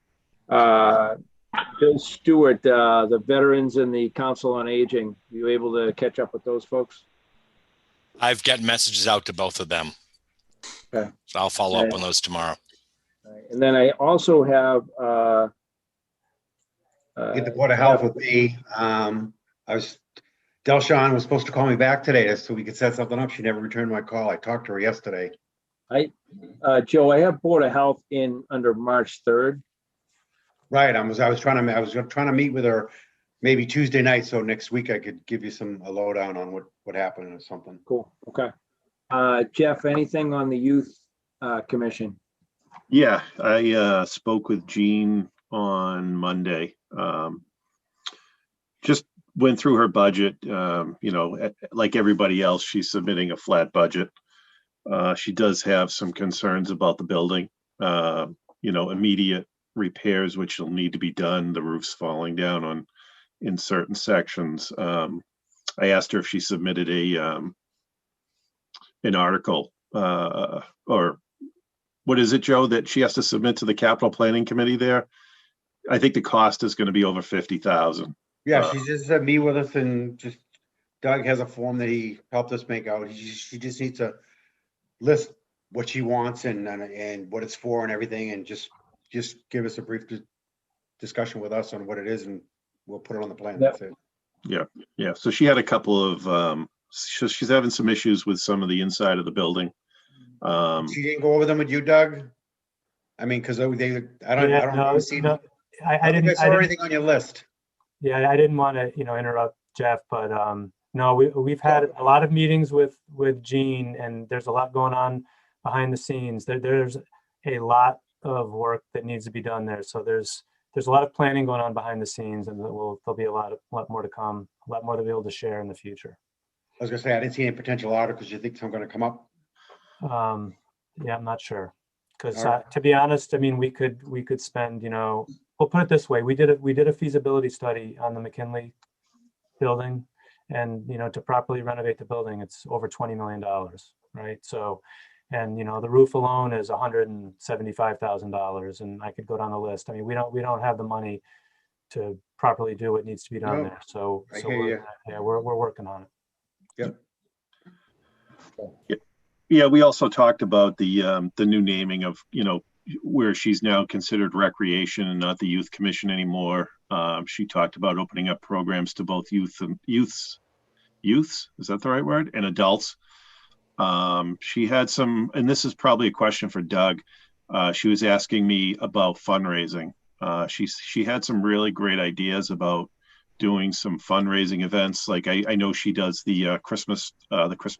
Bill Stewart, the veterans and the Council on Aging, were you able to catch up with those folks? I've got messages out to both of them. Okay. So I'll follow up on those tomorrow. Right. And then I also have Get the Board of Health with me. Delshawn was supposed to call me back today so we could set something up. She never returned my call. I talked to her yesterday. Joe, I have Board of Health in under March 3rd. Right, I was trying to meet with her maybe Tuesday night, so next week I could give you a lowdown on what happened or something. Cool, okay. Jeff, anything on the Youth Commission? Yeah, I spoke with Jean on Monday. Just went through her budget. Like everybody else, she's submitting a flat budget. She does have some concerns about the building. Immediate repairs which will need to be done. The roof's falling down in certain sections. I asked her if she submitted an article or what is it, Joe, that she has to submit to the capital planning committee there? I think the cost is going to be over 50,000. Yeah, she just said meet with us, and just Doug has a form that he helped us make out. She just needs to list what she wants and what it's for and everything, and just give us a brief discussion with us on what it is, and we'll put it on the plan. Yep. That's it. Yeah. So she had a couple of she's having some issues with some of the inside of the building. She didn't go over them with you, Doug? I mean, because I don't see. I didn't saw anything on your list. Yeah, I didn't want to, interrupt Jeff, but no, we've had a lot of meetings with Jean, and there's a lot going on behind the scenes. There's a lot of work that needs to be done there. So there's a lot of planning going on behind the scenes, and there'll be a lot more to come, a lot more to be able to share in the future. I was gonna say, I didn't see any potential articles. You think some going to come up? Yeah, I'm not sure. Because All right. to be honest, I mean, we could spend, we'll put it this way. We did a feasibility study on the McKinley building, and, to properly renovate the building, it's over $20 million, right? So, and, the roof alone is $175,000, and I could go down the list. I mean, we don't have the money to properly do what needs to be done No, there. So I hear we're working on it. Yep. Yeah, we also talked about the new naming of, where she's now considered recreation and not the youth commission anymore. She talked about opening up programs to both youths, is that the right word? And adults. She had some, and this is probably a question for Doug. She was asking me about fundraising. She had some really great ideas about doing some fundraising events. Like I know she does the Christmas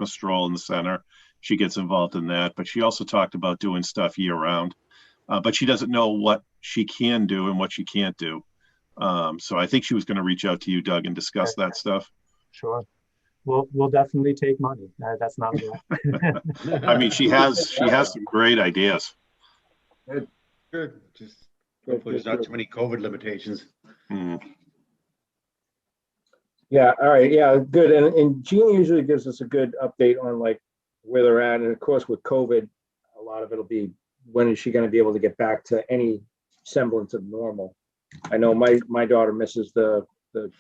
stroll in the center. She gets involved in that, but she also talked about doing stuff year round. But she doesn't know what she can do and what she can't do. So I think she was going to reach out to you, Doug, and discuss that stuff. Sure. We'll definitely take money. That's not bad. I mean, she has some great ideas. Good. Just hopefully there's not too many COVID limitations. Yeah, all right, yeah, good. And Jean usually gives us a good update on like where they're at. And of course, with COVID, a lot of it'll be, when is she going to be able to get back to any semblance of normal? I know my daughter misses the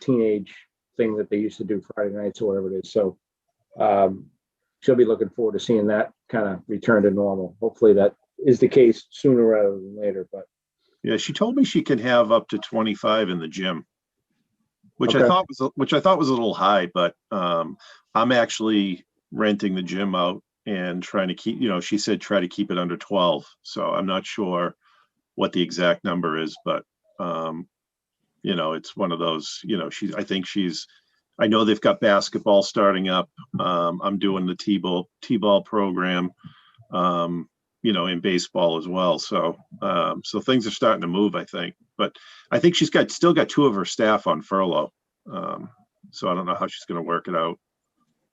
teenage thing that they used to do Friday nights or whatever it is. So she'll be looking forward to seeing that kind of return to normal. Hopefully that is the case sooner rather than later. But yeah, she told me she can have up to 25 in the gym, which Okay. I thought was a little high, but I'm actually renting the gym out and trying to keep, she said try to keep it under 12. So I'm not sure what the exact number is, but it's one of those, I know they've got basketball starting up. I'm doing the T-ball program, in baseball as well. So things are starting to move, I think, but I think she's still got 2 of her staff on furlough. So I don't know how she's going to work it out.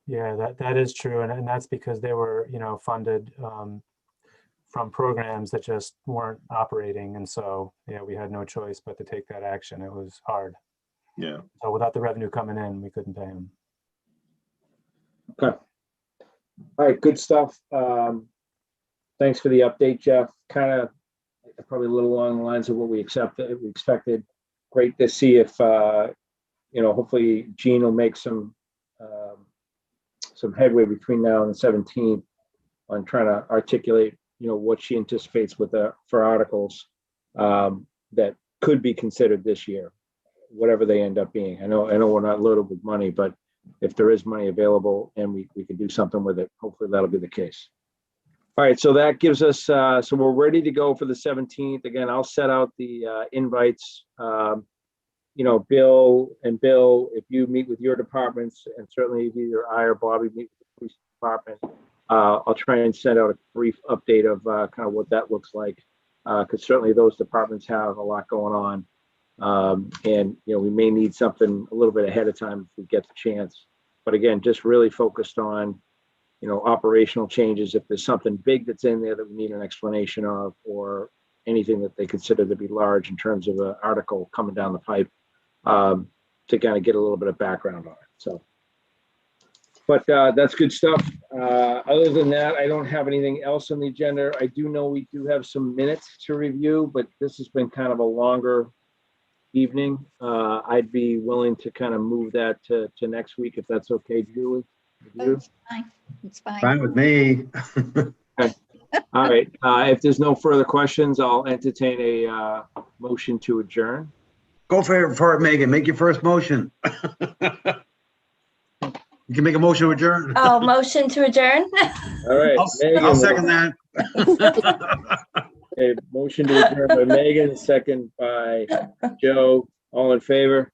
Yeah, that is true. And that's because they were, funded from programs that just weren't operating. And so, we had no choice but to take that action. It was hard. Yeah. So without the revenue coming in, we couldn't pay them. okay. All right, good stuff. Thanks for the update, Jeff. Kind of probably a little along the lines of what we expected. Great to see if hopefully Jean will make some headway between now and the 17th on trying to articulate, what she anticipates for articles that could be considered this year, whatever they end up being. I know we're not loaded with money, but if there is money available and we could do something with it, hopefully that'll be the case. All right, so that gives us, so we're ready to go for the 17th. Again, I'll set out the invites. You know, Bill, if you meet with your departments, and certainly if either I or Bobby meet with the police department, I'll try and send out a brief update of kind of what that looks like, because certainly those departments have a lot going on. And, you know, we may need something a little bit ahead of time if we get the chance. But again, just really focused on, you know, operational changes. If there's something big that's in there that we need an explanation of, or anything that they consider to be large in terms of an article coming down the pipe, to kind of get a little bit of background on it. So, but that's good stuff. Other than that, I don't have anything else on the agenda. I do know we do have some minutes to review, but this has been kind of a longer evening. I'd be willing to kind of move that to next week, if that's okay, Julie. with you? It's fine. It's fine. Fine with me. All right, if there's no further questions, I'll entertain a motion to adjourn. Go for it, Megan. Make your first motion. You can make a motion to adjourn. Oh, motion to adjourn? All right, I'll second that. Okay, motion to adjourn by Megan, second by Joe. All in favor?